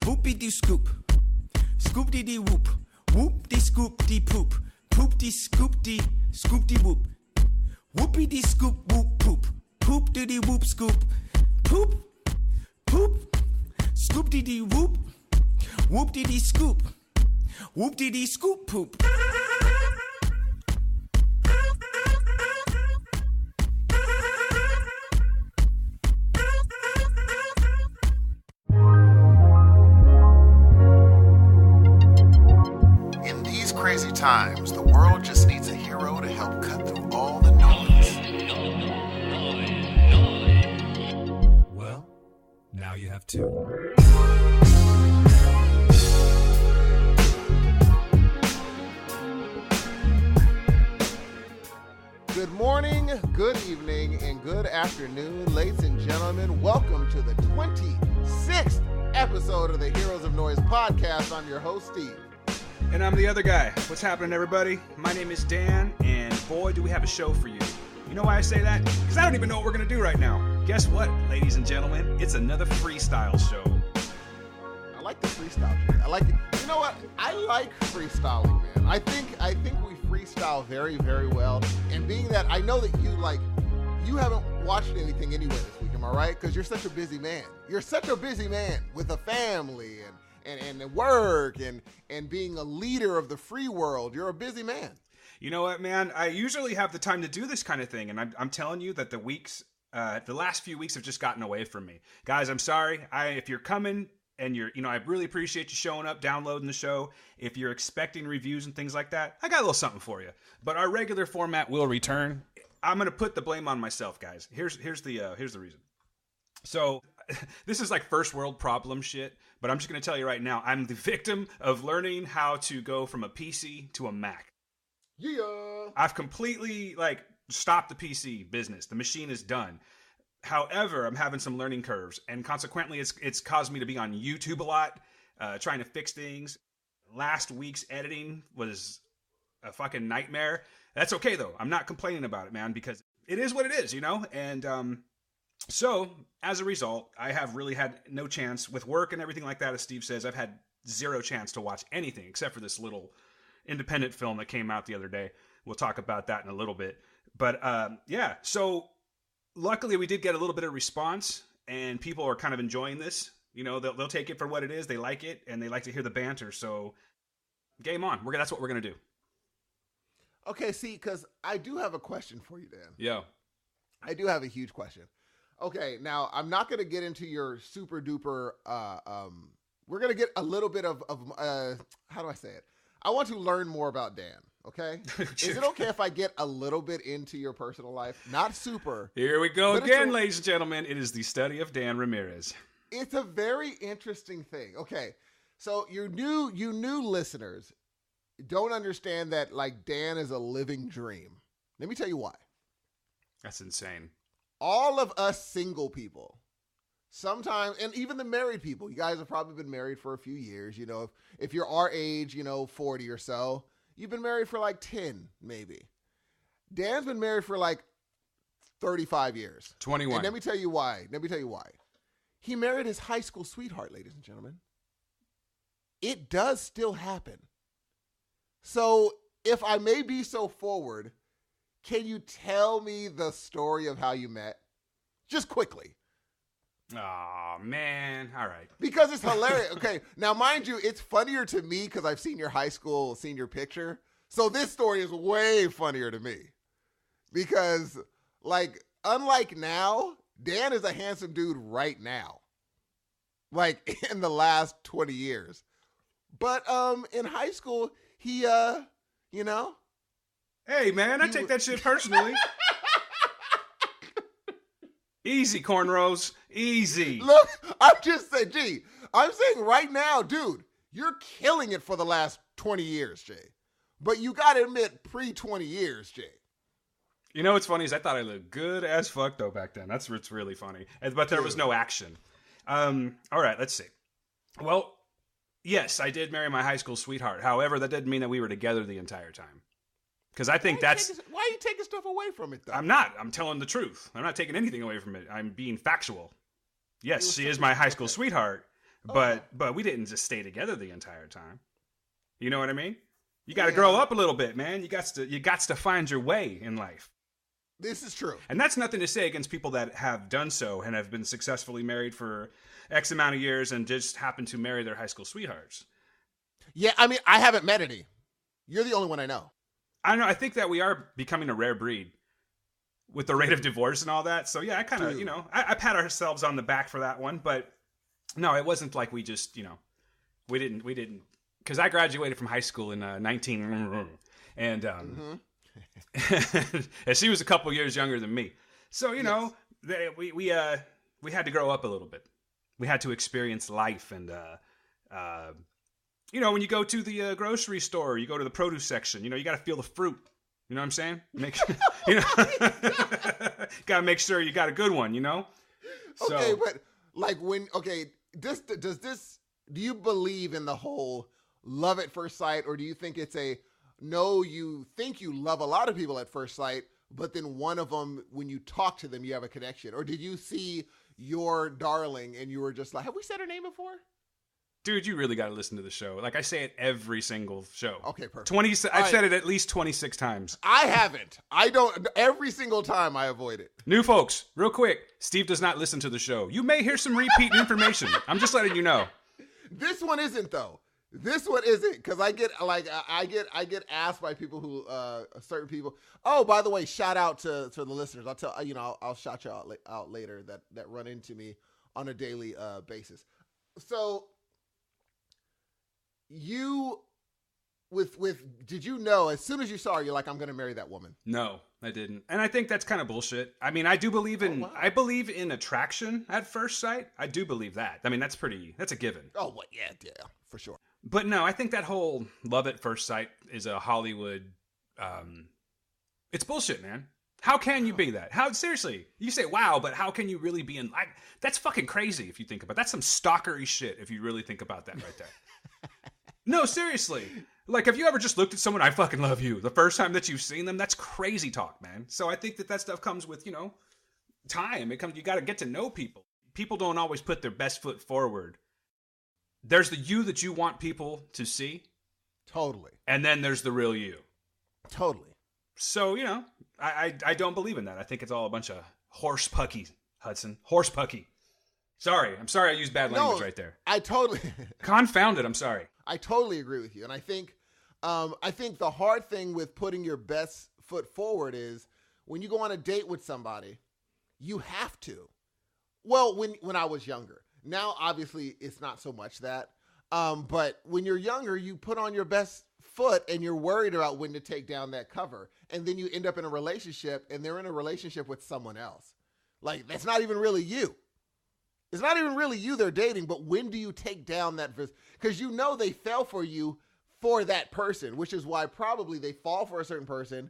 Whoopie-doo scoop. Scoop-dee-dee whoop. Whoop-dee scoop-dee poop. Poop-dee scoop-dee scoop-dee whoop. Whoopie-dee scoop whoop poop. Poop-dee-dee whoop scoop. Poop. Poop. Scoop-dee-dee whoop. Whoop-dee-dee scoop. Whoop-dee-dee scoop poop. In these crazy times, the world just needs a hero to help cut through all the noise. Well, now you have two. Good morning, good evening, and good afternoon, ladies and gentlemen. Welcome to the 26th episode of the Heroes of Noise podcast. I'm your host, Steve. And I'm the other guy. What's happening, everybody? My name is Dan, and boy, do we have a show for you. You know why I say that? Because I don't even know what we're going to do right now. Guess what, ladies and gentlemen? It's another freestyle show. I like the freestyle, Jay. I like it. You know what? I like freestyling, man. I think we freestyle very, very well. And being that I know that you haven't watched anything anyway this week, am I right? Because you're such a busy man. You're such a busy man with a family and work and being a leader of the free world. You're a busy man. You know what, man? I usually have the time to do this kind of thing, and I'm telling you that the last few weeks have just gotten away from me. Guys, I'm sorry. If you're coming and I really appreciate you showing up, downloading the show. If you're expecting reviews and things like that, I got a little something for you. But our regular format will return. I'm going to put the blame on myself, guys. Here's the reason. So this is like first world problem shit, but I'm just going to tell you right now, I'm the victim of learning how to go from a PC to a Mac. Yeah. I've completely stopped the PC business. The machine is done. However, I'm having some learning curves, and consequently, it's caused me to be on YouTube a lot, trying to fix things. Last week's editing was a fucking nightmare. That's okay, though. I'm not complaining about it, man, because it is what it is, And so, as a result, I have really had no chance with work and everything like that, as Steve says. I've had zero chance to watch anything except for this little independent film that came out the other day. We'll talk about that in a little bit. But, yeah, so luckily, we did get a little bit of response, and people are kind of enjoying this. They'll take it for what it is. They like it, and they like to hear the banter. So, game on. That's what we're going to do. Okay, see, because I do have a question for you, Dan. Yeah. I do have a huge question. Okay, now, I'm not going to get into your super duper, we're going to get a little bit of how do I say it? I want to learn more about Dan. Okay? Is it okay if I get a little bit into your personal life? Not super. Here we go again, ladies and gentlemen. It is the study of Dan Ramirez. It's a very interesting thing. Okay. So you new listeners don't understand that Dan is a living dream. Let me tell you why. That's insane. All of us single people, sometimes, and even the married people, you guys have probably been married for a few years. If you're our age, 40 or so, you've been married for 10, maybe. Dan's been married for 35 years. 21. And let me tell you why. He married his high school sweetheart, ladies and gentlemen. It does still happen. So if I may be so forward, can you tell me the story of how you met? Just quickly. Oh, man. All right. Because it's hilarious. Okay. Now, mind you, it's funnier to me because I've seen your high school senior picture. So this story is way funnier to me. Because, unlike now, Dan is a handsome dude right now. In the last 20 years. But in high school, he, Hey, man, I take that shit personally. Easy, cornrows. Easy. Look, I'm just saying, I'm saying right now, dude, you're killing it for the last 20 years, Jay. But you got to admit, pre-20 years, Jay. You know what's funny is I thought I looked good as fuck, though, back then. That's what's really funny. But there was no action. All right, let's see. Well, yes, I did marry my high school sweetheart. However, that didn't mean that we were together the entire time. Because I think why are you taking stuff away from it, though? I'm not. I'm telling the truth. I'm not taking anything away from it. I'm being factual. Yes, she is my high school sweetheart, but we didn't just stay together the entire time. You know what I mean? You got to grow up a little bit, man. You got to find your way in life. This is true. And that's nothing to say against people that have done so and have been successfully married for X amount of years and just happen to marry their high school sweethearts. Yeah, I mean, I haven't met any. You're the only one I know. I don't know. I think that we are becoming a rare breed with the rate of divorce and all that. So yeah, I kind of, I pat ourselves on the back for that one. But no, it wasn't like we just, we didn't, because I graduated from high school in 19, and and she was a couple years younger than me. So we had to grow up a little bit. We had to experience life, and when you go to the grocery store, you go to the produce section. You got to feel the fruit. You know what I'm saying? Got to make sure you got a good one. Okay, but like do you believe in the whole love at first sight, or do you think it's you think you love a lot of people at first sight, but then one of them, when you talk to them, you have a connection? Or did you see your darling and you were just like, have we said her name before? Dude, you really got to listen to the show. Like, I say it every single show. Okay, perfect. I've said it at least 26 times. I haven't. I don't. Every single time I avoid it. New folks, real quick. Steve does not listen to the show. You may hear some repeat information. I'm just letting you know. This one isn't, though. This one isn't, because I get asked by people who certain people. Oh, by the way, shout out to the listeners. I'll shout you out later that run into me on a daily basis. So you did you know as soon as you saw her, you're like, I'm going to marry that woman? No, I didn't, and I think that's kind of bullshit. I mean, I do believe in I believe in attraction at first sight. I do believe that. I mean, that's a given. Oh, well, yeah, for sure. But no, I think that whole love at first sight is a Hollywood. It's bullshit, man. How can you be that? How seriously? You say wow, but how can you really be in? That's fucking crazy if you think about it. That's some stalkery shit if you really think about that right there. No, seriously. Like, have you ever just looked at someone? I fucking love you. The first time that you've seen them, that's crazy talk, man. So I think that stuff comes with time. You got to get to know people. People don't always put their best foot forward. There's the you that you want people to see. Totally. And then there's the real you. Totally. So, I don't believe in that. I think it's all a bunch of horse pucky, Hudson. Horse pucky. Sorry. I'm sorry I used bad language right there. I totally... Confounded. I'm sorry. I totally agree with you. And I think the hard thing with putting your best foot forward is when you go on a date with somebody, you have to. Well, when I was younger. Now, obviously, it's not so much that. But when you're younger, you put on your best foot and you're worried about when to take down that cover. And then you end up in a relationship and they're in a relationship with someone else. Like, that's not even really you. It's not even really you they're dating, but when do you take down that? Because they fell for you for that person, which is why probably they fall for a certain person.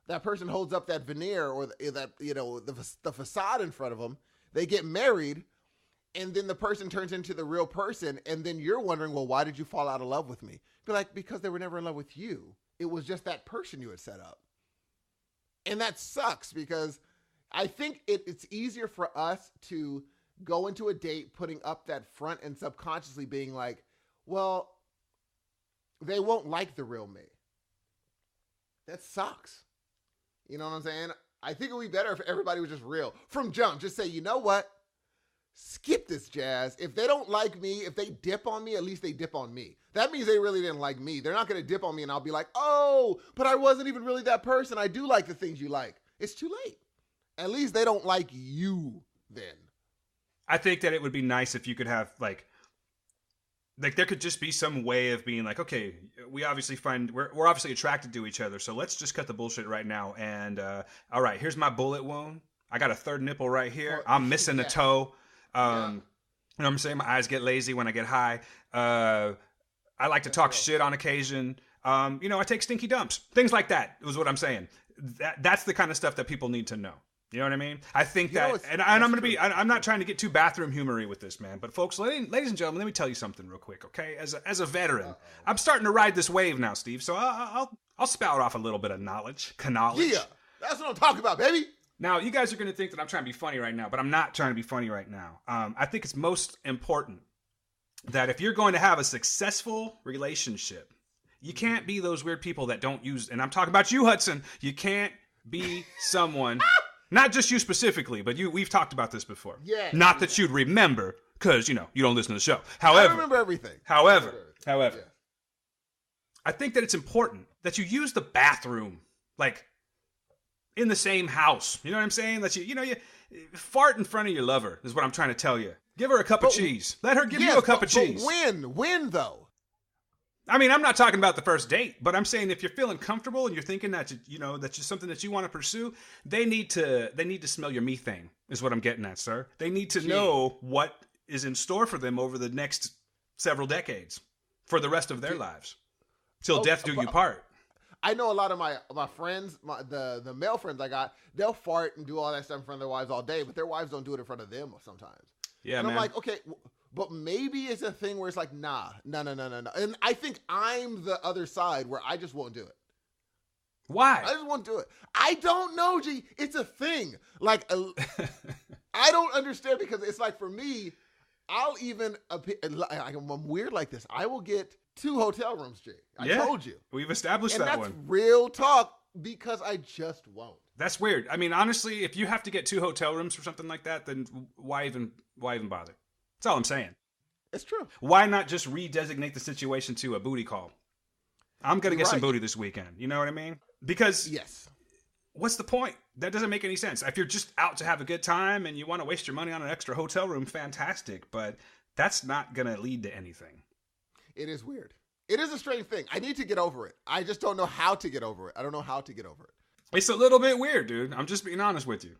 That person holds up that veneer or the facade in front of them. They get married. And then the person turns into the real person. And then you're wondering, well, why did you fall out of love with me? Be like, because they were never in love with you. It was just that person you had set up. And that sucks because I think it's easier for us to go into a date putting up that front and subconsciously being like, well, they won't like the real me. That sucks. You know what I'm saying? I think it would be better if everybody was just real. From jump, just say, you know what? Skip this jazz. If they don't like me, if they dip on me, at least they dip on me. That means they really didn't like me. They're not going to dip on me and I'll be like, oh, but I wasn't even really that person. I do like the things you like. It's too late. At least they don't like you then. I think that it would be nice if you could have like there could just be some way of being like, okay, we're obviously attracted to each other. So let's just cut the bullshit right now. And all right, here's my bullet wound. I got a third nipple right here. I'm missing a toe. You know what I'm saying? My eyes get lazy when I get high. I like to talk shit on occasion. I take stinky dumps. Things like that is what I'm saying. That's the kind of stuff that people need to know. You know what I mean? I think I'm not trying to get too bathroom humory with this, man. But folks, ladies and gentlemen, let me tell you something real quick, okay? As a veteran, I'm starting to ride this wave now, Steve. So I'll spout off a little bit of knowledge. Yeah, that's what I'm talking about, baby. Now, you guys are going to think that I'm trying to be funny right now, but I'm not trying to be funny right now. I think it's most important that if you're going to have a successful relationship, you can't be those weird people that don't use, and I'm talking about you, Hudson. You can't be someone, not just you specifically, but we've talked about this before. Yeah. Not that you'd remember, because, you don't listen to the show. However, I remember everything. However, Yeah. I think that it's important that you use the bathroom, like, in the same house. You know what I'm saying? That you fart in front of your lover is what I'm trying to tell you. Give her a cup of cheese. Let her give you a cup of cheese. But when though? I mean, I'm not talking about the first date, but I'm saying if you're feeling comfortable and you're thinking that that's something that you want to pursue, they need to smell your methane. Is what I'm getting at, sir. They need to know what is in store for them over the next several decades, for the rest of their lives, till death do you part. I know a lot of my friends, the male friends I got, they'll fart and do all that stuff in front of their wives all day, but their wives don't do it in front of them sometimes. Yeah, and man. I'm like, okay, but maybe it's a thing where it's like, no. And I think I'm the other side where I just won't do it. Why? I just won't do it. I don't know, G. It's a thing. Like, I don't understand, because it's like, for me, I'll even, I'm weird like this. I will get 2 hotel rooms, G. I told you. We've established that one. And that's real talk, because I just won't. That's weird. I mean, honestly, if you have to get 2 hotel rooms for something like that, then why even bother? That's all I'm saying. It's true. Why not just redesignate the situation to a booty call? I'm going to get some booty this weekend. You know what I mean? Because what's the point? That doesn't make any sense. If you're just out to have a good time and you want to waste your money on an extra hotel room, fantastic. But that's not going to lead to anything. It is weird. It is a strange thing. I need to get over it. I just don't know how to get over it. I don't know how to get over it. It's a little bit weird, dude. I'm just being honest with you.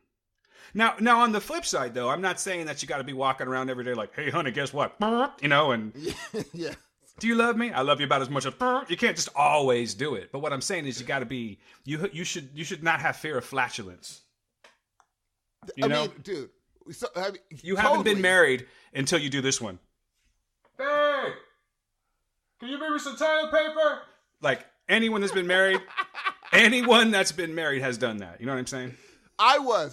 Now on the flip side, though, I'm not saying that you got to be walking around every day like, hey, honey, guess what? And yeah. Do you love me? I love you about as much as you can't just always do it. But what I'm saying is you got to be, you should not have fear of flatulence. You know? Mean, dude, you haven't been married until you do this one. Hey, can you bring me some toilet paper? Like, anyone that's been married, has done that. You know what I'm saying?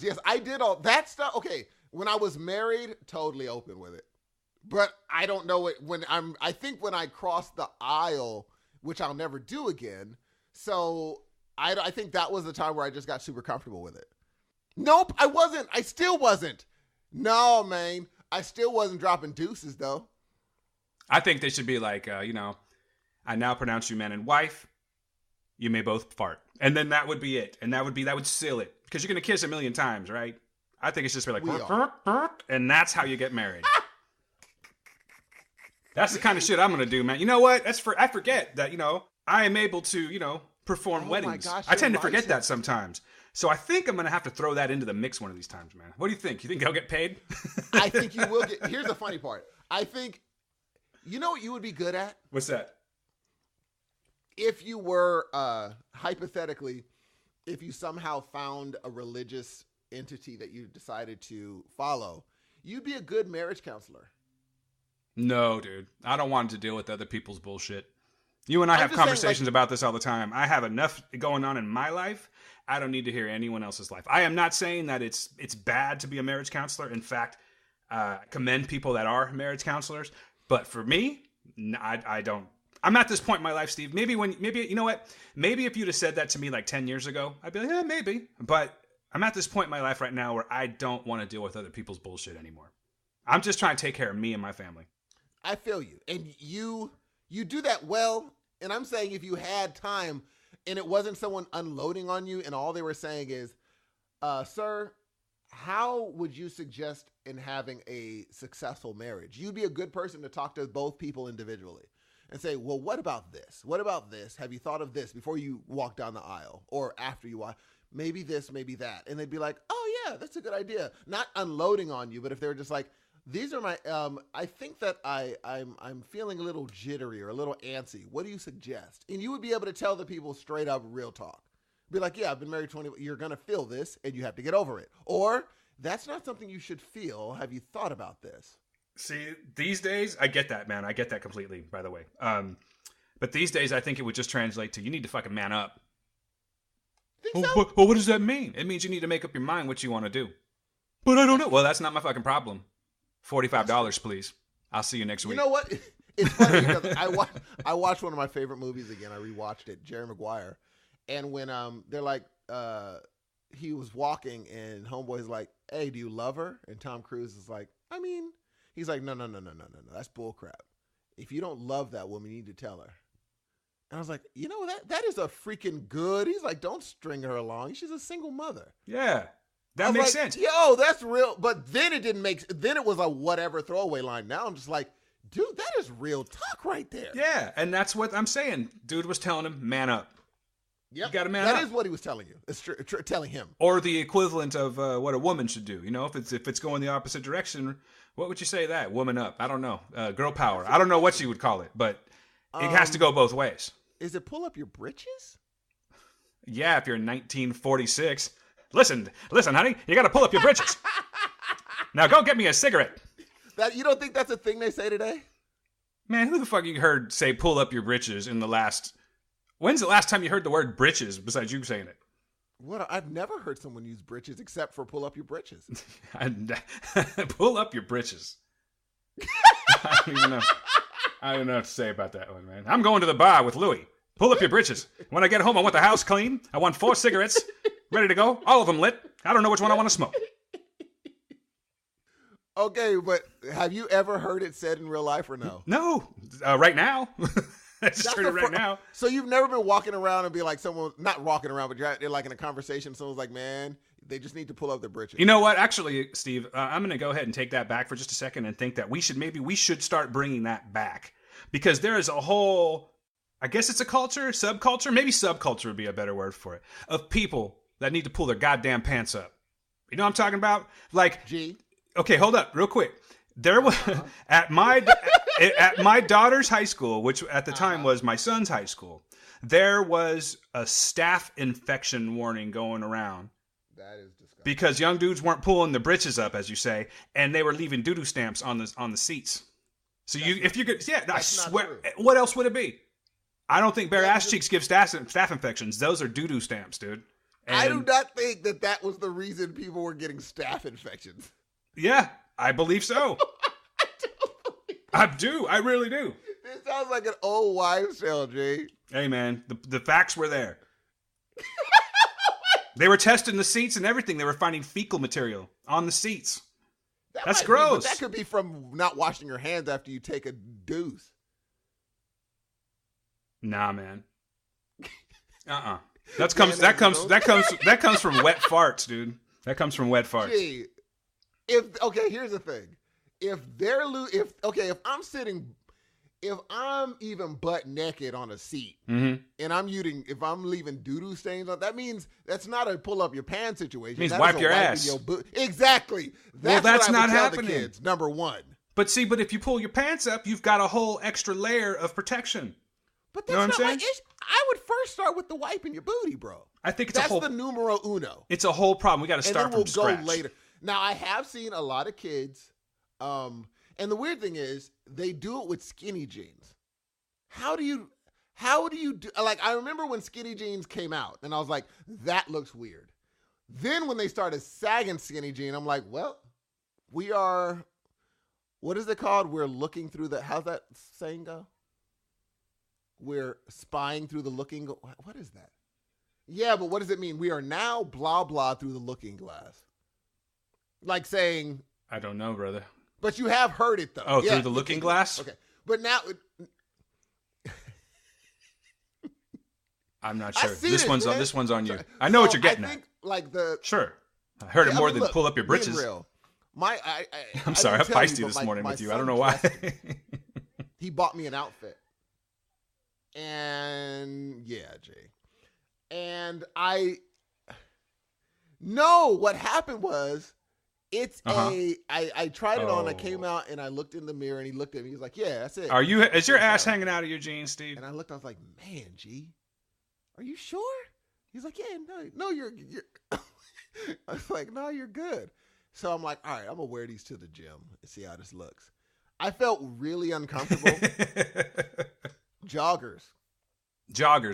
Yes, I did all that stuff. Okay, when I was married, totally open with it. But I don't know it I think when I crossed the aisle, which I'll never do again. So I think that was the time where I just got super comfortable with it. Nope, I wasn't. I still wasn't. No, man. I still wasn't dropping deuces, though. I think they should be like, I now pronounce you man and wife. You may both fart. And then that would be it. And that would seal it. Because you're going to kiss a million times, right? I think it's just be like, and that's how you get married. That's the kind of shit I'm going to do, man. You know what? I forget that, I am able to, perform weddings. Gosh, I tend to forget that sometimes. So I think I'm going to have to throw that into the mix one of these times, man. What do you think? You think I'll get paid? I think you will get. Here's the funny part. I think, you know what you would be good at? What's that? If you were, hypothetically, if you somehow found a religious entity that you decided to follow, you'd be a good marriage counselor. No, dude. I don't want to deal with other people's bullshit. You and I have conversations about this all the time. I have enough going on in my life. I don't need to hear anyone else's life. I am not saying that it's bad to be a marriage counselor. In fact, commend people that are marriage counselors. But for me, I don't. I'm at this point in my life, Steve. Maybe you know what? Maybe if you'd have said that to me like 10 years ago, I'd be like, yeah, maybe. But I'm at this point in my life right now where I don't want to deal with other people's bullshit anymore. I'm just trying to take care of me and my family. I feel you. And you do that well. And I'm saying if you had time and it wasn't someone unloading on you and all they were saying is, sir, how would you suggest in having a successful marriage? You'd be a good person to talk to both people individually and say, well, what about this? What about this? Have you thought of this before you walk down the aisle or after you walk? Maybe this, maybe that. And they'd be like, oh yeah, that's a good idea. Not unloading on you, but if they were just like, these are my, I think that I'm feeling a little jittery or a little antsy. What do you suggest? And you would be able to tell the people straight up real talk. Be like, yeah, I've been married 20, you're going to feel this and you have to get over it. Or that's not something you should feel. Have you thought about this? See, these days, I get that, man. I get that completely, by the way. But these days, I think it would just translate to, you need to fucking man up. Think so? Well, what does that mean? It means you need to make up your mind what you want to do. But I don't know. Well, that's not my fucking problem. $45, please. I'll see you next week. You know what? It's funny because I watched one of my favorite movies again. I rewatched it, Jerry Maguire. And when they're like, he was walking and homeboy's like, hey, do you love her? And Tom Cruise is like, I mean, he's like, no. That's bullcrap. If you don't love that woman, you need to tell her. And I was like, you know, that is a freaking good. He's like, don't string her along. She's a single mother. Yeah. That makes sense. Yo, that's real. But then then it was a whatever throwaway line. Now I'm just like, dude, that is real talk right there. Yeah. And that's what I'm saying. Dude was telling him, man up. Yep. You got to man up. That is what he was telling you. It's telling him. Or the equivalent of what a woman should do. You know, if it's going the opposite direction, what would you say that? Woman up. I don't know. Girl power. I don't know what you would call it, but it has to go both ways. Is it pull up your britches? Yeah, if you're in 1946. Listen, honey, you got to pull up your britches. Now go get me a cigarette. You don't think that's a thing they say today? Man, who the fuck you heard say pull up your britches in the last... When's the last time you heard the word britches besides you saying it? What? I've never heard someone use britches except for pull up your britches. Pull up your britches. I don't even know. I don't know what to say about that one, man. I'm going to the bar with Louie. Pull up your britches. When I get home, I want the house clean. I want 4 cigarettes. Ready to go. All of them lit. I don't know which one I want to smoke. Okay, but have you ever heard it said in real life or no? No. Right now. I just heard it right now. So you've never been walking around and be like someone, not walking around, but you're like in a conversation. Someone's like, man, they just need to pull up their britches. You know what? Actually, Steve, I'm going to go ahead and take that back for just a second and think that we should start bringing that back. Because there is a whole, I guess it's a culture, subculture, maybe subculture would be a better word for it, of people that need to pull their goddamn pants up. You know what I'm talking about? Like, okay, hold up real quick. There was at my daughter's high school, which at the time was my son's high school, there was a staph infection warning going around. That is disgusting. Because young dudes weren't pulling the britches up, as you say, and they were leaving doo-doo stamps on the seats. So I swear, what else would it be? I don't think bare ass cheeks give staph infections. Those are doo-doo stamps, dude. And I do not think that was the reason people were getting staph infections. Yeah, I believe so. I do. I really do. This sounds like an old wives' tale, G. Hey, man, the facts were there. They were testing the seats and everything. They were finding fecal material on the seats. That's gross. But that could be from not washing your hands after you take a deuce. Nah, man. That comes from wet farts, dude. That comes from wet farts. Gee, here's the thing. If I'm even butt naked on a seat, and if I'm leaving doo-doo stains on, that means that's not a pull up your pants situation. It means wipe your ass. Exactly. That's not happening. Tell the kids, number one. But if you pull your pants up, you've got a whole extra layer of protection. But that's not my issue. I would first start with the wiping your booty, bro. I think that's the numero uno. It's a whole problem. We got to start from scratch. And then we'll go later. Now, I have seen a lot of kids, and the weird thing is they do it with skinny jeans. How do you do, like, I remember when skinny jeans came out, and I was like, that looks weird. Then when they started sagging skinny jean, I'm like, well, we are, what is it called? We're looking through how's that saying go? We're spying through the looking, what is that? Yeah, but what does it mean? We are now blah, blah through the looking glass. Like saying... I don't know, brother. But you have heard it, though. Oh, yeah, through the looking glass? Okay. But now... I'm not sure. This one's on you. I know what you're getting at. Sure. I heard it more than pull up your britches. Real. I'm sorry, I'm feisty this morning with you. I don't know why. He bought me an outfit. And yeah, Jay. And what happened was I tried it on. I came out and I looked in the mirror and he looked at me. He was like, yeah, that's it. Is your ass hanging out of your jeans, Steve? And I looked, I was like, man, G, are you sure? He's like, yeah, no, you're I was like, no, you're good. So I'm like, all right, I'm gonna wear these to the gym and see how this looks. I felt really uncomfortable. Joggers.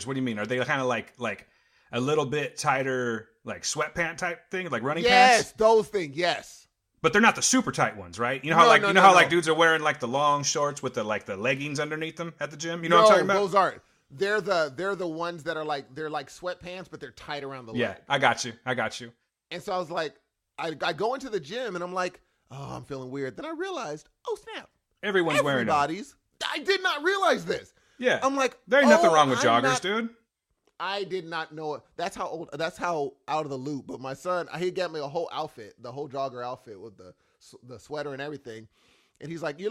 What do you mean? Are they kind of like a little bit tighter, like sweatpant type thing, like running pants? Yes, those things. Yes. But they're not the super tight ones, right? You know how like dudes are wearing like the long shorts with the leggings underneath them at the gym. You know what I'm talking about? Those aren't. They're the ones that are like sweatpants, but they're tight around the leg. Yeah, I got you. And so I was like, I go into the gym and I'm like, oh, I'm feeling weird. Then I realized, oh snap, everybody's wearing them. I did not realize this. Yeah, I'm like, there ain't nothing wrong with joggers, dude. I did not know it. That's how out of the loop. But my son, he got me a whole outfit, the whole jogger outfit with the sweater and everything. And he's like,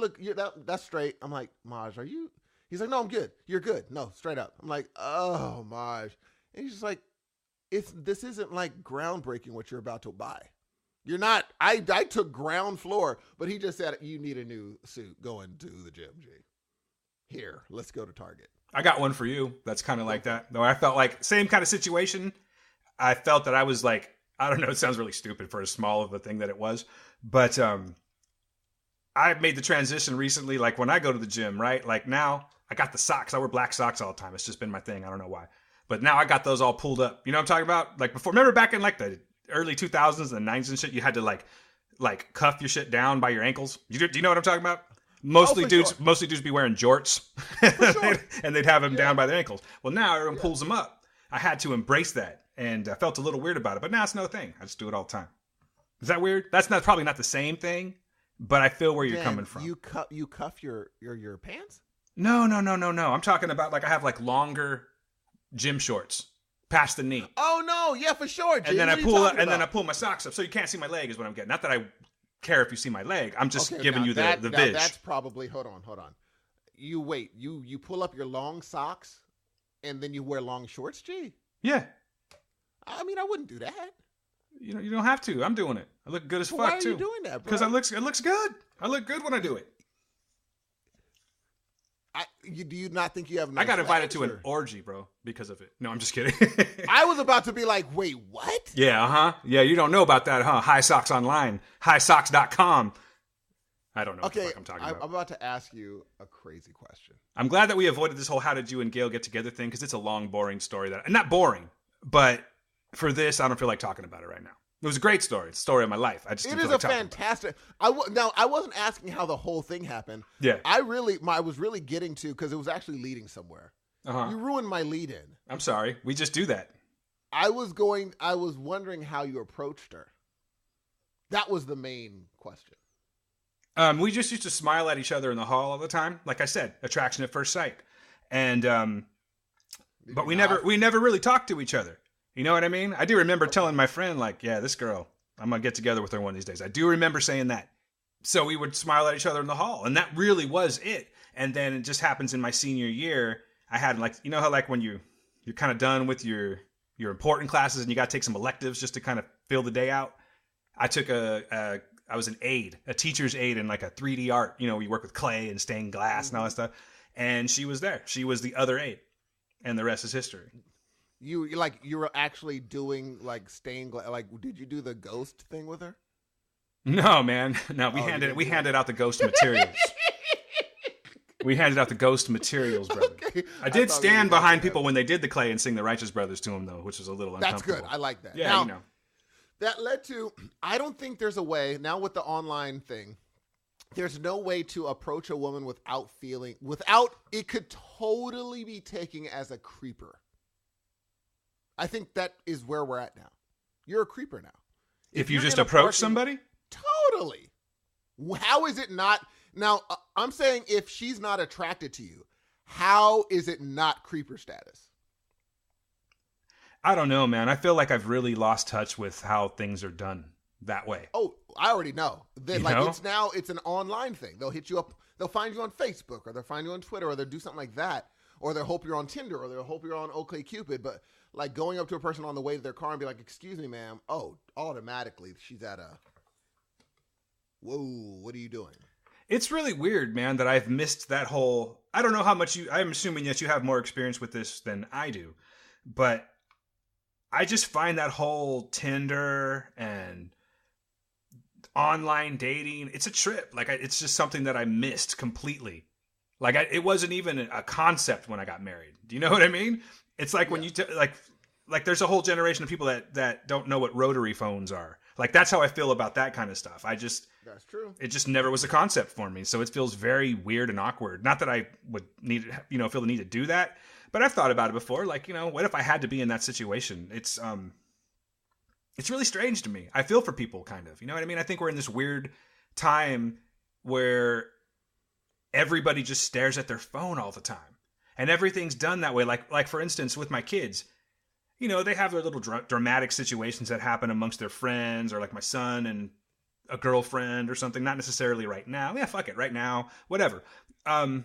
that's straight. I'm like, Maj, are you? He's like, no, I'm good. You're good. No, straight up. I'm like, oh, Maj. And he's just like, this isn't like groundbreaking what you're about to buy. You're not. I took ground floor, but he just said, you need a new suit going to the gym, G. Here, let's go to Target. I got one for you. That's kind of like that. Though I felt like same kind of situation. I felt that I was like, I don't know. It sounds really stupid for as small of a thing that it was, but I made the transition recently. Like when I go to the gym, right? Like now I got the socks. I wear black socks all the time. It's just been my thing. I don't know why, but now I got those all pulled up. You know what I'm talking about? Like before, remember back in like the early 2000s and 90s and shit, you had to like cuff your shit down by your ankles. Do you know what I'm talking about? Mostly dudes be wearing jorts, and they'd have them down by their ankles. Well, now everyone pulls them up. I had to embrace that, and I felt a little weird about it. But now it's no thing. I just do it all the time. Is that weird? That's probably not the same thing, but I feel where you're coming from. You cuff your pants? No. I'm talking about like I have like longer gym shorts past the knee. Oh no, yeah, for sure. Jim. And then I pull my socks up so you can't see my leg. Is what I'm getting. Not that I care if you see my leg. I'm just giving you the vid. That's probably hold on. You wait. You pull up your long socks and then you wear long shorts, G? Yeah. I mean, I wouldn't do that. You don't have to. I'm doing it. I look good as fuck why are too. you doing that, bro? Because it looks good. I look good when I do it. Do you not think you have nice I got invited to legs, an orgy, bro, because of it. No, I'm just kidding. I was about to be like, wait, what? Yeah, Yeah, you don't know about that, huh? High Socks Online. HighSocks.com. I don't know what the fuck I'm talking about. I'm about to ask you a crazy question. I'm glad that we avoided this whole how did you and Gail get together thing, because it's a long, boring story. Not boring, but for this, I don't feel like talking about it right now. It was a great story. It's the story of my life. I just it is a fantastic. I wasn't asking how the whole thing happened. Yeah. I was really getting to, because it was actually leading somewhere. You ruined my lead in. I'm sorry. We just do that. I was wondering how you approached her. That was the main question. We just used to smile at each other in the hall all the time. Like I said, attraction at first sight. And but we never really talked to each other. You know what I mean? I do remember telling my friend, like, yeah, this girl, I'm going to get together with her one of these days. I do remember saying that. So we would smile at each other in the hall. And that really was it. And then it just happens in my senior year. I had like, you know how like when you're kind of done with your important classes and you got to take some electives just to kind of fill the day out. I took I was an aide, a teacher's aide in like a 3D art. You know, you work with clay and stained glass and all that stuff. And she was there. She was the other aide. And the rest is history. You were actually doing like stained glass. Like, did you do the ghost thing with her? No, man. No, we handed out the ghost materials. We handed out the ghost materials, brother. Okay. I did stand behind people when they did the clay and sing the Righteous Brothers to them, though, which was a little uncomfortable. That's good. I like that. Yeah, now, that led to, I don't think there's a way, now with the online thing, there's no way to approach a woman without it could totally be taken as a creeper. I think that is where we're at now. You're a creeper now. If you just approach somebody? Totally. How is it not? Now, I'm saying if she's not attracted to you, how is it not creeper status? I don't know, man. I feel like I've really lost touch with how things are done that way. Oh, I already know. It's an online thing. They'll hit you up. They'll find you on Facebook, or they'll find you on Twitter, or they'll do something like that. Or they'll hope you're on Tinder, or they'll hope you're on OkCupid. But like going up to a person on the way to their car and be like, "Excuse me, ma'am." Oh, automatically she's at a. Whoa! What are you doing? It's really weird, man, that I've missed that whole. I don't know how much I'm assuming that you have more experience with this than I do, but I just find that whole Tinder and online dating, it's a trip. Like it's just something that I missed completely. Like it wasn't even a concept when I got married. Do you know what I mean? It's like when you like there's a whole generation of people that don't know what rotary phones are. Like, that's how I feel about that kind of stuff. That's true. It just never was a concept for me. So it feels very weird and awkward. Not that I would need, feel the need to do that, but I've thought about it before. Like, what if I had to be in that situation? It's really strange to me. I feel for people, kind of. You know what I mean? I think we're in this weird time where everybody just stares at their phone all the time. And everything's done that way. Like for instance, with my kids, they have their little dramatic situations that happen amongst their friends, or like my son and a girlfriend or something. Not necessarily right now. Yeah, fuck it, right now, whatever. And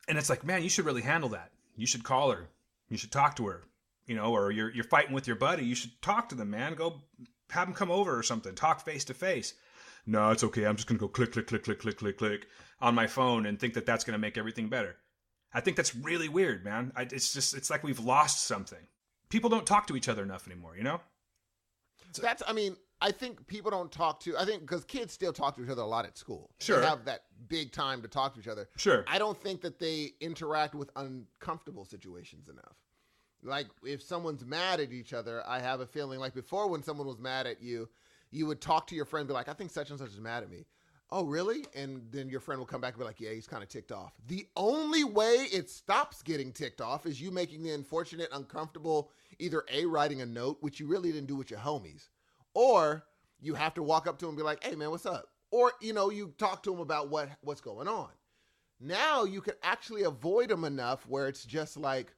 it's like, man, you should really handle that. You should call her. You should talk to her. Or you're fighting with your buddy. You should talk to them, man. Go have them come over or something. Talk face to face. No, it's okay. I'm just gonna go click, click, click, click, click, click, click on my phone and think that that's gonna make everything better. I think that's really weird, man. It's like we've lost something. People don't talk to each other enough anymore, I think people don't because kids still talk to each other a lot at school. Sure. They have that big time to talk to each other. Sure. I don't think that they interact with uncomfortable situations enough. Like, if someone's mad at each other, I have a feeling like before, when someone was mad at you, you would talk to your friend, be like, I think such and such is mad at me. Oh, really? And then your friend will come back and be like, yeah, he's kind of ticked off. The only way it stops getting ticked off is you making the unfortunate uncomfortable, either A, writing a note, which you really didn't do with your homies, or you have to walk up to him and be like, hey, man, what's up? Or, you talk to him about what's going on. Now you can actually avoid them enough where it's just like,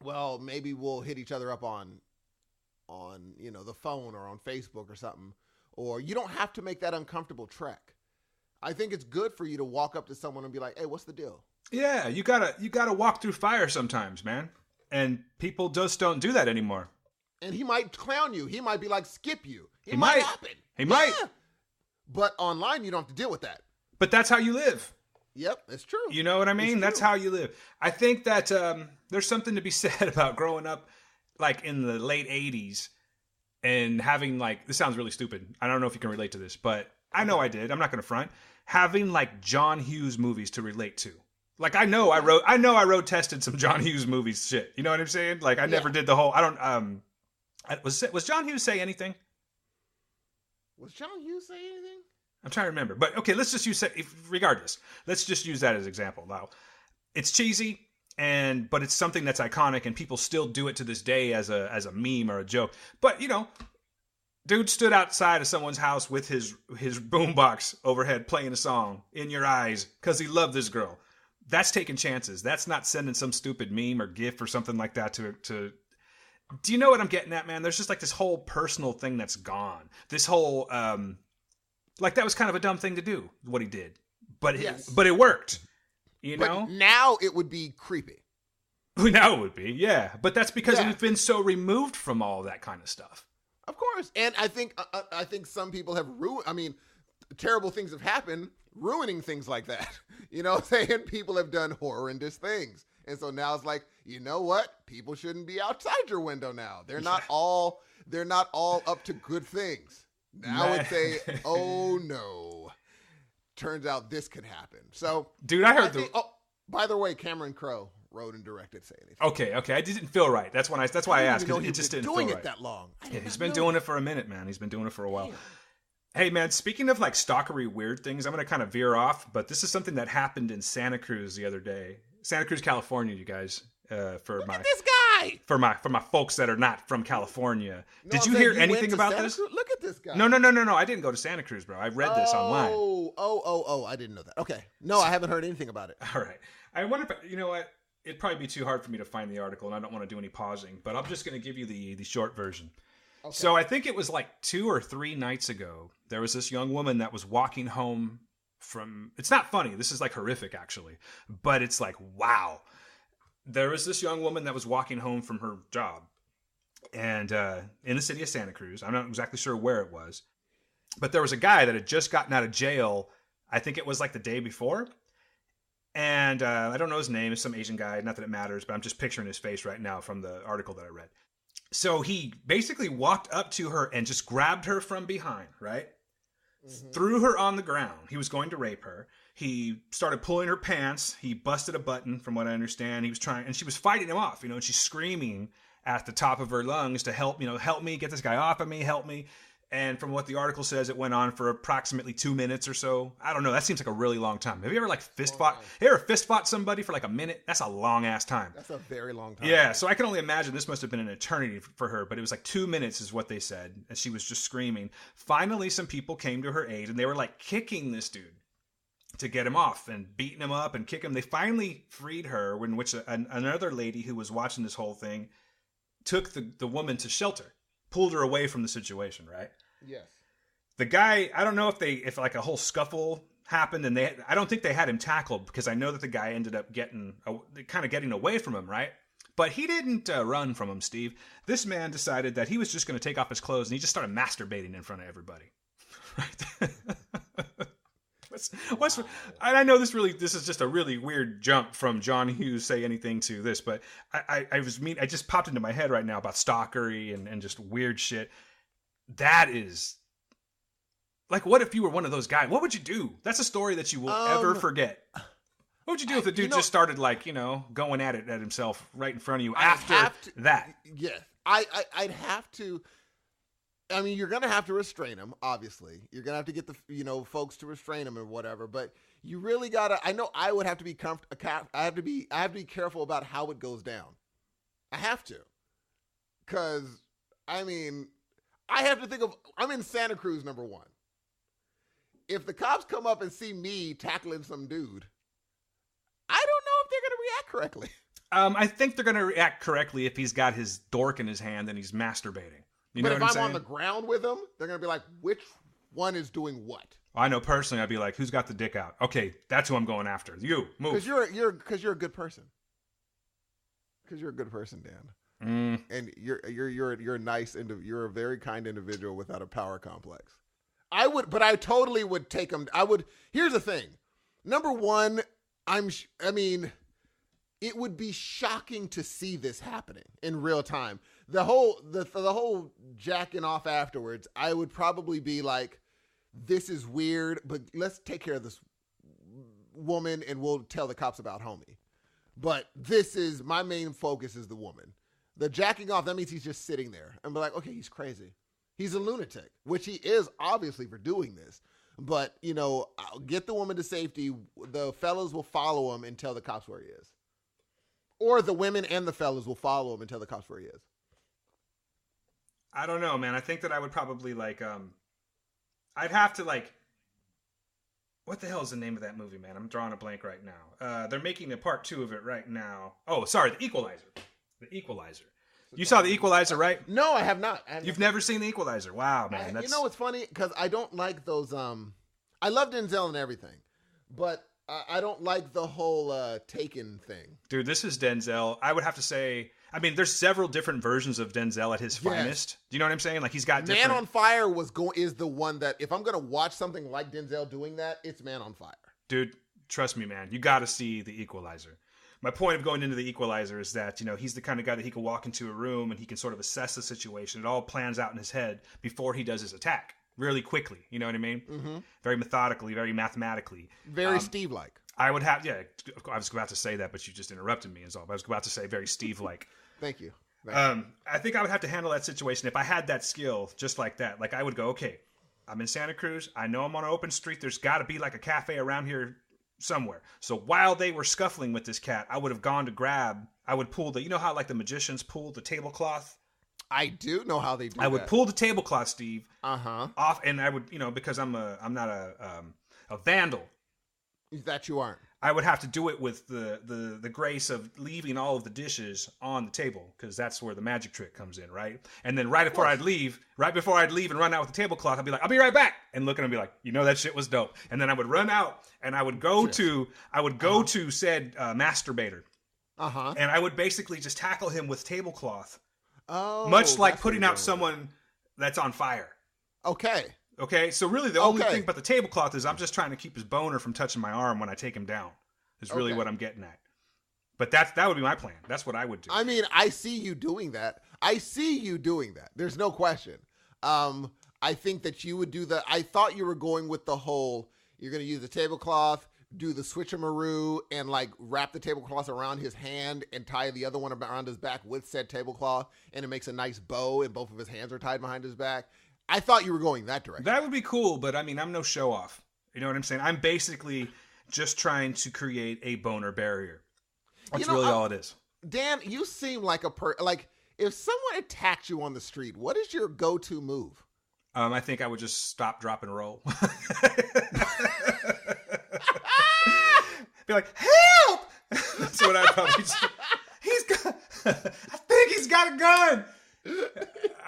well, maybe we'll hit each other up on the phone or on Facebook or something. Or you don't have to make that uncomfortable trek. I think it's good for you to walk up to someone and be like, hey, what's the deal? Yeah, you gotta walk through fire sometimes, man. And people just don't do that anymore. And he might clown you. He might be like, skip you. He might happen. He might. But online, you don't have to deal with that. But that's how you live. Yep, it's true. You know what I mean? That's how you live. I think that there's something to be said about growing up like in the late 80s and having like, this sounds really stupid. I don't know if you can relate to this, but I know I did. I'm not going to front. Having like John Hughes movies to relate to. Like I know I road tested some John Hughes movies shit. You know what I'm saying? Like I never did the whole, was John Hughes say anything? Was John Hughes say anything? I'm trying to remember. But okay, let's just use, regardless, let's just use that as an example. Now, it's cheesy, but it's something that's iconic, and people still do it to this day as a meme or a joke. But, dude stood outside of someone's house with his boombox overhead playing a song, In Your Eyes, because he loved this girl. That's taking chances. That's not sending some stupid meme or GIF or something like that to do you know what I'm getting at, man? There's just like this whole personal thing that's gone. This whole, like that was kind of a dumb thing to do, what he did. But it worked, know? Now it would be creepy. Now it would be, yeah. But that's because we've been so removed from all that kind of stuff. Of course. And I think some people have terrible things have happened, ruining things like that. You know what I'm saying? People have done horrendous things. And so now it's like, you know what? People shouldn't be outside your window now. They're not all up to good things. Now it's oh no. Turns out this could happen. So, dude, I heard by the way, Cameron Crowe wrote and directed Say Anything. Okay. I didn't feel right. That's why I asked, because it just didn't feel right. Doing it that long. Yeah, he's been doing it for a minute, man. He's been doing it for a while. Damn. Hey, man, speaking of like stalkery weird things, I'm going to kind of veer off, but this is something that happened in Santa Cruz the other day. Santa Cruz, California, you guys. Look at this guy! For my folks that are not from California. Did you hear anything about this? Look at this guy. No. I didn't go to Santa Cruz, bro. I read this online. Oh, I didn't know that. Okay. No, I haven't heard anything about it. All right. I wonder if, you know what? It'd probably be too hard for me to find the article, and I don't want to do any pausing, but I'm just going to give you the short version. Okay. So I think it was like 2 or 3 nights ago, there was this young woman that was walking home from, it's not funny, this is like horrific actually, but it's like, wow. There was this young woman that was walking home from her job, and in the city of Santa Cruz. I'm not exactly sure where it was, but there was a guy that had just gotten out of jail. I think it was like the day before, and I don't know his name. It's some Asian guy. Not that it matters, but I'm just picturing his face right now from the article that I read. So he basically walked up to her and just grabbed her from behind, right? Mm-hmm. Threw her on the ground. He was going to rape her. He started pulling her pants. He busted a button, from what I understand. He was trying, and she was fighting him off, and she's screaming at the top of her lungs to help me, get this guy off of me, help me. And from what the article says, it went on for approximately 2 minutes or so. I don't know. That seems like a really long time. Have you ever like fist fought? You ever fist fought somebody for like a minute? That's a long ass time. That's a very long time. Yeah. So I can only imagine this must have been an eternity for her, but it was like 2 minutes is what they said. And she was just screaming. Finally, some people came to her aid and they were like kicking this dude to get him off and beating him up and kicking him. They finally freed her, in which another lady who was watching this whole thing took the woman to shelter, pulled her away from the situation, right? Yes. The guy, I don't know if like a whole scuffle happened, and I don't think they had him tackled, because I know that the guy ended up getting away from him, right? But he didn't run from him, Steve. This man decided that he was just going to take off his clothes, and he just started masturbating in front of everybody. Right? I know this is just a really weird jump from John Hughes Say Anything to this, but I just popped into my head right now about stalkery and just weird shit. That is like, what if you were one of those guys? What would you do? That's a story that you will ever forget. What would you do if the dude just started like, going at himself right in front of you after that? Yes. I'd have to. I mean, you're going to have to restrain him, obviously. You're going to have to get the, folks to restrain him or whatever, but you really got to, I know I would have to be I have to be careful about how it goes down. I have to. Cuz I mean, I have to think of, I'm in Santa Cruz, number one. If the cops come up and see me tackling some dude, I don't know if they're going to react correctly. I think they're going to react correctly if he's got his dork in his hand and he's masturbating. But if I'm on the ground with them, they're going to be like, which one is doing what? I know personally, I'd be like, who's got the dick out? Okay, that's who I'm going after. You, move. Because you're a good person. Because you're a good person, Dan. And you're nice, you're a very kind individual without a power complex. I totally would take him. Here's the thing. Number one, it would be shocking to see this happening in real time. The whole jacking off afterwards, I would probably be like, this is weird, but let's take care of this woman and we'll tell the cops about homie. But my main focus is the woman. The jacking off, that means he's just sitting there and be like, okay, he's crazy. He's a lunatic, which he is obviously for doing this. But, I'll get the woman to safety. The fellas will follow him and tell the cops where he is. Or the women and the fellas will follow him and tell the cops where he is. I don't know, man. I think that I would probably I'd have to what the hell is the name of that movie, man? I'm drawing a blank right now. They're making a part 2 of it right now. Oh, sorry, The Equalizer. The Equalizer. You saw The Equalizer, right? No, I have not. You've never seen The Equalizer. Wow, man. You know what's funny? Because I don't like those. I love Denzel and everything, but I don't like the whole Taken thing. Dude, this is Denzel. I would have to say, there's several different versions of Denzel at his finest. Do you know what I'm saying? Like, he's got different... Man on Fire is the one that, if I'm going to watch something like Denzel doing that, it's Man on Fire. Dude, trust me, man. You got to see The Equalizer. My point of going into The Equalizer is that, he's the kind of guy that he can walk into a room and he can sort of assess the situation. It all plans out in his head before he does his attack. Really quickly. You know what I mean? Mm-hmm. Very methodically, very mathematically. Very Steve-like. I would have, I was about to say that, but you just interrupted me. I was about to say very Steve-like. Thank you. I think I would have to handle that situation if I had that skill just like that. Like, I would go, okay, I'm in Santa Cruz. I know I'm on an open street. There's got to be like a cafe around here somewhere. So while they were scuffling with this cat, I would have gone to I would pull you know how like the magicians pull the tablecloth? I do know how they do that. I would pull the tablecloth, Steve, off, and I would, because I'm not a vandal. That you aren't. I would have to do it with the grace of leaving all of the dishes on the table, because that's where the magic trick comes in, right? And then right before I'd leave and run out with the tablecloth, I'd be like, I'll be right back, and look at him and be like, that shit was dope. And then I would run out and I would go to said masturbator, and I would basically just tackle him with tablecloth, much like putting out someone that's on fire. Okay, so really the only thing but the tablecloth is I'm just trying to keep his boner from touching my arm when I take him down. Is really what I'm getting at. But that would be my plan. That's what I would do. I see you doing that. There's no question. I think that you would do that. I thought you were going with the whole, you're going to use the tablecloth, do the switcheroo, and wrap the tablecloth around his hand and tie the other one around his back with said tablecloth, and it makes a nice bow and both of his hands are tied behind his back. I thought you were going that direction. That would be cool, but I mean, I'm no show off. You know what I'm saying? I'm basically just trying to create a boner barrier. That's really all it is. Dan, you seem like like if someone attacked you on the street, what is your go-to move? I think I would just stop, drop, and roll. Be like, help! That's what I'd probably say. I think he's got a gun.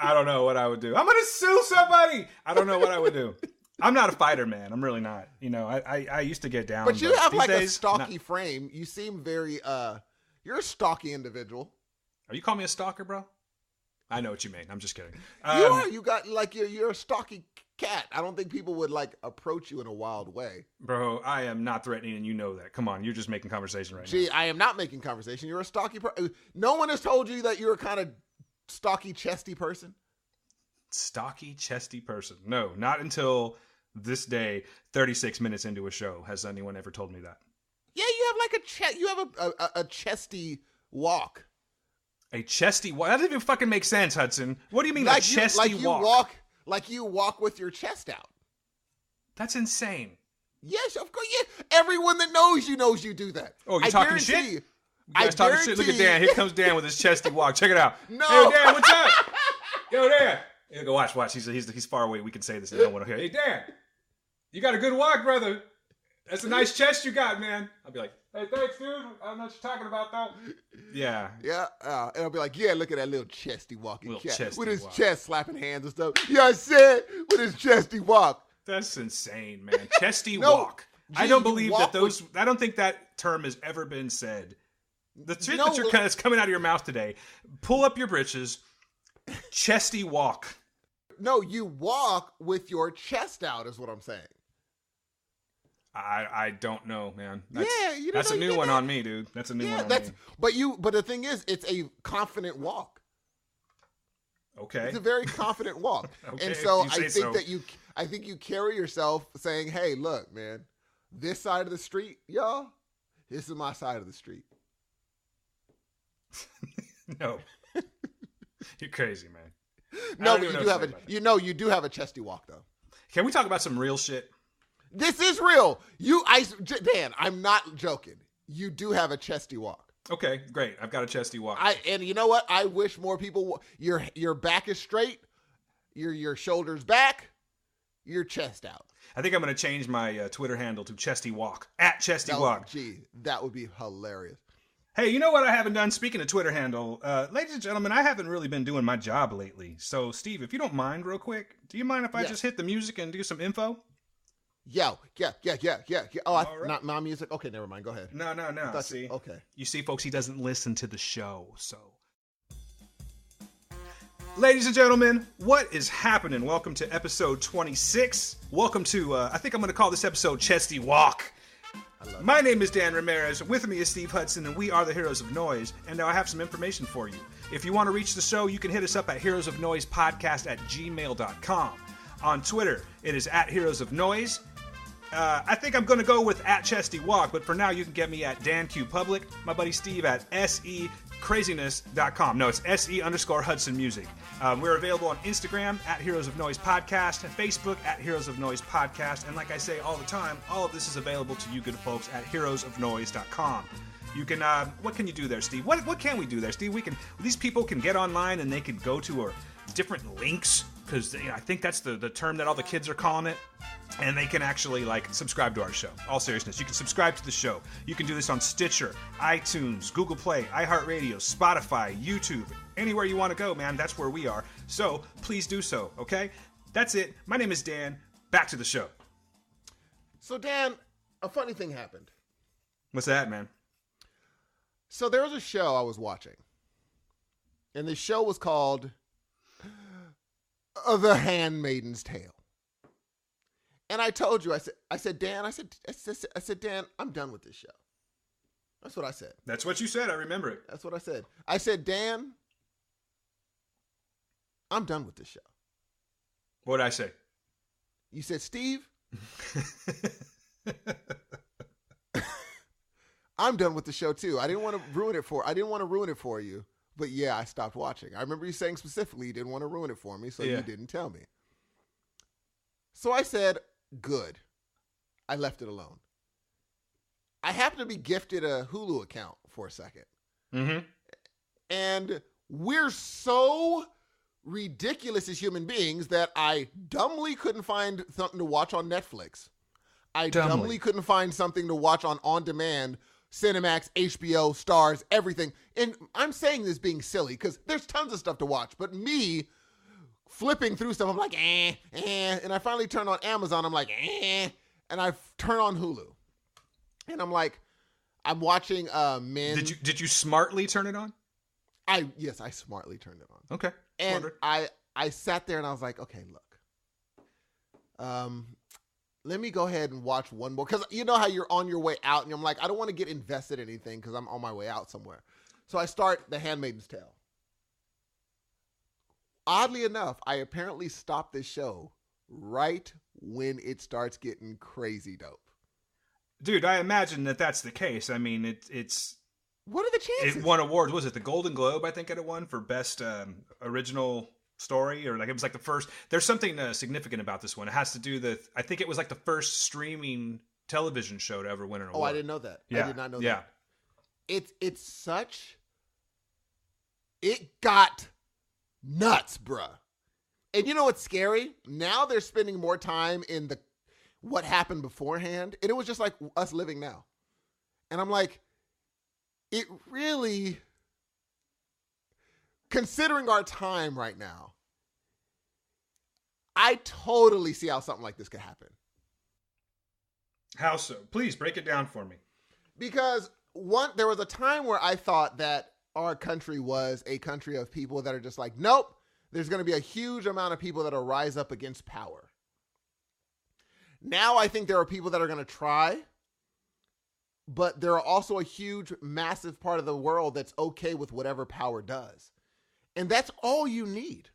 I don't know what I would do. I'm going to sue somebody. I don't know what I would do. I'm not a fighter, man. I'm really not. You know, I used to get down. But you have like days, a stocky frame. You seem very, you're a stocky individual. Are you calling me a stalker, bro? I know what you mean. I'm just kidding. You are. You got like you're a stocky cat. I don't think people would like approach you in a wild way. Bro, I am not threatening, and you know that. Come on, you're just making conversation right now. Gee, I am not making conversation. You're a stocky person. No one has told you that you're a kind of stocky, chesty person. Stocky, chesty person. No, not until this day, 36 minutes into a show, has anyone ever told me that. Yeah, you have like you have a chesty walk. A chesty walk? That doesn't even fucking make sense, Hudson. What do you mean, like a chesty walk? Like you walk with your chest out. That's insane. Yes, of course. Yeah. Everyone that knows you do that. Oh, you're talking shit? You guys talking shit? Look at Dan. Here comes Dan with his chesty walk. Check it out. No. Hey, Dan, what's up? Yo, Dan. Here, go watch. He's far away. We can say this. I don't want to hear. Hey, Dan. You got a good walk, brother. That's a nice chest you got, man. I'll be like, hey, thanks, dude. I don't know what you're talking about, though. Yeah. Yeah. And I'll be like, yeah, look at that little chesty walking cat. With his walk. chest slapping hands and stuff. Yeah, I said with his chesty walk. That's insane, man. Chesty walk. Gee, I don't believe that those... I don't think that term has ever been said. The shit that's coming out of your mouth today. Pull up your britches. Chesty walk. No, you walk with your chest out is what I'm saying. I don't know, man. That's a new one on me, dude. That's a new one on me. But the thing is, it's a confident walk. Okay. It's a very confident walk. Okay, and so I think you carry yourself saying, hey, look, man, this side of the street, y'all, this is my side of the street. No. You're crazy, man. No, but you do have a chesty walk though. Can we talk about some real shit? This is real. Dan, I'm not joking. You do have a chesty walk. Okay, great. I've got a chesty walk. And you know what? I wish more people. Your back is straight. Your shoulders back. Your chest out. I think I'm going to change my Twitter handle to Chesty Walk @ChestyWalk. Gee, that would be hilarious. Hey, you know what I haven't done? Speaking of Twitter handle, ladies and gentlemen, I haven't really been doing my job lately. So, Steve, if you don't mind, real quick, do you mind if I just hit the music and do some info? Yeah. Oh, right. Not my music? Okay, never mind. Go ahead. No. See? Okay. You see, folks, he doesn't listen to the show, so. Ladies and gentlemen, what is happening? Welcome to episode 26. Welcome to, I think I'm going to call this episode Chesty Walk. My name is Dan Ramirez. With me is Steve Hudson, and we are the Heroes of Noise. And now I have some information for you. If you want to reach the show, you can hit us up at heroesofnoisepodcast@gmail.com. On Twitter, it is @heroesofnoise. I think I'm going to go with @ChestyWalk, but for now, you can get me at DanQPublic. My buddy Steve at secraziness.com. No, it's SE_Hudson Music. We're available on Instagram @Heroes of Noise Podcast, and Facebook @Heroes of Noise Podcast. And like I say all the time, all of this is available to you good folks at heroesofnoise.com. You can, what can you do there, Steve? What can we do there, Steve? These people can get online and they can go to our different links, because I think that's the term that all the kids are calling it. And they can actually, subscribe to our show. All seriousness, you can subscribe to the show. You can do this on Stitcher, iTunes, Google Play, iHeartRadio, Spotify, YouTube. Anywhere you want to go, man, that's where we are. So, please do so, okay? That's it. My name is Dan. Back to the show. So, Dan, a funny thing happened. What's that, man? So, there was a show I was watching. And the show was called The Handmaid's Tale. And I told you, I said, Dan, Dan, I'm done with this show. That's what I said. That's what you said. I remember it. That's what I said. I said, Dan, I'm done with this show. What did I say? You said, Steve, I'm done with the show too. I didn't want to ruin it for you. But yeah, I stopped watching. I remember you saying specifically you didn't want to ruin it for me, so you didn't tell me. So I said, good. I left it alone. I happened to be gifted a Hulu account for a second. Mm-hmm. And we're so ridiculous as human beings that I dumbly couldn't find something to watch on Netflix. I dumbly couldn't find something to watch on demand, Cinemax, HBO, Stars, everything. And I'm saying this being silly because there's tons of stuff to watch. But me flipping through stuff, I'm like, and I finally turn on Amazon. I'm like, and I turn on Hulu. And I'm like, I'm watching Men. Did you smartly turn it on? Yes, I smartly turned it on. Okay. And Smarter. I sat there and I was like, okay, look. Let me go ahead and watch one more. Because you know how you're on your way out and I'm like, I don't want to get invested in anything because I'm on my way out somewhere. So I start The Handmaid's Tale. Oddly enough, I apparently stopped this show right when it starts getting crazy dope. Dude, I imagine that that's the case. I mean, it's... What are the chances? It won awards. Was it the Golden Globe, I think it won, for Best Original Story? Or like it was like the first... There's something significant about this one. It has to do with... I think it was like the first streaming television show to ever win an award. Oh, I didn't know that. Yeah. I did not know yeah. that. It's such... It got nuts, bruh. And you know what's scary? Now they're spending more time in the what happened beforehand. And it was just like us living now. And I'm like, it really, considering our time right now, I totally see how something like this could happen. How so? Please break it down for me. Because there was a time where I thought that our country was a country of people that are just like, nope, there's going to be a huge amount of people that will rise up against power. Now I think there are people that are going to try, but there are also a huge, massive part of the world that's okay with whatever power does. And that's all you need.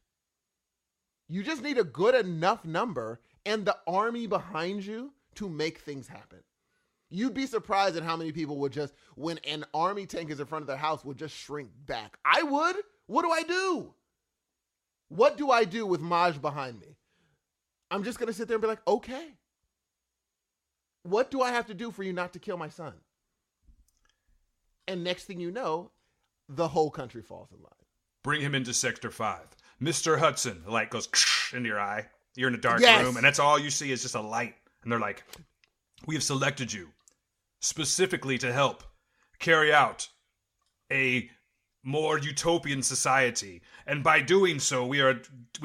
You just need a good enough number and the army behind you to make things happen. You'd be surprised at how many people would just, when an army tank is in front of their house, would just shrink back. I would. What do I do? What do I do with Maj behind me? I'm just going to sit there and be like, okay. What do I have to do for you not to kill my son? And next thing you know, the whole country falls in line. Bring him into Sector 5. Mr. Hudson. The light goes into your eye. You're in a dark Yes. room, and that's all you see is just a light. And they're like, we have selected you specifically to help carry out a more utopian society. And by doing so, we are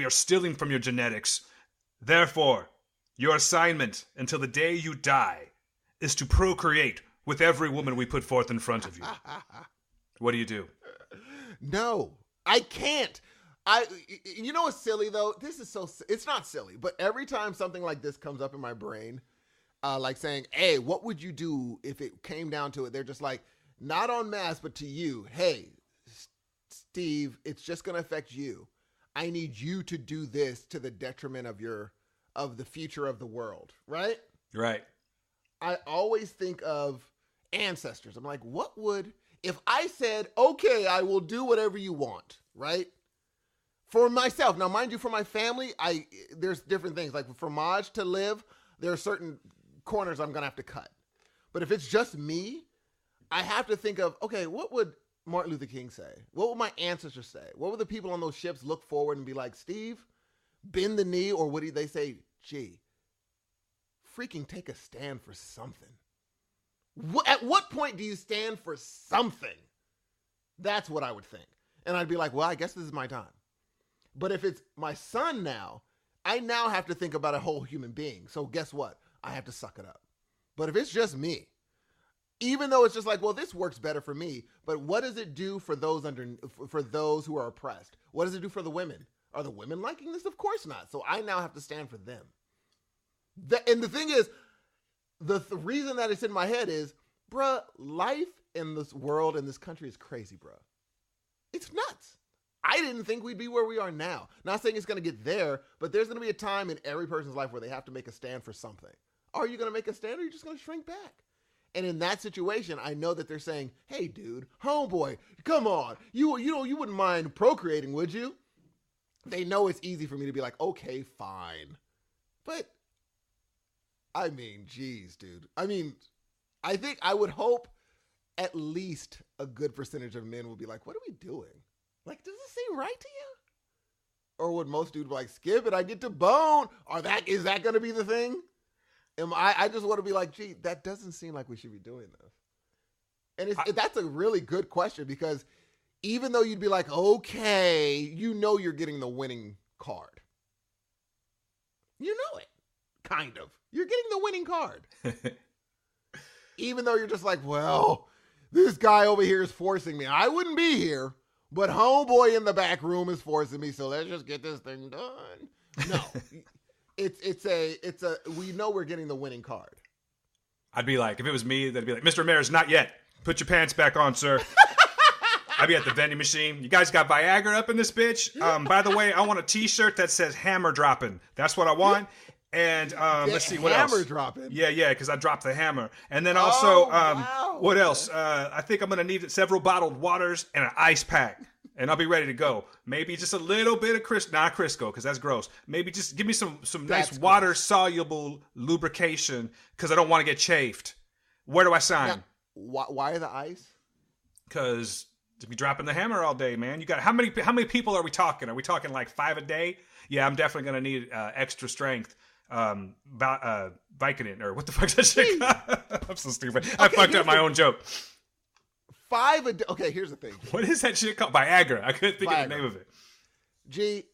stealing from your genetics. Therefore, your assignment until the day you die is to procreate with every woman we put forth in front of you. What do you do? No, I can't. You know what's silly though? It's not silly, but every time something like this comes up in my brain, like saying, hey, what would you do if it came down to it? They're just like, not en masse, but to you. Hey, Steve, it's just going to affect you. I need you to do this to the detriment of the future of the world, right? Right. I always think of ancestors. I'm like, if I said, okay, I will do whatever you want, right? For myself. Now, mind you, for my family, there's different things. Like for Maj to live, there are certain corners I'm going to have to cut. But if it's just me, I have to think of, okay, what would Martin Luther King say? What would my ancestors say? What would the people on those ships look forward and be like, Steve, bend the knee? Or would they say, gee, freaking take a stand for something? At what point do you stand for something? That's what I would think. And I'd be like, well, I guess this is my time. But if it's my son now, I now have to think about a whole human being. So guess what? I have to suck it up. But if it's just me, even though it's just like, well, this works better for me, but what does it do for those who are oppressed? What does it do for the women? Are the women liking this? Of course not. So I now have to stand for them. And the thing is, the reason that it's in my head is, bruh, life in this world, in this country is crazy, bruh. It's nuts. I didn't think we'd be where we are now. Not saying it's going to get there, but there's going to be a time in every person's life where they have to make a stand for something. Are you going to make a stand or are you just going to shrink back? And in that situation, I know that they're saying, hey, dude, homeboy, come on. You wouldn't mind procreating, would you? They know it's easy for me to be like, okay, fine. But I mean, geez, dude. I mean, I think I would hope at least a good percentage of men would be like, what are we doing? Like, does this seem right to you? Or would most dudes be like, skip it, I get to bone? Or is that going to be the thing? I just want to be like, gee, that doesn't seem like we should be doing this. And that's a really good question, because even though you'd be like, okay, you know you're getting the winning card. You know it, kind of. You're getting the winning card. Even though you're just like, well, this guy over here is forcing me. I wouldn't be here, but homeboy in the back room is forcing me, so let's just get this thing done. No. It's a we know we're getting the winning card. I'd be like, if it was me, they'd be like, Mr. Ramirez, not yet. Put your pants back on, sir. I'd be at the vending machine. You guys got Viagra up in this bitch? By the way, I want a t-shirt that says hammer dropping. That's what I want. And let's see, what else? Hammer dropping? Yeah, because I dropped the hammer. And then also, wow. What else? I think I'm going to need several bottled waters and an ice pack. And I'll be ready to go. Maybe just a little bit of not Crisco, because that's gross. Maybe just give me some nice water-soluble lubrication, because I don't want to get chafed. Where do I sign? Now, why the ice? Because to be dropping the hammer all day, man. You got how many people are we talking? Are we talking like 5 a day? Yeah, I'm definitely going to need extra strength. Vicodin, or what the fuck's that shit? I'm so stupid. I fucked up my own joke. 5 a day. Okay, here's the thing. What is that shit called? Viagra. I couldn't think of the name of it. G,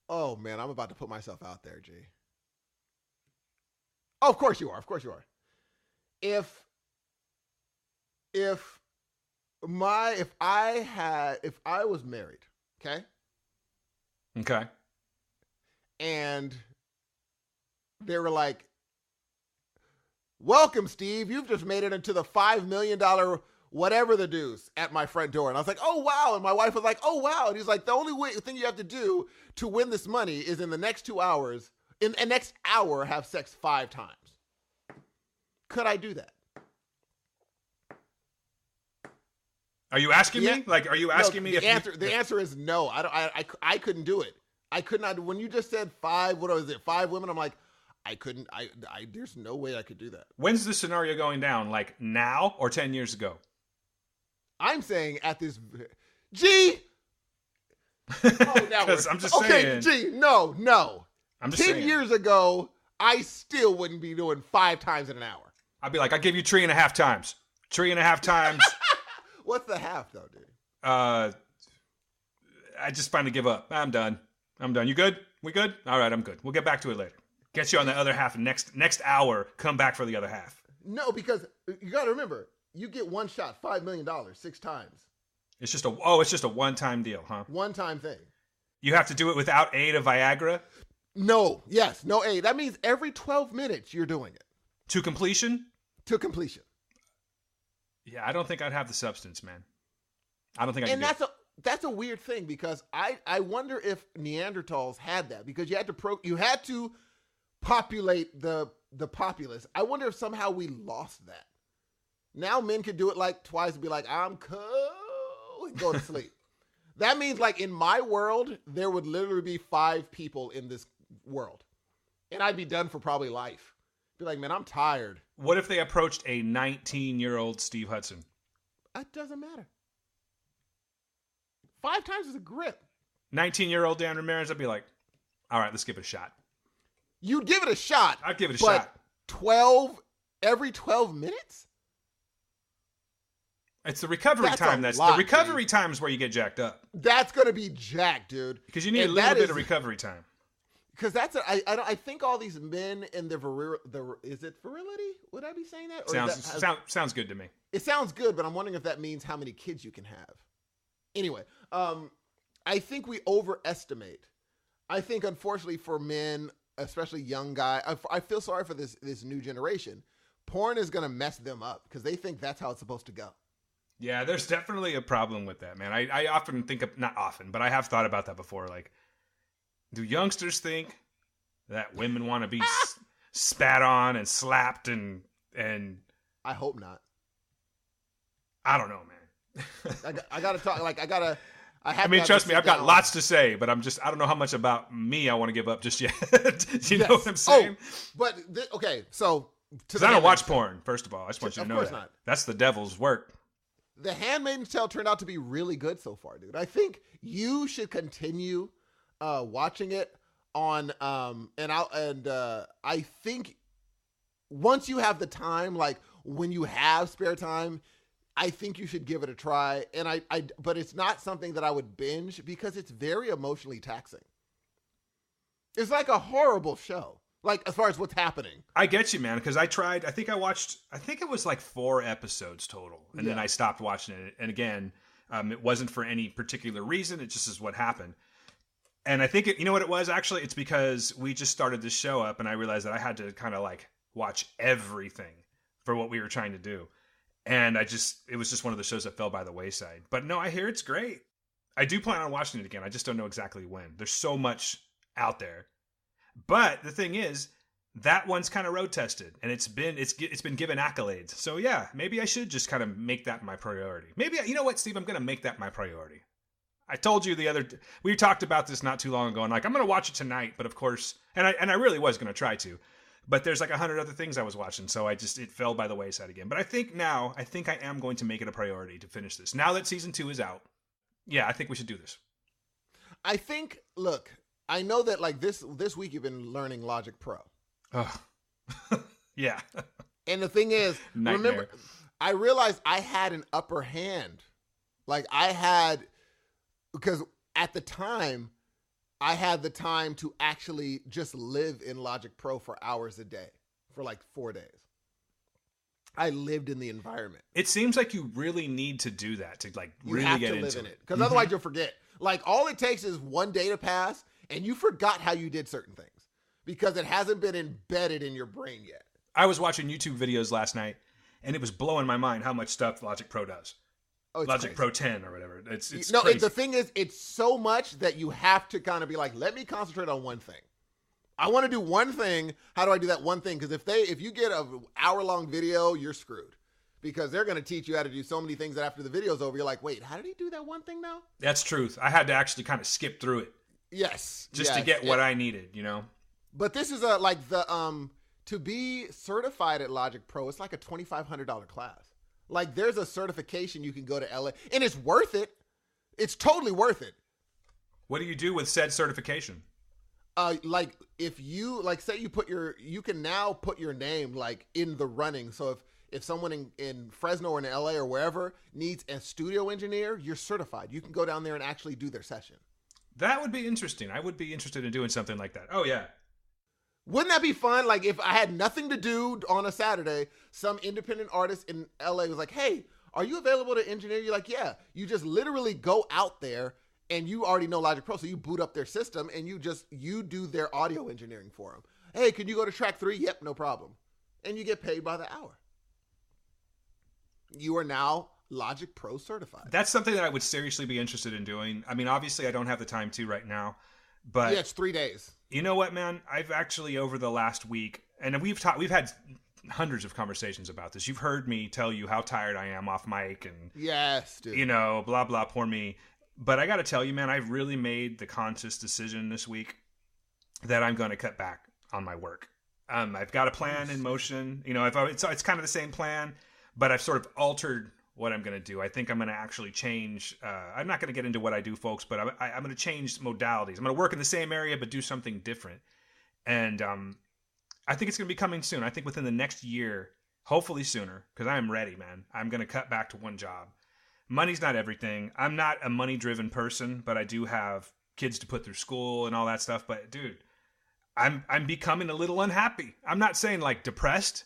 oh man, I'm about to put myself out there, G. Oh, of course you are. Of course you are. If I was married, okay? Okay. And they were like, welcome, Steve. You've just made it into the $5 million whatever the deuce at my front door. And I was like, oh, wow. And my wife was like, oh, wow. And he's like, the only thing you have to do to win this money is in the next 2 hours, in the next hour, have sex 5 times. Could I do that? Are you asking me? Like, are you asking me? The answer is no. I couldn't do it. I could not. When you just said 5, what was it? 5 women. I'm like, I couldn't. There's no way I could do that. When's the scenario going down? Like now or 10 years ago? I'm saying at this. G. Oh, now I'm just saying. Okay, G. No. I'm just 10 years ago, I still wouldn't be doing 5 times in an hour. I'd be like, I'll give you 3.5 times. 3.5 times. What's the half though, dude? I just finally give up. I'm done. You good? We good? All right, I'm good. We'll get back to it later. Get you on the other half next hour. Come back for the other half. No, because you got to remember, you get one shot, $5 million, 6 times. It's just a one-time deal, huh? One-time thing. You have to do it without aid of Viagra? No aid. That means every 12 minutes you're doing it. To completion? To completion. Yeah, I don't think I'd have the substance, man. I don't think I could. And that's a weird thing, because I wonder if Neanderthals had that, because you had to populate the populace. I wonder if somehow we lost that. Now men could do it like twice and be like, I'm cool, and go to sleep. That means, like, in my world, there would literally be 5 people in this world. And I'd be done for probably life. Be like, man, I'm tired. What if they approached a 19-year-old Steve Hudson? It doesn't matter. 5 times is a grip. 19-year-old Dan Ramirez, I'd be like, all right, let's give it a shot. You'd give it a shot. I'd give it a shot. 12 every 12 minutes? It's the recovery time. The recovery time is where you get jacked up. That's going to be jacked, dude. Because you need a little bit of recovery time. Because I think all these men in is it virility? Would I be saying that? Or sounds good to me. It sounds good, but I'm wondering if that means how many kids you can have. Anyway, I think we overestimate. I think, unfortunately, for men, especially young guys, I feel sorry for this new generation. Porn is going to mess them up because they think that's how it's supposed to go. Yeah, there's definitely a problem with that, man. I often think of, not often, but I have thought about that before. Like, do youngsters think that women want to be spat on and slapped and? I hope not. I don't know, man. I gotta talk. Like, I I mean, trust me, I've got lots to say, but I don't know how much about me I want to give up just yet. You know what I'm saying? But, okay, so. Because I don't watch porn, first of all. I just want you to know that. Of course not. That's the devil's work. The Handmaid's Tale turned out to be really good so far, dude. I think you should continue watching it on, I think once you have the time, like when you have spare time, I think you should give it a try. And but it's not something that I would binge because it's very emotionally taxing. It's like a horrible show. Like, as far as what's happening. I get you, man, because I think it was like 4 episodes total, and then I stopped watching it. And again, it wasn't for any particular reason. It just is what happened. And I think, you know what it was, actually? It's because we just started this show up, and I realized that I had to kind of, like, watch everything for what we were trying to do. And it was just one of the shows that fell by the wayside. But no, I hear it's great. I do plan on watching it again. I just don't know exactly when. There's so much out there. But the thing is, that one's kind of road tested, and it's been given accolades. So yeah, maybe I should just kind of make that my priority. Maybe, you know what, Steve, I'm going to make that my priority. I told you we talked about this not too long ago, and like, I'm going to watch it tonight, but of course, and I really was going to try to, but there's like 100 other things I was watching, so it fell by the wayside again. But I think I am going to make it a priority to finish this. Now that season 2 is out, yeah, I think we should do this. I think, look, I know that like this week you've been learning Logic Pro. Oh. Yeah. And the thing is, Nightmare. remember, I realized I had an upper hand. Like because at the time, I had the time to actually just live in Logic Pro for hours a day for like 4 days. I lived in the environment. It seems like you really need to do that to like really get into it. Because otherwise you'll forget. Like all it takes is one day to pass and you forgot how you did certain things because it hasn't been embedded in your brain yet. I was watching YouTube videos last night and it was blowing my mind how much stuff Logic Pro does. Oh, Logic Pro 10 or whatever. It's crazy. The thing is, it's so much that you have to kind of be like, let me concentrate on one thing. I want to do one thing. How do I do that one thing? Because if you get an hour-long video, you're screwed. Because they're going to teach you how to do so many things that after the video's over, you're like, wait, how did he do that one thing now? That's truth. I had to actually kind of skip through it. Yes. Just to get what I needed, you know? But this is to be certified at Logic Pro, it's like a $2,500 class. Like there's a certification you can go to LA and it's worth it. It's totally worth it. What do you do with said certification? Like if you say you can now put your name like in the running. So if someone in Fresno or in LA or wherever needs a studio engineer, you're certified. You can go down there and actually do their session. That would be interesting. I would be interested in doing something like that. Oh yeah. Wouldn't that be fun? Like if I had nothing to do on a Saturday, some independent artist in LA was like, hey, are you available to engineer? You're like, yeah. You just literally go out there and you already know Logic Pro. So you boot up their system and you do their audio engineering for them. Hey, can you go to track 3? Yep, no problem. And you get paid by the hour. You are now Logic Pro certified. That's something that I would seriously be interested in doing. I mean, obviously I don't have the time to right now, but yeah, it's 3 days. You know what, man? I've actually over the last week, and we've had hundreds of conversations about this. You've heard me tell you how tired I am off mic and yes, dude. You know, blah, blah, poor me. But I got to tell you, man, I've really made the conscious decision this week that I'm going to cut back on my work. I've got a plan in motion. You know, it's kind of the same plan, but I've sort of altered what I'm going to do. I think I'm going to actually change. I'm not going to get into what I do, folks, but I'm going to change modalities. I'm going to work in the same area, but do something different. And I think it's going to be coming soon. I think within the next year, hopefully sooner, because I am ready, man. I'm going to cut back to one job. Money's not everything. I'm not a money-driven person, but I do have kids to put through school and all that stuff. But dude, I'm becoming a little unhappy. I'm not saying like depressed.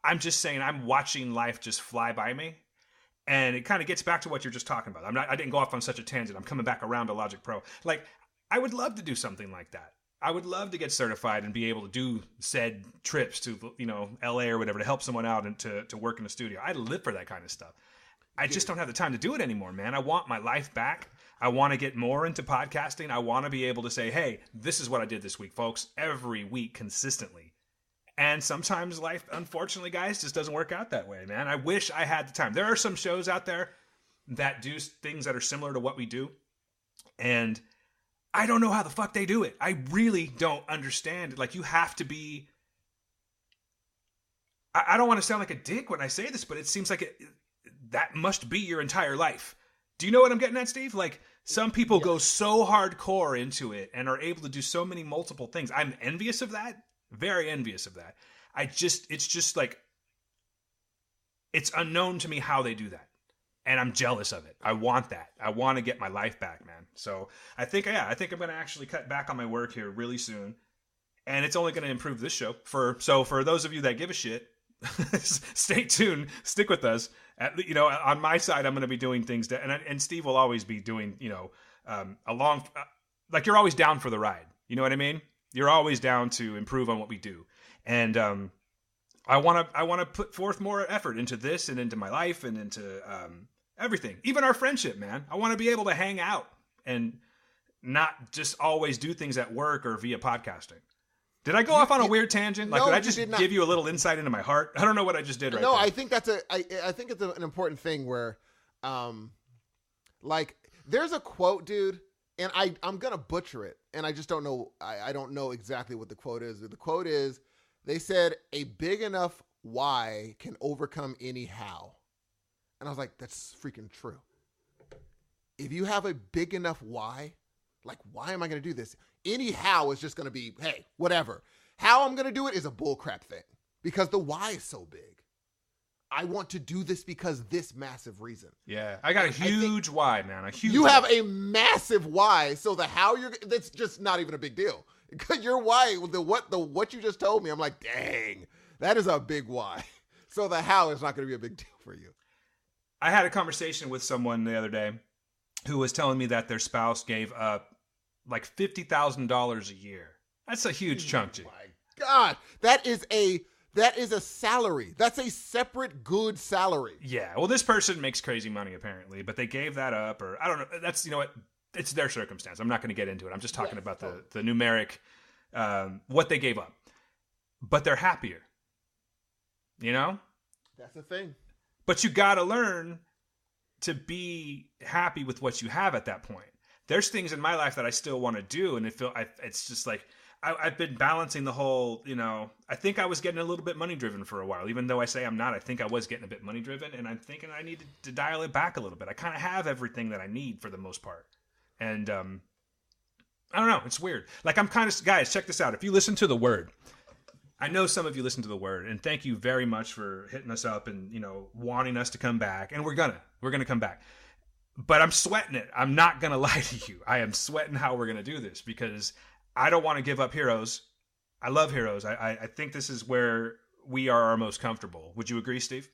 I'm just saying I'm watching life just fly by me. And it kind of gets back to what you're just talking about. I didn't go off on such a tangent. I'm coming back around to Logic Pro. Like, I would love to do something like that. I would love to get certified and be able to do said trips to, you know, LA or whatever to help someone out and to work in a studio. I live for that kind of stuff. I just don't have the time to do it anymore, man. I want my life back. I want to get more into podcasting. I want to be able to say, hey, this is what I did this week, folks, every week consistently. And sometimes life, unfortunately, guys, just doesn't work out that way, man. I wish I had the time. There are some shows out there that do things that are similar to what we do. And I don't know how the fuck they do it. I really don't understand. Like, you have to be... I don't want to sound like a dick when I say this, but it seems like that must be your entire life. Do you know what I'm getting at, Steve? Like, some people go so hardcore into it and are able to do so many multiple things. I'm envious of that. Very envious of that. It's just like, it's unknown to me how they do that. And I'm jealous of it. I want that. I want to get my life back, man. So I think I'm going to actually cut back on my work here really soon. And it's only going to improve this show. So for those of you that give a shit, stay tuned. Stick with us. On my side, I'm going to be doing things and Steve will always be doing, like, you're always down for the ride. You know what I mean? You're always down to improve on what we do. And I want to put forth more effort into this and into my life and into everything. Even our friendship, man. I want to be able to hang out and not just always do things at work or via podcasting. Did I go off on a weird tangent? Like, no, did I just give you a little insight into my heart? I don't know what I just did right there. No, I think I think it's an important thing where, like, there's a quote, dude, and I'm going to butcher it, and I just don't know. I don't know exactly what the quote is. The quote is, they said, a big enough why can overcome any how. And I was like, that's freaking true. If you have a big enough why, like, why am I going to do this? Any how is just going to be, hey, whatever. How I'm going to do it is a bullcrap thing because the why is so big. I want to do this because this massive reason. Yeah, I got a huge why, man. You have a massive why, so the how that's just not even a big deal. Because your why, what you just told me, I'm like, dang, that is a big why. So the how is not going to be a big deal for you. I had a conversation with someone the other day who was telling me that their spouse gave up like $50,000 a year. That's a huge chunk, G. Oh my God, that is a salary. That's a separate good salary. Yeah. Well, this person makes crazy money apparently, but they gave that up, or I don't know. That's, you know what? It's their circumstance. I'm not going to get into it. I'm just talking about the numeric, what they gave up. But they're happier. You know? That's the thing. But you got to learn to be happy with what you have at that point. There's things in my life that I still want to do, and it's just like, I've been balancing the whole, I think I was getting a little bit money driven for a while, even though I say I'm not. I think I was getting a bit money driven, and I'm thinking I needed to dial it back a little bit. I kind of have everything that I need for the most part. And I don't know. It's weird. Like, guys, check this out. If you listen to The Word, I know some of you listen to The Word, and thank you very much for hitting us up and, wanting us to come back. And we're gonna come back. But I'm sweating it. I'm not going to lie to you. I am sweating how we're going to do this because I don't want to give up Heroes. I love Heroes. I think this is where we are our most comfortable. Would you agree, Steve?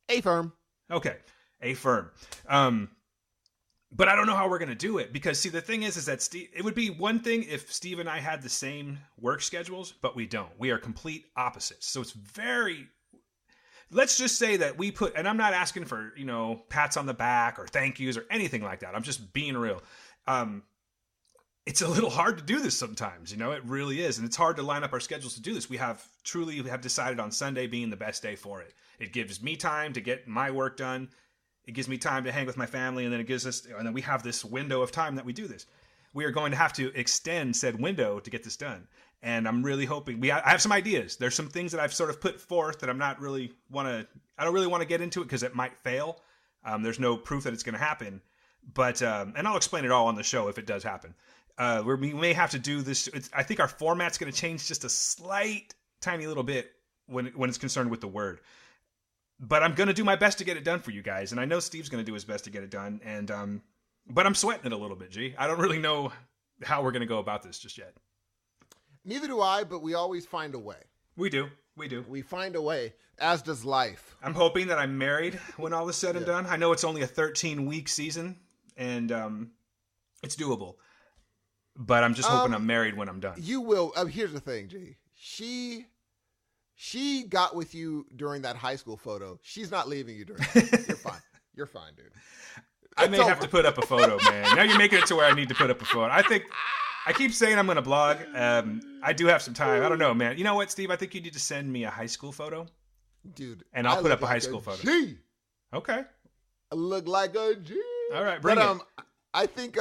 A firm. Okay. A firm. But I don't know how we're going to do it because, see, the thing is that Steve, it would be one thing if Steve and I had the same work schedules, but we don't. We are complete opposites. So it's very... Let's just say that we put, and I'm not asking for, pats on the back or thank yous or anything like that. I'm just being real. It's a little hard to do this sometimes, it really is. And it's hard to line up our schedules to do this. We have decided on Sunday being the best day for it. It gives me time to get my work done. It gives me time to hang with my family. And then we have this window of time that we do this. We are going to have to extend said window to get this done. And I'm really hoping I have some ideas. There's some things that I've sort of put forth that I don't really want to get into it because it might fail. There's no proof that it's going to happen, but, and I'll explain it all on the show if it does happen. We may have to do this. I think our format's going to change just a slight, tiny little bit when it's concerned with The Word, but I'm going to do my best to get it done for you guys. And I know Steve's going to do his best to get it done. And, but I'm sweating it a little bit, G. I don't really know how we're going to go about this just yet. Neither do I, but we always find a way. We do. We find a way, as does life. I'm hoping that I'm married when all is said and done. I know it's only a 13-week season, and it's doable. But I'm just hoping I'm married when I'm done. You will. Here's the thing, G. She got with you during that high school photo. She's not leaving you during that. You're fine. You're fine, dude. I may have to put up a photo, man. Now you're making it to where I need to put up a photo. I keep saying I'm going to blog. I do have some time. I don't know, man. You know what, Steve? I think you need to send me a high school photo. Dude. And I'll put up a high school photo. G. Okay. I look like a G. All right, bring it. I think,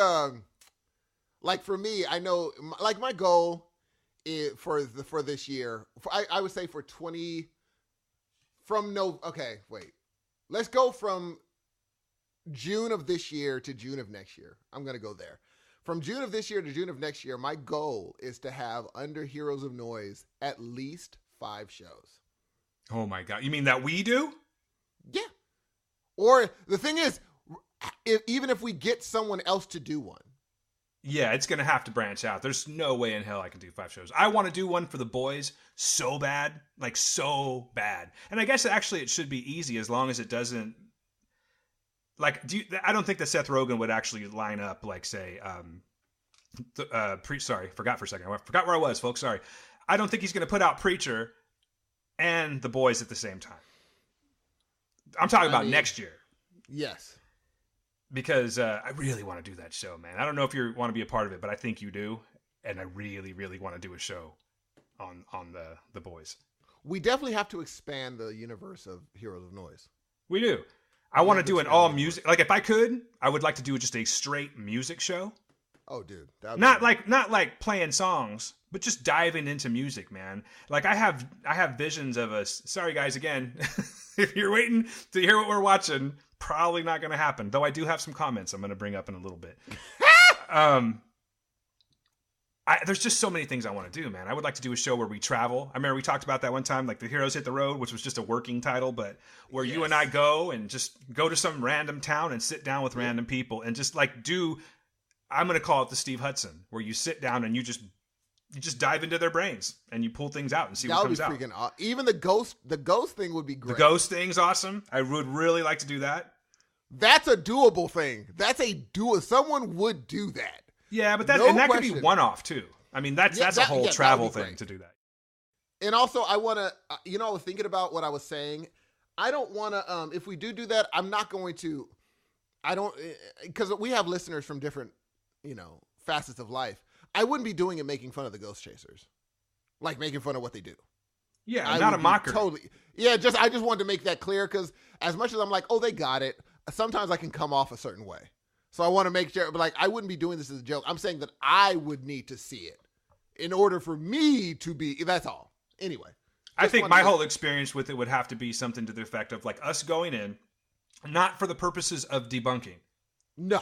like for me, I know, like my goal is for this year, I would say let's go from June of this year to June of next year. I'm going to go there. From June of this year to June of next year, my goal is to have under Heroes of Noise at least 5 shows. Oh my God. You mean that we do? Yeah. Or the thing is, even if we get someone else to do one. Yeah, it's going to have to branch out. There's no way in hell I can do 5 shows. I want to do one for the boys so bad, like so bad. And I guess actually it should be easy as long as it doesn't. Like, I don't think that Seth Rogen would actually line up, like, say, sorry, forgot for a second. I forgot where I was, folks. Sorry. I don't think he's going to put out Preacher and The Boys at the same time. I'm talking about next year. Yes. Because I really want to do that show, man. I don't know if you want to be a part of it, but I think you do. And I really, really want to do a show on the Boys. We definitely have to expand the universe of Heroes of Noise. We do. I want to do an all music. Like if I could, I would like to do just a straight music show. Oh, dude. Not like playing songs, but just diving into music, man. Like I have visions of us. Sorry guys, again, if you're waiting to hear what we're watching, probably not going to happen. Though I do have some comments I'm going to bring up in a little bit. There's just so many things I want to do, man. I would like to do a show where we travel. I remember we talked about that one time, like The Heroes Hit the Road, which was just a working title, but where you and I go and just go to some random town and sit down with random people and just like I'm going to call it the Steve Hudson, where you sit down and you just dive into their brains and you pull things out and see what comes out. That would be freaking even the ghost thing would be great. The ghost thing's awesome. I would really like to do that. That's a doable thing. Someone would do that. Yeah, but that could be one-off too. I mean, that's a whole travel thing to do that. And also, I want to, I was thinking about what I was saying. I don't want to, if we do that, I'm not going to, because we have listeners from different, facets of life. I wouldn't be doing it making fun of the Ghost Chasers. Like making fun of what they do. Yeah, not a mockery. Totally. Yeah, I just wanted to make that clear because as much as I'm like, oh, they got it, sometimes I can come off a certain way. So I want to make sure, but like, I wouldn't be doing this as a joke. I'm saying that I would need to see it in order for me to be, that's all. Anyway. I think my whole experience with it would have to be something to the effect of like us going in, not for the purposes of debunking. No.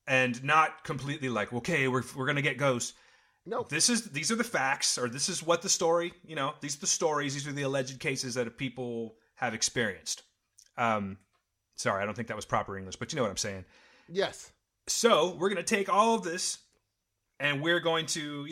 And not completely like, okay, we're going to get ghosts. No. These are the facts, or this is what the story, these are the stories, these are the alleged cases that people have experienced. Sorry, I don't think that was proper English, but you know what I'm saying. Yes. So we're going to take all of this and we're going to,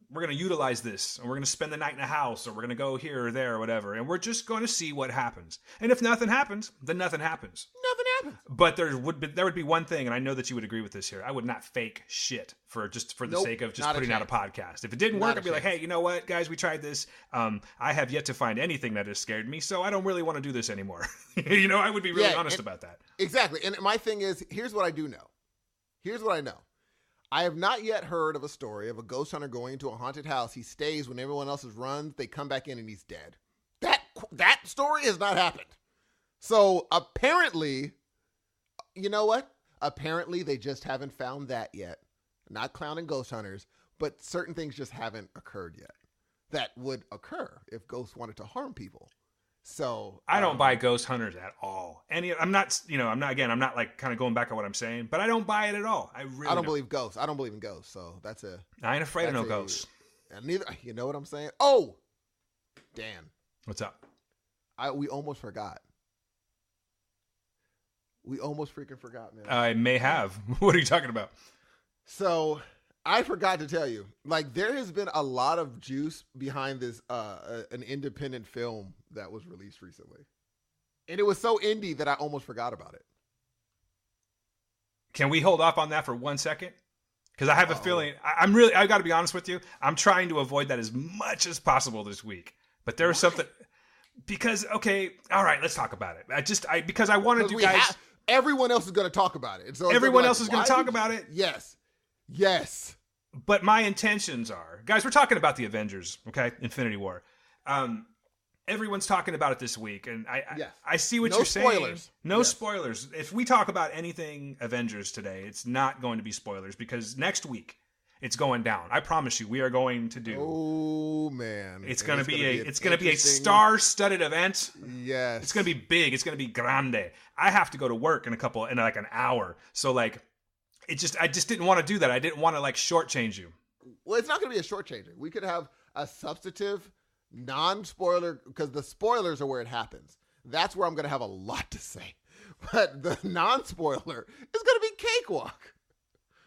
we're going to utilize this and we're going to spend the night in a house or we're going to go here or there or whatever. And we're just going to see what happens. And if nothing happens, then nothing happens. Nothing happens. But there would be one thing, and I know that you would agree with this here. I would not fake shit for the sake of just putting out a podcast. If it didn't work, I'd be like, hey, you know what, guys, we tried this. I have yet to find anything that has scared me, so I don't really want to do this anymore. I would be really honest about that. Exactly. And my thing is, here's what I do know. Here's what I know. I have not yet heard of a story of a ghost hunter going into a haunted house. He stays when everyone else has run. They come back in and he's dead. That story has not happened. So apparently, you know what? Apparently they just haven't found that yet. Not clowning ghost hunters, but certain things just haven't occurred yet that would occur if ghosts wanted to harm people. So I don't buy ghost hunters at all. I'm not like kind of going back on what I'm saying, but I don't buy it at all. I don't believe ghosts. I don't believe in ghosts. So I ain't afraid of no ghosts. And neither, you know what I'm saying? Oh, Dan. What's up? We almost forgot. We almost freaking forgot, man. I may have. What are you talking about? So I forgot to tell you, like, there has been a lot of juice behind this, an independent film that was released recently. And it was so indie that I almost forgot about it. Can we hold off on that for 1 second? Because I have a feeling, I got to be honest with you, I'm trying to avoid that as much as possible this week. But there's something, because, okay, all right, let's talk about it. Because I wanted you guys. Everyone else is going to talk about it. So everyone else is going to talk about it? Yes. Yes. But my intentions are, guys, we're talking about the Avengers, okay? Infinity War. everyone's talking about it this week, and Yes. I see what No you're spoilers. saying. No Yes. spoilers. If we talk about anything Avengers today, it's not going to be spoilers because next week it's going down. I promise you, we are going to do. Oh man, It's And going to be a interesting- star-studded event. Yes, It's going to be big. It's going to be grande. I have to go to work in like an hour. So like, I just didn't want to do that. I didn't want to like shortchange you. Well, it's not going to be a shortchanging. We could have a substantive, non-spoiler, because the spoilers are where it happens. That's where I'm going to have a lot to say. But the non-spoiler is going to be cakewalk.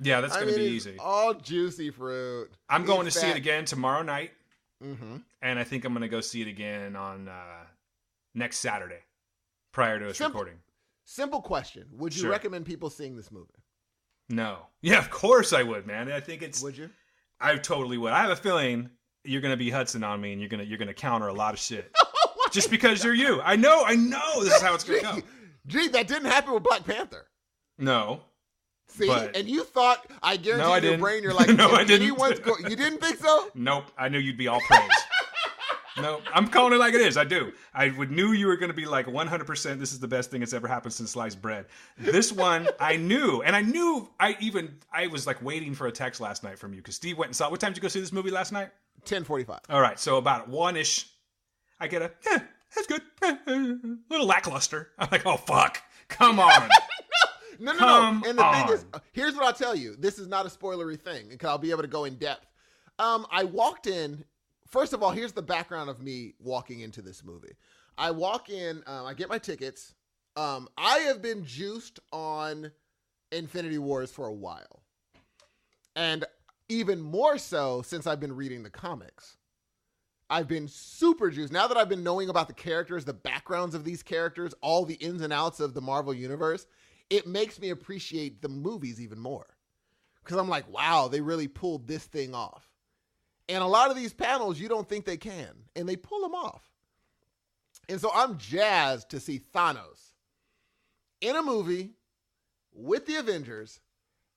Yeah, that's going to be it's easy. all juicy fruit. I'm going to Eat see it fat. again tomorrow night. Mm-hmm. And I think I'm going to go see it again on next Saturday, prior to us recording. Simple question. Would you Sure. recommend people seeing this movie? No. Yeah, of course I would, man. I think it's... Would you? I totally would. I have a feeling you're going to be Hudson on me, and you're going to counter a lot of shit. Just because you're you. I know this is how it's going to go. Gee, that didn't happen with Black Panther. No. See? But- And you thought, I guarantee No, I in your didn't. brain, you're like, No, if I didn't. anyone's you didn't think so? Nope. I knew you'd be all praise. No, I'm calling it like it is. I do. Knew you were going to be like 100%. This is the best thing that's ever happened since sliced bread. This one, I knew. And I was like waiting for a text last night from you because Steve went and saw. What time did you go see this movie last night? 10:45. All right. So about 1-ish, I get that's good. A little lackluster. I'm like, oh, fuck. Come on. No. Come And the thing is, on. here's what I'll tell you. This is not a spoilery thing, because I'll be able to go in depth. I walked in. First of all, here's the background of me walking into this movie. I walk in. I get my tickets. I have been juiced on Infinity Wars for a while, and even more so since I've been reading the comics. I've been super juiced. Now that I've been knowing about the characters, the backgrounds of these characters, all the ins and outs of the Marvel Universe, it makes me appreciate the movies even more. Because I'm like, wow, they really pulled this thing off. And a lot of these panels, you don't think they can. And they pull them off. And so I'm jazzed to see Thanos in a movie with the Avengers,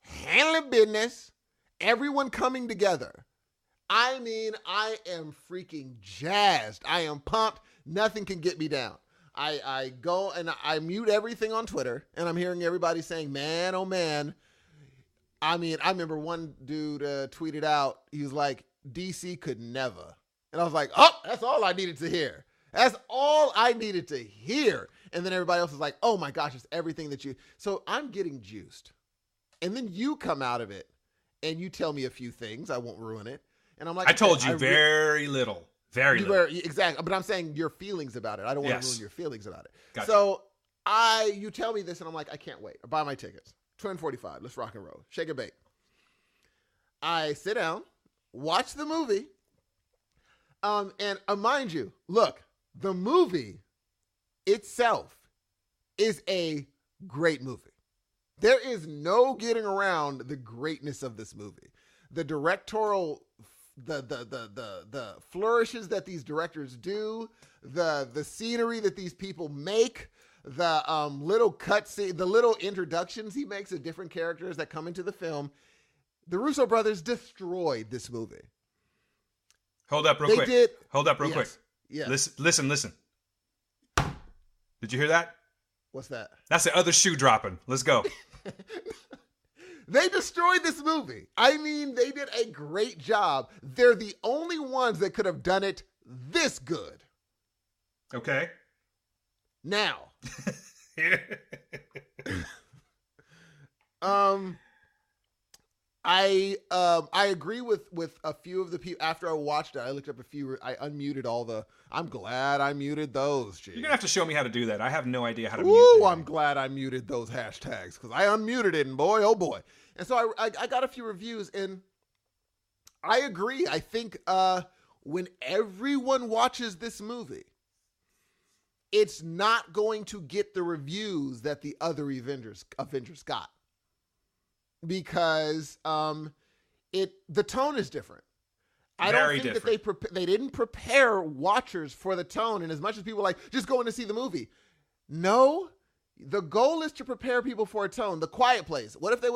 handling business, everyone coming together. I mean, I am freaking jazzed. I am pumped. Nothing can get me down. I go and I mute everything on Twitter, and I'm hearing everybody saying, man, oh man. I mean, I remember one dude tweeted out, he was like, DC could never. And I was like, oh, that's all I needed to hear. That's all I needed to hear. And then everybody else was like, oh my gosh, it's everything that you. So I'm getting juiced. And then you come out of it and you tell me a few things. I won't ruin it. And I'm like, I told you very little. Very little. Exactly. But I'm saying your feelings about it. I don't want to ruin your feelings about it. Gotcha. So you tell me this and I'm like, I can't wait. I buy my tickets. 245. Let's rock and roll. Shake and bake. I sit down, watch the movie. And mind you, look, the movie itself is a great movie. There is no getting around the greatness of this movie. The directorial, the flourishes that these directors do, the scenery that these people make, the little cutscene, the little introductions he makes of different characters that come into the film. The Russo brothers destroyed this movie. Hold up real quick. Hold up real quick. Yeah. Listen. Did you hear that? What's that? That's the other shoe dropping. Let's go. They destroyed this movie. I mean, they did a great job. They're the only ones that could have done it this good. Okay. Now, I agree with a few of the people. After I watched it, I looked up a few. I unmuted all the. I'm glad I muted those. G. You're gonna have to show me how to do that. I have no idea how to mute. Ooh, I'm glad I muted those hashtags because I unmuted it, and boy, oh boy. And so I got a few reviews, and I agree. I think when everyone watches this movie, it's not going to get the reviews that the other Avengers got. Because the tone is different. I don't think that they didn't prepare watchers for the tone. And as much as people are like, just going to see the movie. No, the goal is to prepare people for a tone. The Quiet Place. What if they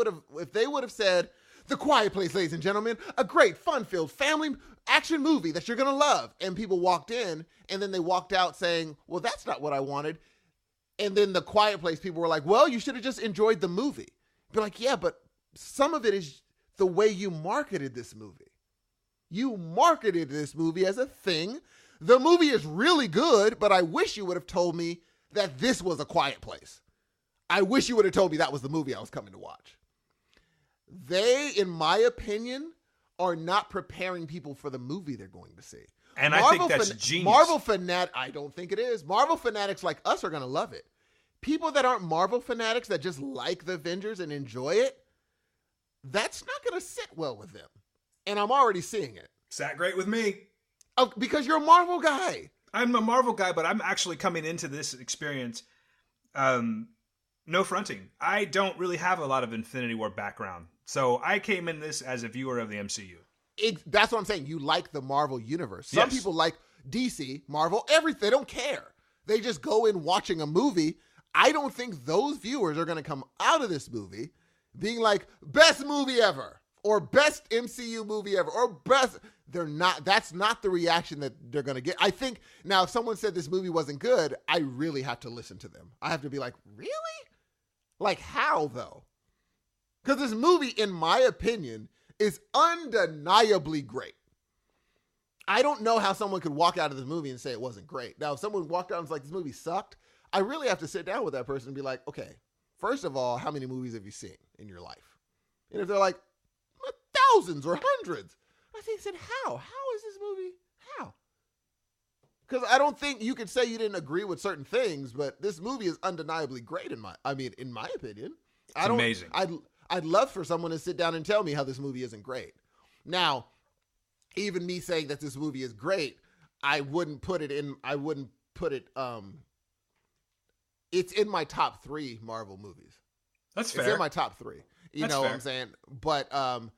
would have said, The Quiet Place, ladies and gentlemen, a great, fun-filled family action movie that you're going to love. And people walked in, and then they walked out saying, well, that's not what I wanted. And then The Quiet Place people were like, well, you should have just enjoyed the movie. Be like, yeah, but some of it is the way you marketed this movie. You marketed this movie as a thing. The movie is really good, but I wish you would have told me that this was A Quiet Place. I wish you would have told me that was the movie I was coming to watch. They, in my opinion, are not preparing people for the movie they're going to see. And I think that's genius. I don't think it is. Marvel fanatics like us are going to love it. People that aren't Marvel fanatics that just like the Avengers and enjoy it, that's not going to sit well with them. And I'm already seeing it. Sat great with me. Oh, because you're a Marvel guy. I'm a Marvel guy, but I'm actually coming into this experience, no fronting. I don't really have a lot of Infinity War background. So I came in this as a viewer of the MCU. That's what I'm saying. You like the Marvel universe. Some people like DC, Marvel, everything. They don't care. They just go in watching a movie. I don't think those viewers are going to come out of this movie being like, best movie ever, or best MCU movie ever, or best. They're not. That's not the reaction that they're going to get. I think now if someone said this movie wasn't good, I really have to listen to them. I have to be like, really? Like how though? Because this movie, in my opinion, is undeniably great. I don't know how someone could walk out of this movie and say it wasn't great. Now, if someone walked out and was like, this movie sucked, I really have to sit down with that person and be like, okay, first of all, how many movies have you seen in your life? And if they're like, thousands or hundreds, I said, how? How is this movie? How? Because I don't think you could say you didn't agree with certain things, but this movie is undeniably great in my opinion. It's amazing. I'd love for someone to sit down and tell me how this movie isn't great. Now, even me saying that this movie is great, I wouldn't put it. It's in my top 3 Marvel movies. That's fair. It's in my top 3. You That's know fair. what I'm saying? But,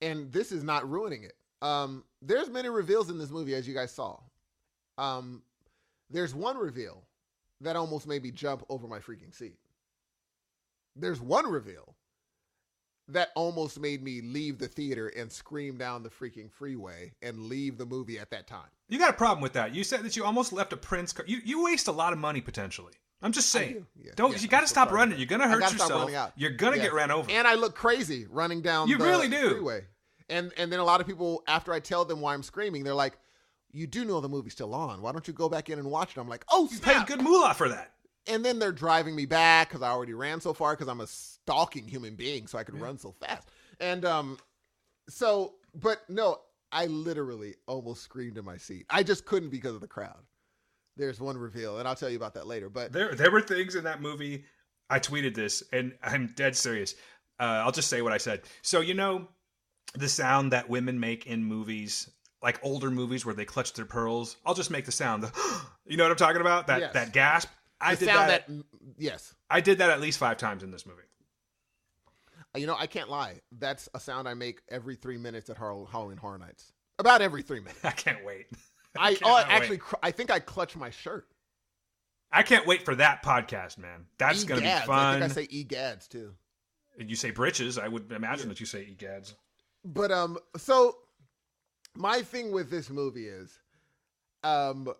and this is not ruining it. There's many reveals in this movie, as you guys saw. There's one reveal that almost made me jump over my freaking seat. There's one reveal that almost made me leave the theater and scream down the freaking freeway and leave the movie at that time. You got a problem with that. You said that you almost left a Prince car. You waste a lot of money potentially. I'm just saying. You got to stop running. You're going to hurt yourself. You're going to get ran over. And I look crazy running down the really do. freeway. And then a lot of people, after I tell them why I'm screaming, they're like, you do know the movie's still on. Why don't you go back in and watch it? I'm like, oh, you snap. paid good moolah for that. And then they're driving me back because I already ran so far because I'm a stalking human being, so I could run so fast. And but no, I literally almost screamed in my seat. I just couldn't because of the crowd. There's one reveal, and I'll tell you about that later. But there were things in that movie. I tweeted this, and I'm dead serious. I'll just say what I said. So the sound that women make in movies, like older movies where they clutch their pearls. I'll just make the sound. You know what I'm talking about? That gasp. I did that. Yes. I did that at least 5 times in this movie. I can't lie. That's a sound I make every 3 minutes at Halloween Horror Nights. About every 3 minutes. I can't wait. I think I clutch my shirt. I can't wait for that podcast, man. That's going to be fun. I think I say egads too. And you say britches. I would imagine that you say egads. But so my thing with this movie is, the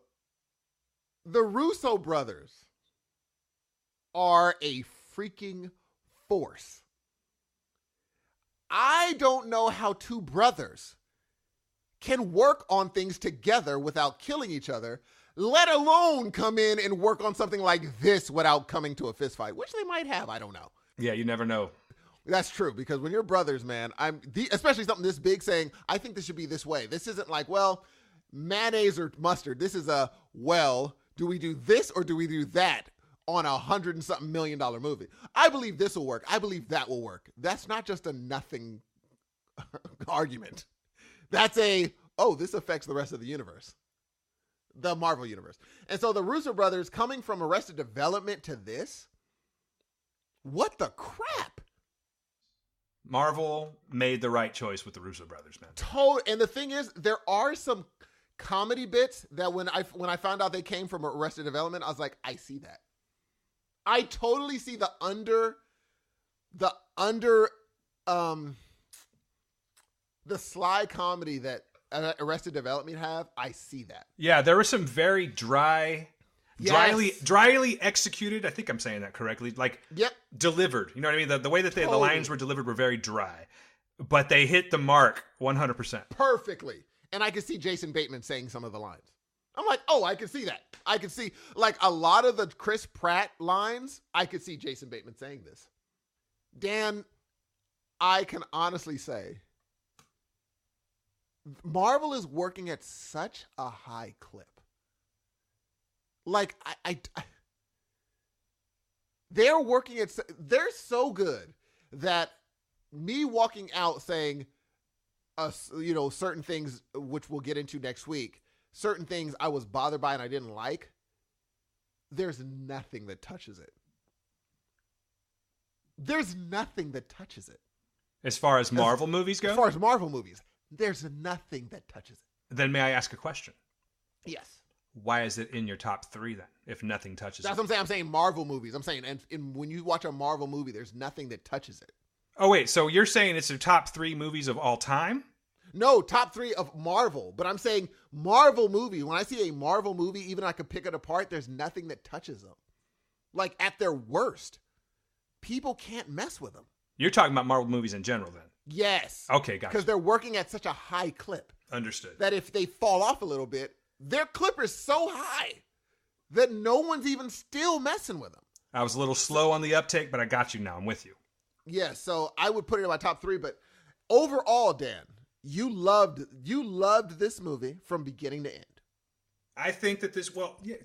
Russo brothers are a freaking force. I don't know how 2 brothers can work on things together without killing each other, let alone come in and work on something like this without coming to a fist fight, which they might have. I don't know. Yeah, you never know. That's true, because when you're brothers, man, especially something this big saying, I think this should be this way. This isn't like, well, mayonnaise or mustard. This is do we do this or do we do that on $100-something million movie? I believe this will work. I believe that will work. That's not just a nothing argument. That's this affects the rest of the universe. The Marvel universe. And so the Russo brothers coming from Arrested Development to this, what the crap? Marvel made the right choice with the Russo brothers, man. And the thing is, there are some comedy bits that when I found out they came from Arrested Development, I was like, I see that. I totally see the the sly comedy that Arrested Development have, I see that. Yeah, there was some very dryly executed. I think I'm saying that correctly. Like, delivered. You know what I mean? The way that the lines were delivered were very dry, but they hit the mark 100%. Perfectly. And I could see Jason Bateman saying some of the lines. I'm like, oh, I can see that. I can see, like, a lot of the Chris Pratt lines, I could see Jason Bateman saying this. Dan, I can honestly say, Marvel is working at such a high clip. Like, they're working at, they're so good that me walking out saying, certain things, which we'll get into next week, certain things I was bothered by and I didn't like, there's nothing that touches it. There's nothing that touches it. As far as Marvel movies go? As far as Marvel movies, there's nothing that touches it. Then may I ask a question? Yes. Why is it in your top 3 then, if nothing touches That's it? what I'm saying. I'm saying Marvel movies. I'm saying, and when you watch a Marvel movie, there's nothing that touches it. Oh, wait, so you're saying it's your top 3 movies of all time? No, top 3 of Marvel. But I'm saying Marvel movie. When I see a Marvel movie, even I could pick it apart, there's nothing that touches them. Like, at their worst, people can't mess with them. You're talking about Marvel movies in general then? Yes. Okay, gotcha. Because they're working at such a high clip. Understood. That if they fall off a little bit, their clip is so high that no one's even still messing with them. I was a little slow on the uptake, but I got you now. I'm with you. Yeah, so I would put it in my top 3, but overall, Dan, you loved this movie from beginning to end. I think that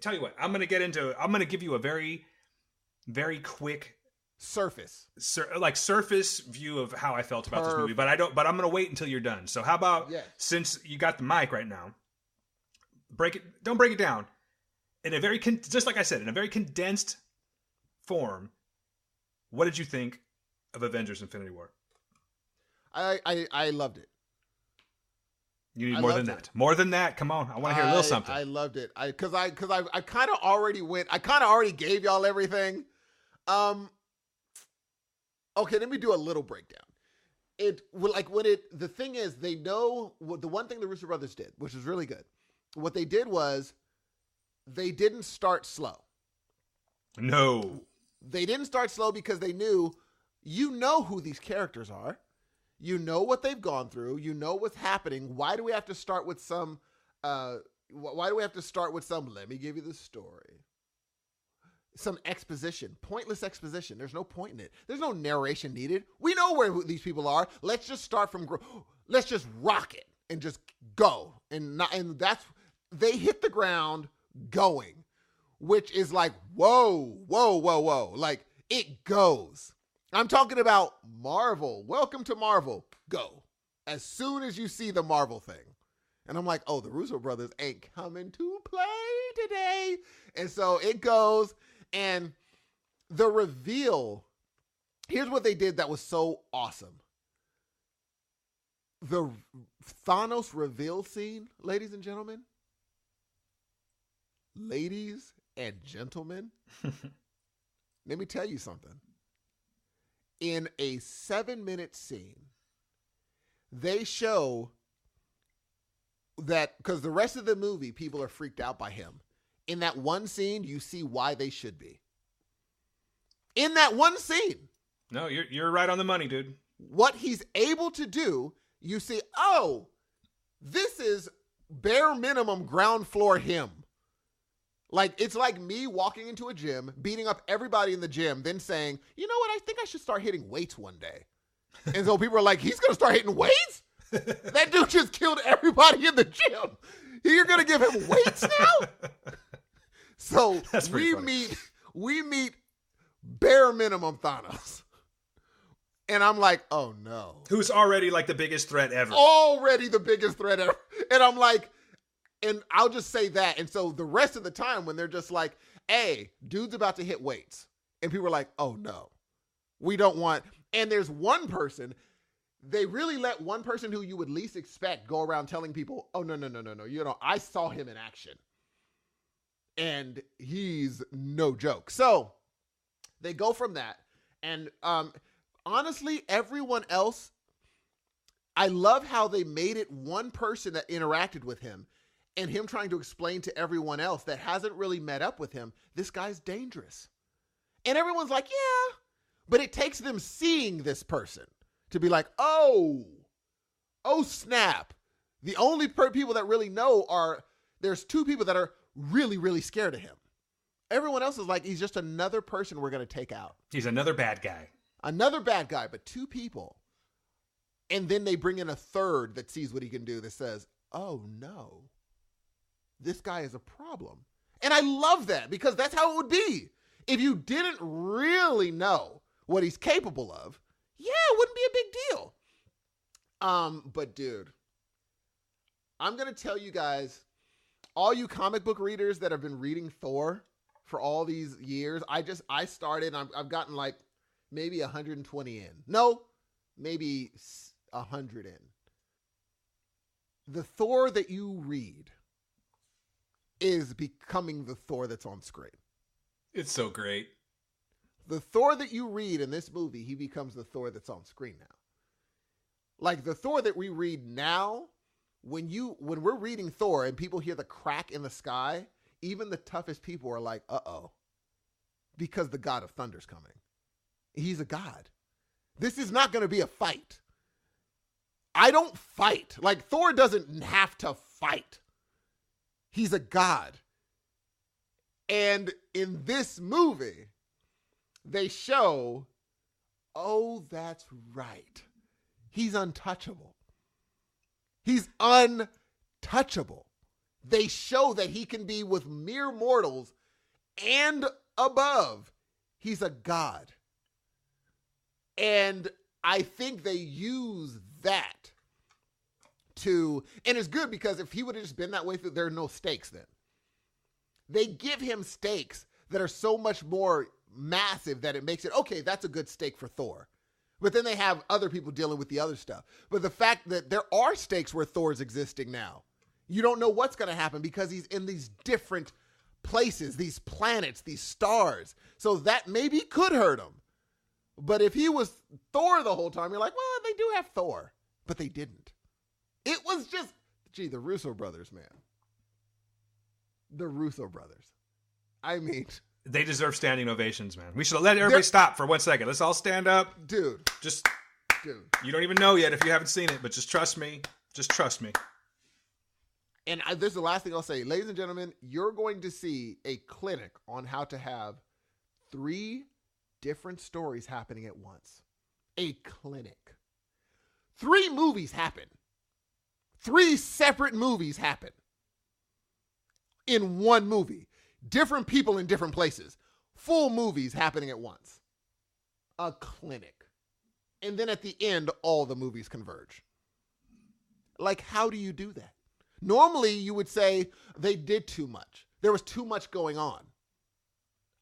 tell you what, I'm going to give you a very, very quick surface view of how I felt about this movie, but I'm going to wait until you're done. So how about, since you got the mic right now, don't break it down in a very, just like I said, in a very condensed form. What did you think of Avengers Infinity War? I loved it. You need more than that. More than that. Come on. I want to hear a little something. I loved it. I kind of already gave y'all everything. Okay, let me do a little breakdown. The thing is, they know the one thing the Russo brothers did, which is really good. What they did was they didn't start slow. No. They didn't start slow because they knew, you know who these characters are. You know what they've gone through. You know what's happening. Why do we have to start with some, let me give you the story. Some exposition, pointless exposition. There's no point in it. There's no narration needed. We know where these people are. Let's just start from, let's just rock it and just go. And they hit the ground going, which is like, whoa. Like, it goes. I'm talking about Marvel. Welcome to Marvel. Go. As soon as you see the Marvel thing. And I'm like, oh, the Russo brothers ain't coming to play today. And so it goes. And the reveal, here's what they did that was so awesome. The Thanos reveal scene, ladies and gentlemen. Ladies and gentlemen. Let me tell you something. In a 7-minute scene, they show that, because the rest of the movie, people are freaked out by him. In that one scene, you see why they should be. In that one scene. No, you're right on the money, dude. What he's able to do, you see, oh, this is bare minimum ground floor him. Like, it's like me walking into a gym, beating up everybody in the gym, then saying, you know what, I think I should start hitting weights one day. And so people are like, he's going to start hitting weights? That dude just killed everybody in the gym. You're going to give him weights now? So we meet bare minimum Thanos. And I'm like, oh no. Who's already like the biggest threat ever. Already the biggest threat ever. And I'm like, and I'll just say that. And so the rest of the time when they're just like, hey, dude's about to hit weights. And people are like, oh no, we don't want. And there's one person, they really let one person who you would least expect go around telling people, oh, no. You know, I saw him in action. And he's no joke. So they go from that. And honestly, everyone else, I love how they made it one person that interacted with him and him trying to explain to everyone else that hasn't really met up with him, this guy's dangerous. And everyone's like, yeah, but it takes them seeing this person to be like, oh snap. The only people that really know there's two people that are really, really scared of him. Everyone else is like, he's just another person we're going to take out. He's another bad guy. Another bad guy, but two people. And then they bring in a third that sees what he can do that says, oh no, this guy is a problem. And I love that because that's how it would be. If you didn't really know what he's capable of, yeah, it wouldn't be a big deal. But dude, I'm going to tell you guys, all you comic book readers that have been reading Thor for all these years, I started, I've gotten like maybe 120 in. No, maybe 100 in. The Thor that you read is becoming the Thor that's on screen. It's so great. The Thor that you read in this movie, he becomes the Thor that's on screen now. Like the Thor that we read now, when we're reading Thor and people hear the crack in the sky, even the toughest people are like, uh-oh, because the God of Thunder's coming. He's a god. This is not going to be a fight. I don't fight. Like Thor doesn't have to fight. He's a god. And in this movie, they show, oh, that's right. He's untouchable. He's untouchable. They show that he can be with mere mortals and above. He's a god. And I think they use that to, and it's good because if he would have just been that way, there are no stakes then. They give him stakes that are so much more massive that it makes it, okay, that's a good stake for Thor. But then they have other people dealing with the other stuff. But the fact that there are stakes where Thor's existing now, you don't know what's going to happen because he's in these different places, these planets, these stars. So that maybe could hurt him. But if he was Thor the whole time, you're like, well, they do have Thor. But they didn't. It was just, the Russo brothers, man. The Russo brothers. I mean, they deserve standing ovations, man. We should let everybody stop for 1 second. Let's all stand up. Dude. You don't even know yet if you haven't seen it, but just trust me. Just trust me. And this is the last thing I'll say. Ladies and gentlemen, you're going to see a clinic on how to have 3 different stories happening at once. A clinic. 3 movies happen. 3 separate movies happen. In one movie. Different people in different places. Full movies happening at once. A clinic. And then at the end, all the movies converge. Like, how do you do that? Normally, you would say they did too much. There was too much going on.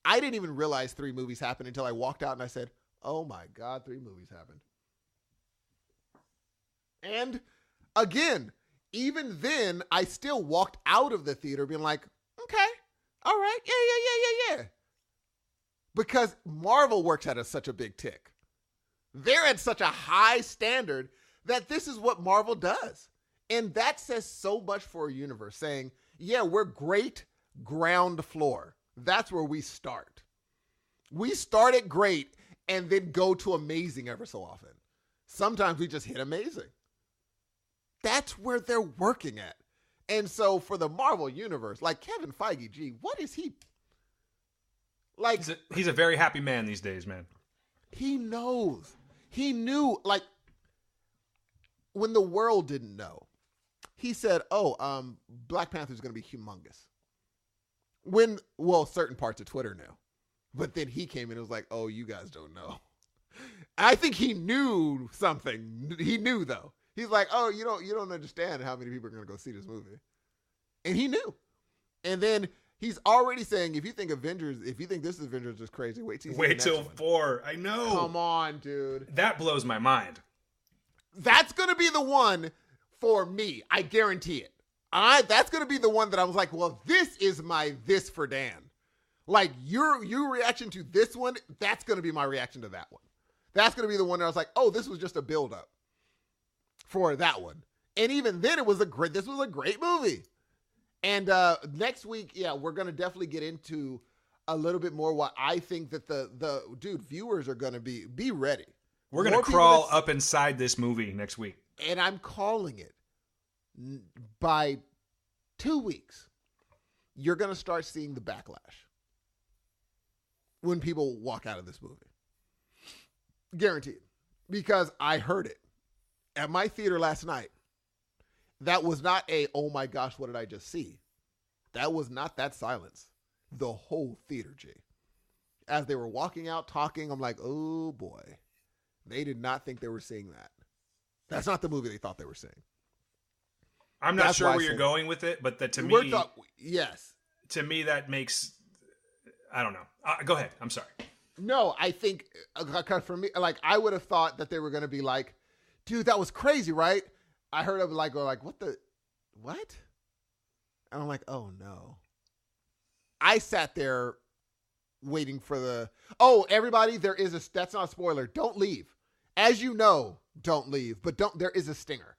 I didn't even realize 3 movies happened until I walked out and I said, oh my God, 3 movies happened. And again, even then, I still walked out of the theater being like, okay, all right, yeah. Because Marvel works at such a big tick. They're at such a high standard that this is what Marvel does. And that says so much for a universe, saying, yeah, we're great ground floor. That's where we start. We start at great and then go to amazing ever so often. Sometimes we just hit amazing. That's where they're working at. And so for the Marvel universe, like Kevin Feige, what is he? Like, he's a very happy man these days, man. He knows. He knew, like, when the world didn't know, he said, Black Panther's going to be humongous. Certain parts of Twitter knew. But then he came in and was like, oh, you guys don't know. I think he knew something. He knew, though. He's like, oh, you don't understand how many people are going to go see this movie. And he knew. And then he's already saying, if you think this Avengers is crazy, wait till 4. I know. Come on, dude. That blows my mind. That's going to be the one for me. I guarantee it. That's going to be the one that I was like, well, this is my this for Dan. Like your reaction to this one, that's going to be my reaction to that one. That's going to be the one that I was like, oh, this was just a build-up for that one. And even then, this was a great movie. And next week, yeah, we're going to definitely get into a little bit more what I think that the viewers are going to be ready. We're going to crawl up inside this movie next week. And I'm calling it, by 2 weeks, you're going to start seeing the backlash when people walk out of this movie. Guaranteed. Because I heard it at my theater last night. That was not oh my gosh, what did I just see? That was not that silence. The whole theater, G. As they were walking out talking, I'm like, oh boy. They did not think they were seeing that. That's not the movie they thought they were seeing. I'm not sure where you're going with it, but that to me, yes. To me, that makes, I don't know. Go ahead. I'm sorry. No, I think, for me, like, I would have thought that they were going to be like, dude, that was crazy, right? I heard of like, what? And I'm like, oh no. I sat there waiting for everybody, that's not a spoiler. Don't leave. As you know, don't leave, but there is a stinger.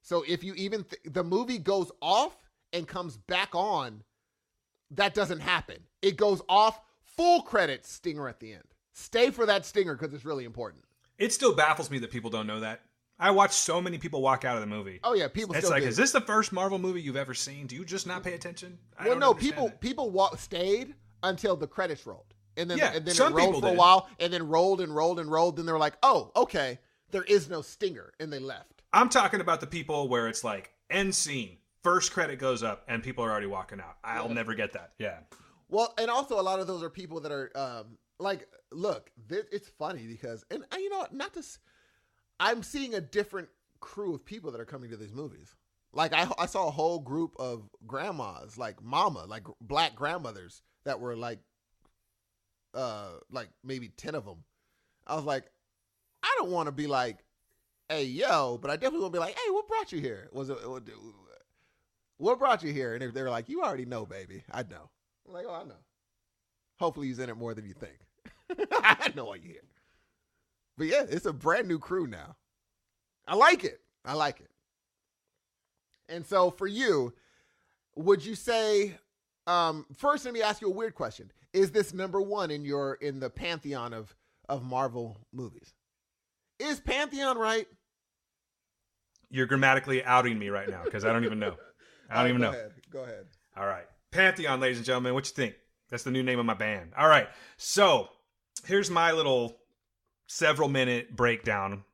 So if you even, the movie goes off and comes back on, that doesn't happen. It goes off, full credits, stinger at the end. Stay for that stinger because it's really important. It still baffles me that people don't know that. I watched so many people walk out of the movie. Oh yeah, people. It's like, is this the first Marvel movie you've ever seen? Do you just not pay attention? People stayed until the credits rolled, and then it rolled for a while, and then rolled and rolled and rolled. Then they were like, oh, okay, there is no stinger, and they left. I'm talking about the people where it's like end scene, first credit goes up, and people are already walking out. I'll never get that. Yeah. Well, and also a lot of those are people that are like, look, it's funny because, and you know, I'm seeing a different crew of people that are coming to these movies. Like I saw a whole group of grandmas, like black grandmothers that were like maybe 10 of them. I was like, I don't want to be like, hey, yo, but I definitely want to be like, hey, what brought you here? What brought you here? And they're like, you already know, baby. I know. I'm like, oh, I know. Hopefully he's in it more than you think. I know why you're here. But yeah, it's a brand new crew now. I like it. And so for you, would you say, first let me ask you a weird question. Is this number one in the pantheon of Marvel movies? Is Pantheon right? You're grammatically outing me right now because I don't even know. I don't even know. Go ahead. All right. Pantheon, ladies and gentlemen. What you think? That's the new name of my band. All right. So here's my little several-minute breakdown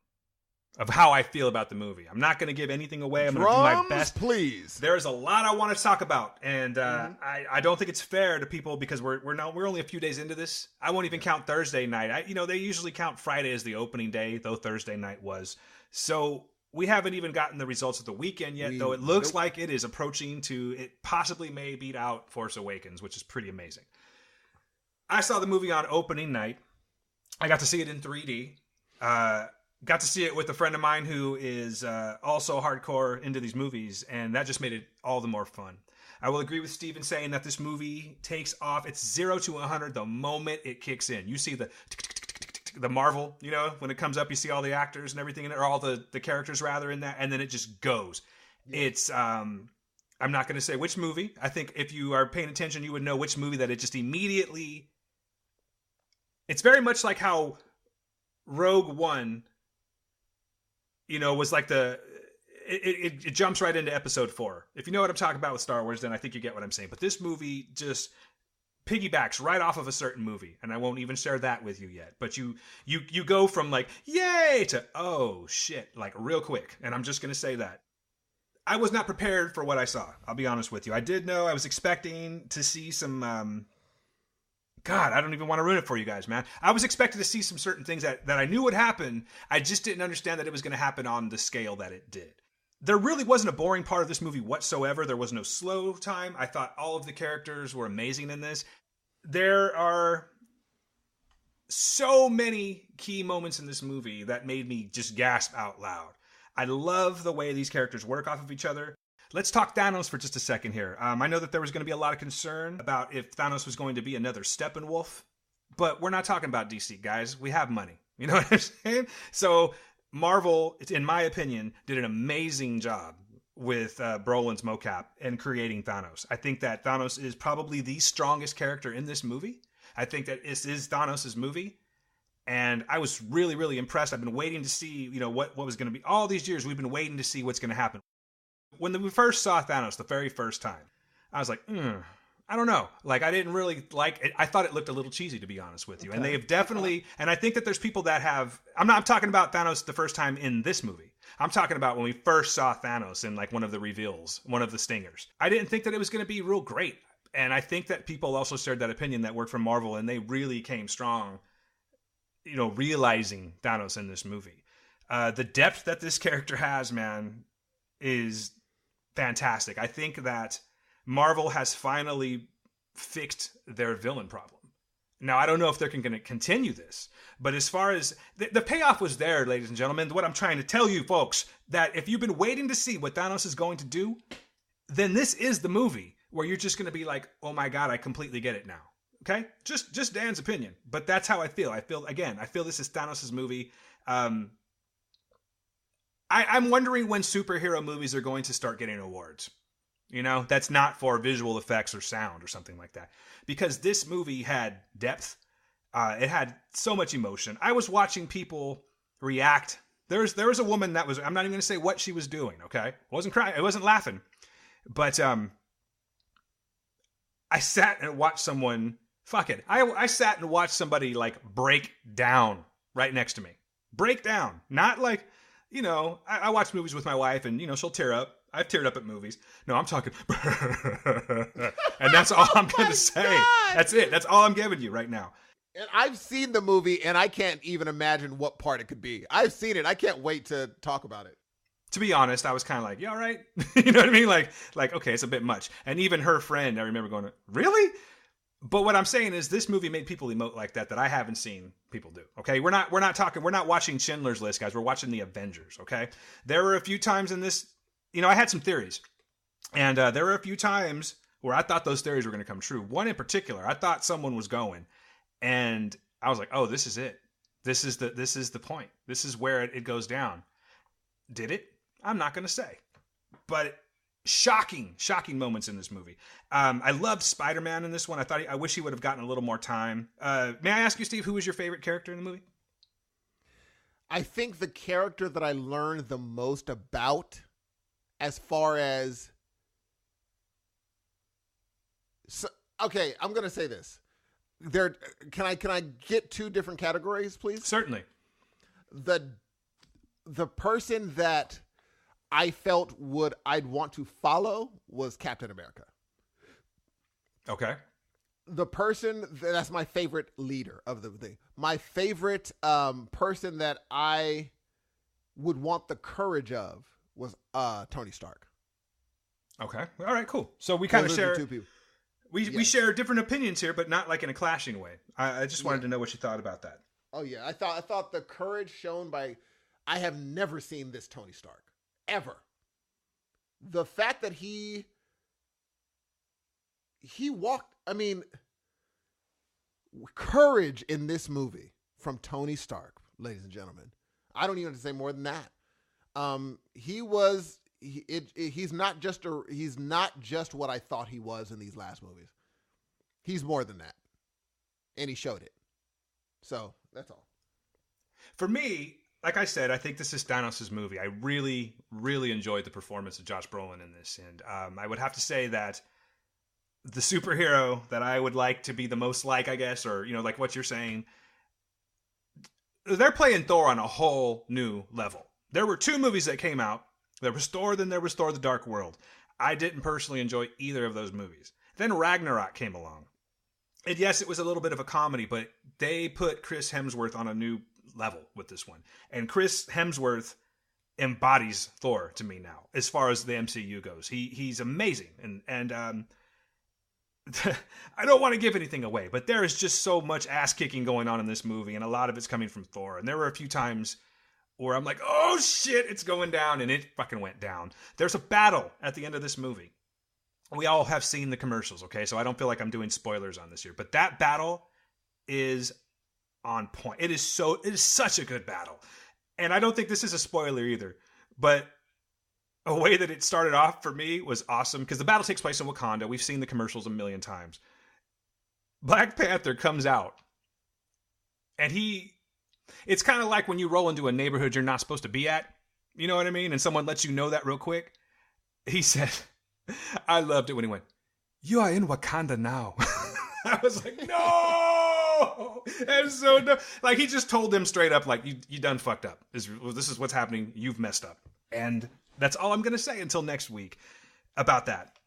of how I feel about the movie. I'm not going to give anything away. I'm going to do my best. Please. There's a lot I want to talk about, and I don't think it's fair to people because we're only a few days into this. I won't even count Thursday night. They usually count Friday as the opening day, though Thursday night was. So we haven't even gotten the results of the weekend yet, though it looks like it is approaching to. It possibly may beat out Force Awakens, which is pretty amazing. I saw the movie on opening night. I got to see it in 3D. Got to see it with a friend of mine who is also hardcore into these movies, and that just made it all the more fun. I will agree with Steven saying that this movie takes off. It's 0 to 100 the moment it kicks in. You see the Marvel, when it comes up, you see all the actors and everything in it, or all the characters rather in that, and then it just goes. Yeah. It's I'm not going to say which movie. I think if you are paying attention, you would know which movie that it just immediately. It's very much like how Rogue One, was like it jumps right into episode 4. If you know what I'm talking about with Star Wars, then I think you get what I'm saying. But this movie just piggybacks right off of a certain movie, and I won't even share that with you yet. But you go from like, yay, to, oh, shit, like real quick. And I'm just going to say that. I was not prepared for what I saw. I'll be honest with you. I did know I was expecting to see some... God, I don't even want to ruin it for you guys, man. I was expecting to see some certain things that I knew would happen. I just didn't understand that it was going to happen on the scale that it did. There really wasn't a boring part of this movie whatsoever. There was no slow time. I thought all of the characters were amazing in this. There are so many key moments in this movie that made me just gasp out loud. I love the way these characters work off of each other. Let's talk Thanos for just a second here. I know that there was going to be a lot of concern about if Thanos was going to be another Steppenwolf, but we're not talking about DC, guys. We have money. You know what I'm saying? So Marvel, in my opinion, did an amazing job with Brolin's mocap and creating Thanos. I think that Thanos is probably the strongest character in this movie. I think that this is Thanos' movie. And I was really, really impressed. I've been waiting to see, what was going to be. All these years, we've been waiting to see what's going to happen. When we first saw Thanos the very first time, I was like, I don't know. Like, I didn't really like it. I thought it looked a little cheesy, to be honest with you. Okay. And they have definitely, and I think that there's people that have, I'm talking about Thanos the first time in this movie. I'm talking about when we first saw Thanos in like one of the reveals, one of the stingers. I didn't think that it was going to be real great. And I think that people also shared that opinion that worked for Marvel, and they really came strong, realizing Thanos in this movie. The depth that this character has, man, is fantastic. I think that Marvel has finally fixed their villain problem. Now, I don't know if they're going to continue this, but as far as the payoff was there, ladies and gentlemen, what I'm trying to tell you folks, that if you've been waiting to see what Thanos is going to do, then this is the movie where you're just going to be like, oh my God, I completely get it now. Okay? Just Dan's opinion, but that's how I feel. I feel this is Thanos' movie. I'm wondering when superhero movies are going to start getting awards. That's not for visual effects or sound or something like that. Because this movie had depth. It had so much emotion. I was watching people react. There was a woman that was, I'm not even going to say what she was doing, okay? I wasn't crying. I wasn't laughing. But I sat and watched someone, I sat and watched somebody like break down right next to me. Break down. Not like, I watch movies with my wife and, she'll tear up. I've teared up at movies. No, I'm talking. And that's all I'm going to say. God. That's it. That's all I'm giving you right now. And I've seen the movie, and I can't even imagine what part it could be. I've seen it. I can't wait to talk about it. To be honest, I was kind of like, you all right? You know what I mean? Like, okay, it's a bit much. And even her friend, I remember going, really? But what I'm saying is this movie made people emote like that I haven't seen people do. Okay? We're not watching Schindler's List, guys. We're watching the Avengers, okay? There were a few times in this, I had some theories. And there were a few times where I thought those theories were going to come true. One in particular, I thought someone was going. And I was like, oh, this is it. This is the point. This is where it goes down. Did it? I'm not going to say. But shocking moments in this movie. I loved Spider-Man in this one. I wish he would have gotten a little more time. May I ask you, Steve, who was your favorite character in the movie? I think the character that I learned the most about, as far as... okay, I'm going to say this. Can I get two different categories, please? Certainly. The person that I felt I'd want to follow was Captain America. Okay. The person that's my favorite leader of the thing. My favorite person that I would want the courage of was Tony Stark. Okay. All right, cool. So we kind of share two people. We share different opinions here, but not like in a clashing way. I just wanted to know what you thought about that. Oh yeah, I thought the courage shown by, I have never seen this Tony Stark ever. The fact that he walked, courage in this movie from Tony Stark, ladies and gentlemen. I don't even have to say more than that. He's not just what I thought he was in these last movies. He's more than that. And he showed it. So, that's all. For me, like I said, I think this is Thanos' movie. I really, really enjoyed the performance of Josh Brolin in this. And I would have to say that the superhero that I would like to be the most like, I guess, or, like what you're saying, they're playing Thor on a whole new level. There were two movies that came out. There was Thor, then there was Thor the Dark World. I didn't personally enjoy either of those movies. Then Ragnarok came along. And yes, it was a little bit of a comedy, but they put Chris Hemsworth on a new level with this one. And Chris Hemsworth embodies Thor to me now, as far as the MCU goes. He's amazing. And I don't want to give anything away, but there is just so much ass kicking going on in this movie, and a lot of it's coming from Thor. And there were a few times where I'm like, oh shit, it's going down, and it fucking went down. There's a battle at the end of this movie. We all have seen the commercials, okay? So I don't feel like I'm doing spoilers on this here. But that battle is on point. It is such a good battle. And I don't think this is a spoiler either, but a way that it started off for me was awesome because the battle takes place in Wakanda. We've seen the commercials a million times. Black Panther comes out, and it's kind of like when you roll into a neighborhood you're not supposed to be at. You know what I mean? And someone lets you know that real quick. He said, I loved it when he went, "You are in Wakanda now." I was like, no! That's so dumb. Like, he just told them straight up, like, you done fucked up. This is what's happening. You've messed up. And that's all I'm going to say until next week about that.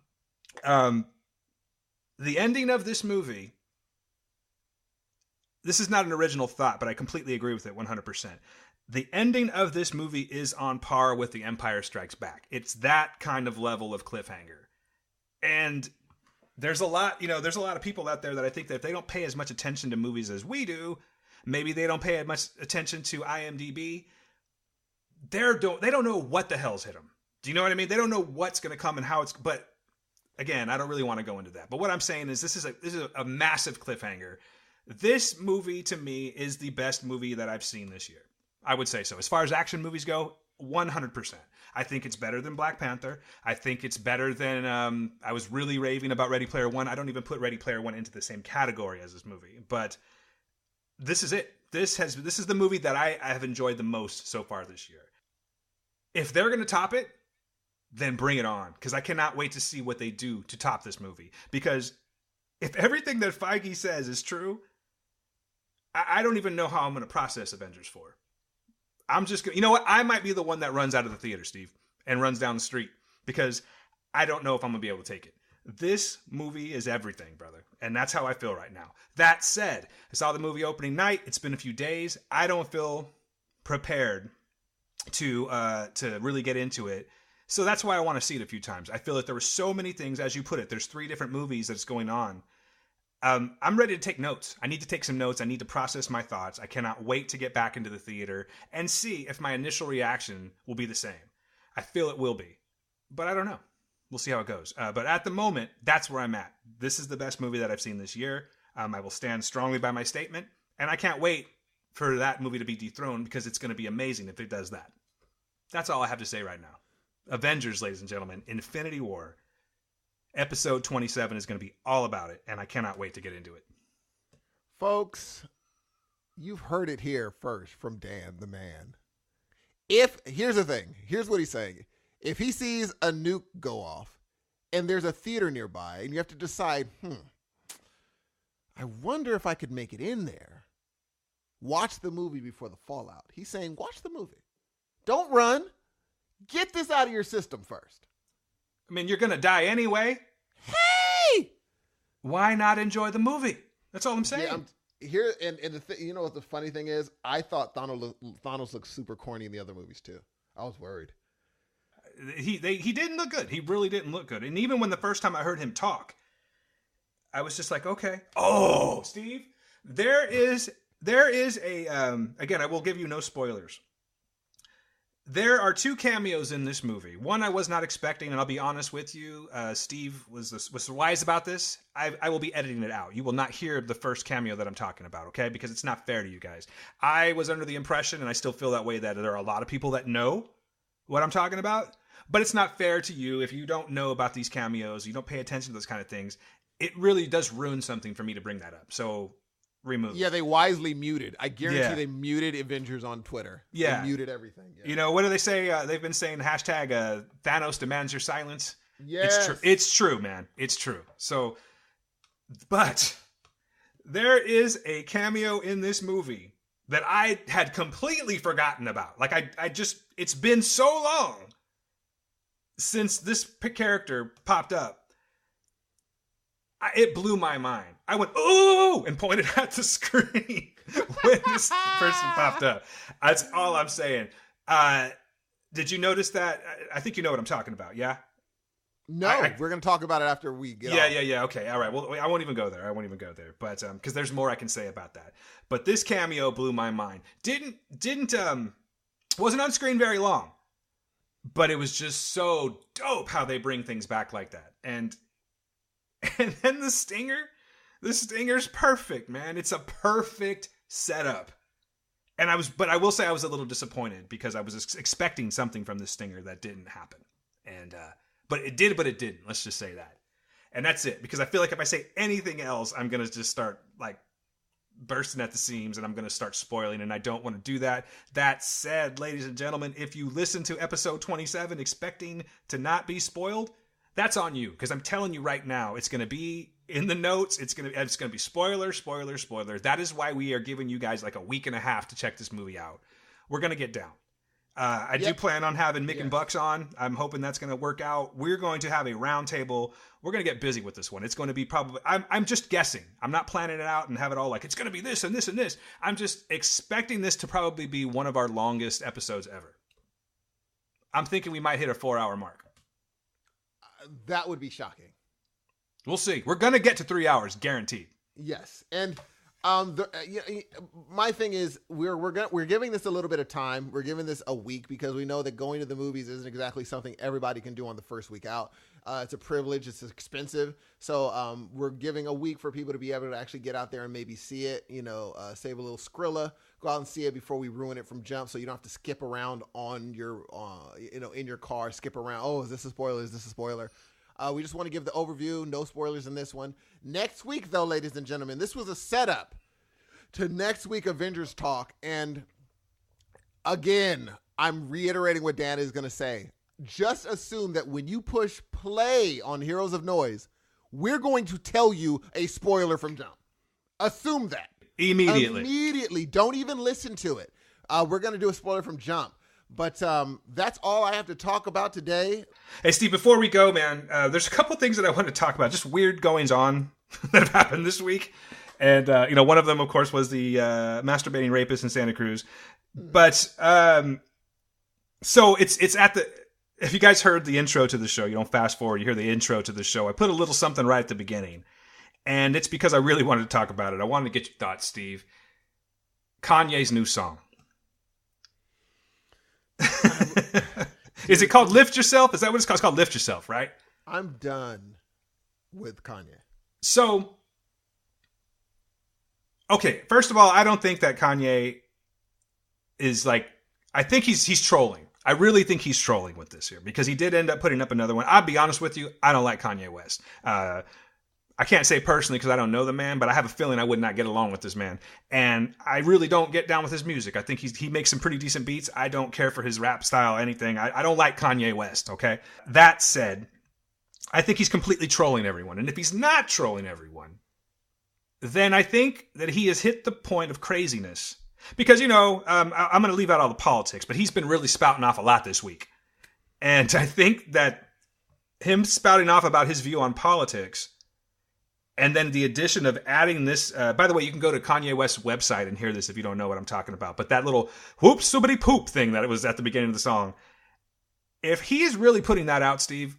The ending of this movie, this is not an original thought, but I completely agree with it 100%. The ending of this movie is on par with The Empire Strikes Back. It's that kind of level of cliffhanger. And there's a lot of people out there that I think that if they don't pay as much attention to movies as we do, maybe they don't pay as much attention to IMDb, they don't know what the hell's hit them. Do you know what I mean? They don't know what's going to come and how it's, but again, I don't really want to go into that. But what I'm saying is this is a massive cliffhanger. This movie to me is the best movie that I've seen this year. I would say so. As far as action movies go, 100%. I think it's better than Black Panther. I think it's better than, I was really raving about Ready Player One. I don't even put Ready Player One into the same category as this movie. But this is it. This is the movie that I have enjoyed the most so far this year. If they're going to top it, then bring it on. Because I cannot wait to see what they do to top this movie. Because if everything that Feige says is true, I don't even know how I'm going to process Avengers 4. I'm just going to, you know what? I might be the one that runs out of the theater, Steve, and runs down the street because I don't know if I'm going to be able to take it. This movie is everything, brother. And that's how I feel right now. That said, I saw the movie opening night. It's been a few days. I don't feel prepared to really get into it. So that's why I want to see it a few times. I feel that there were so many things, as you put it, there's 3 different movies that's going on. I'm ready to take notes. I need to take some notes. I need to process my thoughts. I cannot wait to get back into the theater and see if my initial reaction will be the same. I feel it will be, but I don't know. We'll see how it goes. But at the moment, that's where I'm at. This is the best movie that I've seen this year. I will stand strongly by my statement, and I can't wait for that movie to be dethroned because it's going to be amazing if it does that. That's all I have to say right now. Avengers, ladies and gentlemen, Infinity War. Episode 27 is going to be all about it, and I cannot wait to get into it. Folks, you've heard it here first from Dan, the man. Here's the thing. Here's what he's saying. If he sees a nuke go off, and there's a theater nearby, and you have to decide, I wonder if I could make it in there. Watch the movie before the fallout. He's saying, watch the movie. Don't run. Get this out of your system first. I mean, you're going to die anyway. Hey! Why not enjoy the movie? That's all I'm saying. Yeah, you know what the funny thing is? I thought Thanos looked super corny in the other movies too. I was worried. He didn't look good. He really didn't look good. And even when the first time I heard him talk, I was just like, okay. Oh, Steve, there is a, again, I will give you no spoilers. There are 2 cameos in this movie. One I was not expecting, and I'll be honest with you. Steve was wise about this. I will be editing it out. You will not hear the first cameo that I'm talking about, okay? Because it's not fair to you guys. I was under the impression, and I still feel that way, that there are a lot of people that know what I'm talking about. But it's not fair to you if you don't know about these cameos, you don't pay attention to those kind of things. It really does ruin something for me to bring that up. So remove. Yeah, they wisely muted. I guarantee they muted Avengers on Twitter. Yeah. They muted everything. Yeah. You know, what do they say? They've been saying hashtag Thanos demands your silence. Yes. It's true. It's true, man. It's true. So, but there is a cameo in this movie that I had completely forgotten about. Like, I just, it's been so long since this character popped up. It blew my mind. I went, ooh, and pointed at the screen when this person popped up. That's all I'm saying. Did you notice that? I think you know what I'm talking about, yeah? No, we're going to talk about it after we get off. Yeah. Okay, all right. Well, I won't even go there. But because there's more I can say about that. But this cameo blew my mind. Wasn't on screen very long, but it was just so dope how they bring things back like that. And then the stinger's perfect, man. It's a perfect setup. But I will say I was a little disappointed because I was expecting something from this stinger that didn't happen. And, but it didn't. Let's just say that. And that's it. Because I feel like if I say anything else, I'm going to just start like bursting at the seams and I'm going to start spoiling. And I don't want to do that. That said, ladies and gentlemen, if you listen to episode 27 expecting to not be spoiled, that's on you. Because I'm telling you right now, it's going to be in the notes. It's going to be spoiler. That is why we are giving you guys like a week and a half to check this movie out. We're going to get down. I do plan on having Mick and Bucks on. I'm hoping that's going to work out. We're going to have a roundtable. We're going to get busy with this one. It's going to be probably, I'm just guessing. I'm not planning it out and have it all like, it's going to be this and this and this. I'm just expecting this to probably be one of our longest episodes ever. I'm thinking we might hit a 4-hour mark. That would be shocking. We'll see. We're going to get to 3 hours, guaranteed. Yes. And my thing is we're giving this a little bit of time. We're giving this a week because we know that going to the movies isn't exactly something everybody can do on the first week out. It's a privilege. It's expensive. So we're giving a week for people to be able to actually get out there and maybe see it, save a little Skrilla, go out and see it before we ruin it from jump. So you don't have to skip around on your, in your car, skip around. Oh, is this a spoiler? Is this a spoiler? We just want to give the overview. No spoilers in this one. Next week, though, ladies and gentlemen, this was a setup to next week Avengers talk. And again, I'm reiterating what Dan is going to say. Just assume that when you push play on Heroes of Noise, we're going to tell you a spoiler from jump. Assume that. Immediately. Don't even listen to it. We're going to do a spoiler from jump. But that's all I have to talk about today. Hey, Steve, before we go, man, there's a couple things that I want to talk about. Just weird goings on that have happened this week. And, one of them, of course, was the masturbating rapist in Santa Cruz. But so it's at the... If you guys heard the intro to the show, you don't fast forward, you hear the intro to the show. I put a little something right at the beginning. And it's because I really wanted to talk about it. I wanted to get your thoughts, Steve. Kanye's new song. Is it called Lift Yourself? Is that what it's called? It's called Lift Yourself, right? I'm done with Kanye. So, okay, first of all, I don't think that Kanye is like, I think he's trolling. I really think he's trolling with this here because he did end up putting up another one. I'll be honest with you, I don't like Kanye West. I can't say personally because I don't know the man, but I have a feeling I would not get along with this man. And I really don't get down with his music. I think he makes some pretty decent beats. I don't care for his rap style, anything. I don't like Kanye West, okay? That said, I think he's completely trolling everyone. And if he's not trolling everyone, then I think that he has hit the point of craziness. Because, I'm going to leave out all the politics, but he's been really spouting off a lot this week. And I think that him spouting off about his view on politics, and then the addition of adding this, by the way, you can go to Kanye West's website and hear this if you don't know what I'm talking about. But that little whoop, soobity poop thing that it was at the beginning of the song. If he is really putting that out, Steve,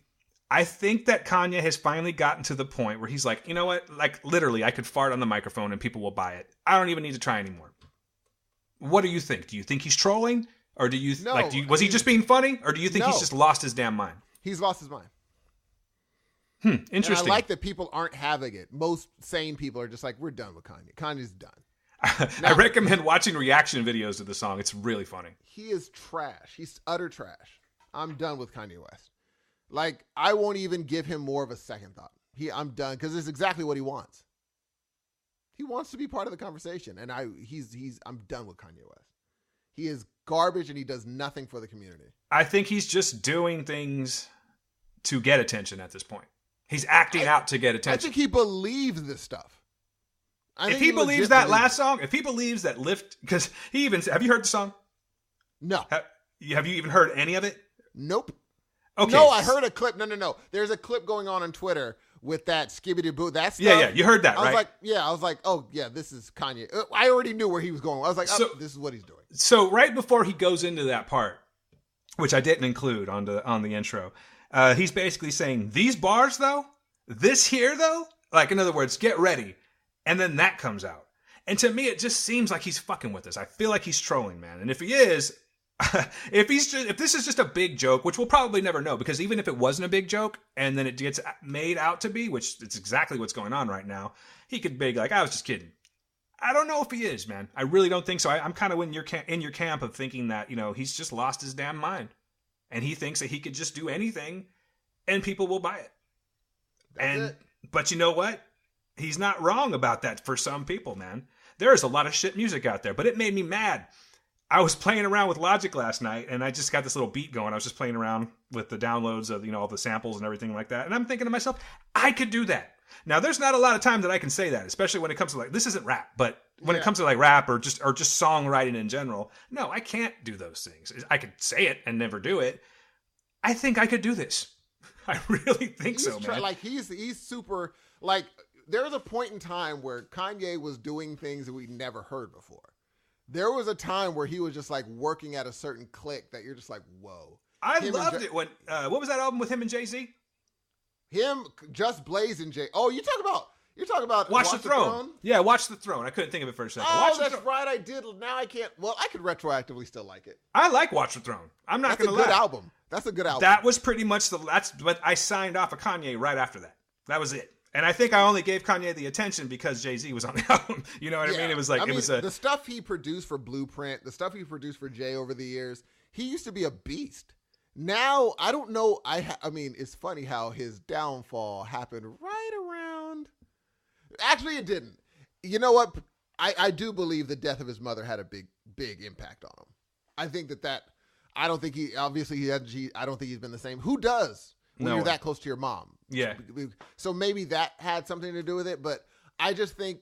I think that Kanye has finally gotten to the point where he's like, you know what? Like, literally, I could fart on the microphone and people will buy it. I don't even need to try anymore. What do you think? Do you think he's trolling? Or do you, was he just being funny? Or do you think he's just lost his damn mind? He's lost his mind. Interesting. And I like that people aren't having it. Most sane people are just like, we're done with Kanye. Kanye's done. I recommend watching reaction videos to the song. It's really funny. He is trash. He's utter trash. I'm done with Kanye West. Like, I won't even give him more of a second thought. I'm done because it's exactly what he wants. He wants to be part of the conversation, and I'm done with Kanye West. He is garbage, and he does nothing for the community. I think he's just doing things to get attention at this point. He's acting out to get attention. I think he believes this stuff. If he believes that last song, if he believes that Lift, because he even, have you heard the song? No. Have you even heard any of it? Nope. Okay. No, I heard a clip. No. There's a clip going on Twitter with that skibbity boo. That stuff. Yeah, you heard that, right? I was like, oh yeah, this is Kanye. I already knew where he was going. I was like, this is what he's doing. So right before he goes into that part, which I didn't include on the intro, he's basically saying, these bars though, this here though, like in other words, get ready. And then that comes out. And to me, it just seems like he's fucking with us. I feel like he's trolling, man. And if he is, if this is just a big joke, which we'll probably never know, because even if it wasn't a big joke and then it gets made out to be, which it's exactly what's going on right now, he could be like, I was just kidding. I don't know if he is, man. I really don't think so. I'm kind of in your camp of thinking that, he's just lost his damn mind. And he thinks that he could just do anything and people will buy it. But you know what? He's not wrong about that for some people, man. There's a lot of shit music out there, but it made me mad. I was playing around with Logic last night, and I just got this little beat going. I was just playing around with the downloads of, all the samples and everything like that. And I'm thinking to myself, I could do that. Now, there's not a lot of time that I can say that, especially when it comes to this isn't rap, but when it comes to rap or just songwriting in general, no, I can't do those things. I could say it and never do it. I think I could do this. I really think so, man. He's super, there was a point in time where Kanye was doing things that we'd never heard before. There was a time where he was just working at a certain click that you're just whoa. I loved it when, what was that album with him and Jay-Z? Him, Just Blaze and Jay. Oh, you're talking about Watch the Throne. Yeah, Watch the Throne. I couldn't think of it for a second. Oh, that's right. I did. Now I can't. Well, I could retroactively still like it. I like Watch the Throne. I'm not going to lie. That's a good album. That's a good album. That was pretty much but I signed off of Kanye right after that. That was it. And I think I only gave Kanye the attention because Jay-Z was on the album. You know what I mean? It was the stuff he produced for Blueprint, the stuff he produced for Jay over the years, he used to be a beast. Now, I don't know. It's funny how his downfall happened right around. Actually, it didn't. You know what? I do believe the death of his mother had a big impact on him. I think that I don't think I don't think he's been the same. Who does when you're that close to your mom? Yeah. So maybe that had something to do with it, but I just think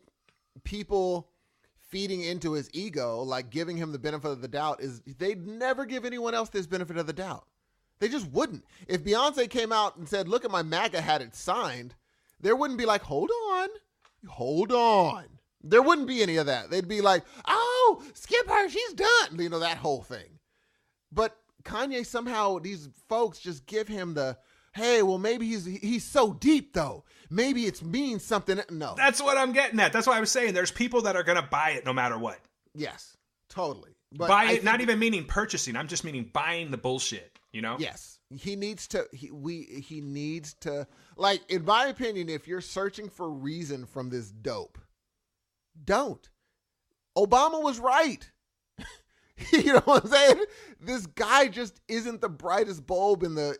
people feeding into his ego, giving him the benefit of the doubt, they'd never give anyone else this benefit of the doubt. They just wouldn't. If Beyonce came out and said, look at my MAGA hat, it's signed, there wouldn't be hold on. There wouldn't be any of that. They'd be oh, skip her, she's done. That whole thing. But Kanye, somehow these folks just give him the, hey, well, maybe he's so deep, though. Maybe it means something. No. That's what I'm getting at. That's why I was saying there's people that are going to buy it no matter what. Yes, totally. But buy it, not even meaning purchasing. I'm just meaning buying the bullshit, Yes. He needs to, he needs to, in my opinion, if you're searching for reason from this dope, don't. Obama was right. You know what I'm saying? This guy just isn't the brightest bulb in what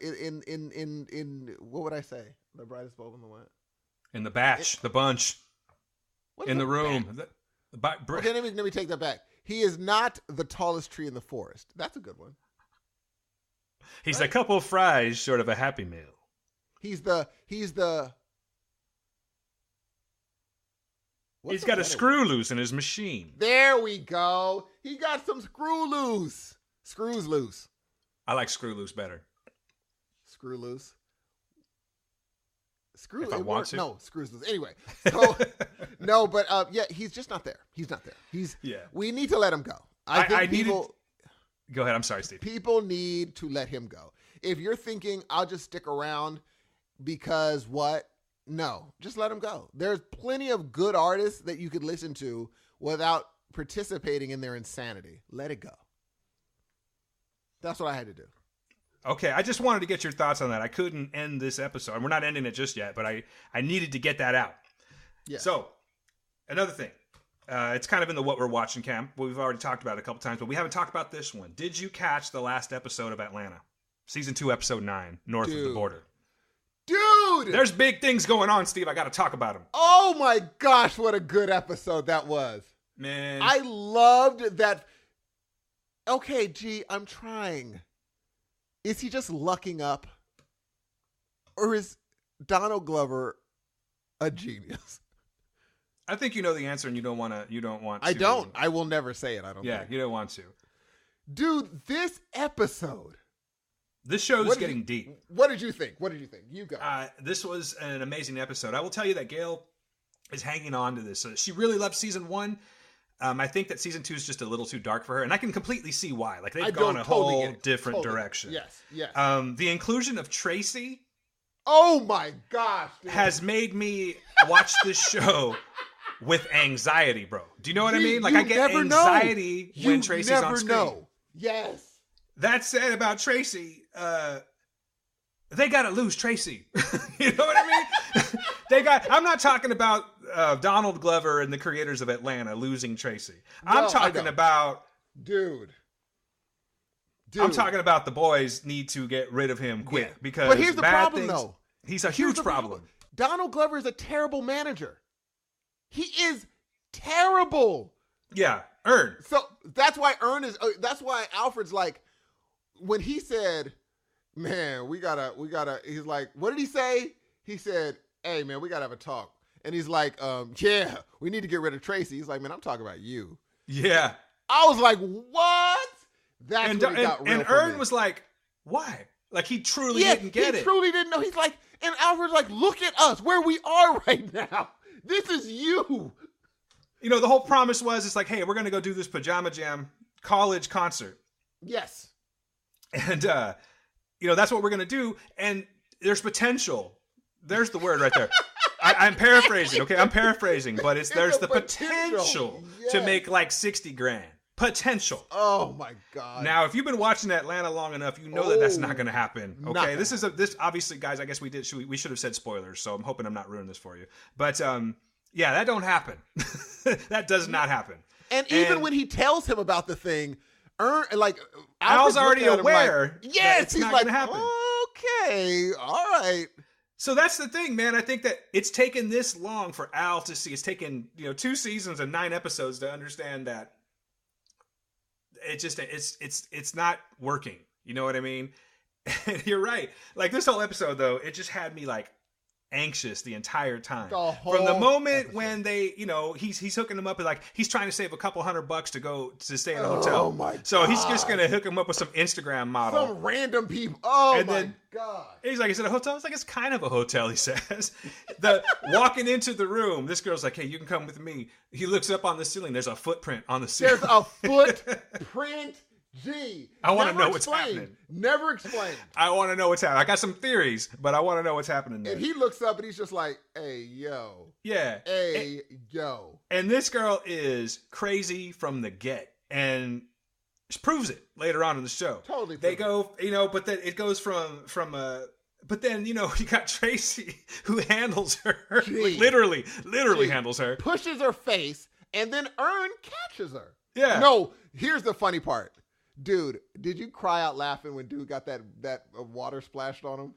would I say? The brightest bulb in the what? In the batch, the bunch, in the room. Okay, let me take that back. He is not the tallest tree in the forest. That's a good one. He's a couple of fries short of a Happy Meal. He's the. He's got a screw loose in his machine. There we go. He got some screws loose. I like screw loose better. Screw loose. If I want to. No, screws loose. Anyway, so no, but he's just not there. He's not there. We need to let him go. I think people. Go ahead. I'm sorry, Steve. People need to let him go. If you're thinking I'll just stick around because what? No, just let him go. There's plenty of good artists that you could listen to without participating in their insanity. Let it go. That's what I had to do. Okay, I just wanted to get your thoughts on that. I couldn't end this episode. We're not ending it just yet, but I needed to get that out. Yeah. So, another thing. It's kind of in the what we're watching camp. We've already talked about it a couple times, but we haven't talked about this one. Did you catch the last episode of Atlanta? Season 2, episode 9, North of the Border. Dude! There's big things going on, Steve. I got to talk about them. Oh my gosh, what a good episode that was. Man. I loved that. Okay, G, I'm trying. Is he just lucking up? Or is Donald Glover a genius? I think you know the answer and you don't want to. I don't. I will never say it. I don't think. Yeah, you don't want to. Dude, this episode. This show's getting deep. What did you think? You go. This was an amazing episode. I will tell you that Gail is hanging on to this. She really loved season 1. I think that season 2 is just a little too dark for her, and I can completely see why. They've gone a whole different direction. Yes. The inclusion of Tracy. Oh my gosh! Dude. Has made me watch this show with anxiety, bro. Do you know what I mean? I get anxiety when Tracy's on screen. You never know. Yes. That said about Tracy, they got to lose Tracy. You know what I mean? I'm not talking about Donald Glover and the creators of Atlanta losing Tracy. I'm talking about... Dude. I'm talking about the boys need to get rid of him quick because but here's the problem, though. He's a huge problem. Donald Glover is a terrible manager. He is terrible. Yeah, Ern. So that's why that's why Alfred's like, when he said, man, we gotta, he's like, what did he say? He said, hey, man, we gotta have a talk. And he's like, yeah, we need to get rid of Tracy. He's like, man, I'm talking about you. Yeah. I was like, what? That's when it got real and for Ern me. was like, why? Like, he truly didn't get it. He truly didn't know. He's like, and Alfred's like, look at us, where we are right now. This is you. You know, the whole promise was, it's like, hey, we're going to go do this Pajama Jam college concert. Yes. And, you know, that's what we're going to do. And there's potential. There's the word right there. I'm paraphrasing, okay? I'm paraphrasing, but there's the potential to make like 60 grand. Potential. Oh my God. Now, if you've been watching Atlanta long enough, you know that that's not going to happen. Okay, this obviously, guys. I guess we should have said spoilers, so I'm hoping I'm not ruining this for you. But yeah, that don't happen. That does not happen. And even when he tells him about the thing, Al's already aware. Like, yes, it's he's not like, going to happen. Okay, all right. So that's the thing, man. I think that it's taken this long for Al to see. It's taken 2 seasons and 9 episodes to understand that. It's not working. You know what I mean? And you're right. Like this whole episode though, it just had me like anxious the entire time. From the moment when they, he's hooking him up and like he's trying to save a couple $100 to go to stay in a hotel. Oh my God. So he's just gonna hook him up with some Instagram model. Some random people. Oh and my then, God. He's like, is it a hotel? It's like, it's kind of a hotel, he says. The walking into the room, this girl's like, hey, you can come with me. He looks up on the ceiling. There's a footprint on the ceiling. There's a footprint. Gee, I want to know what's happening. Never explained. I want to know what's happening. I got some theories, but I want to know what's happening there. And he looks up and he's just like, hey, yo. Yeah. Hey, yo. And this girl is crazy from the get. And she proves it later on in the show. Totally. They go, but then it goes from but then, you got Tracy who handles her. Like, literally handles her. Pushes her face, and then Ern catches her. Yeah. No, here's the funny part. Dude, did you cry out laughing when dude got that water splashed on him?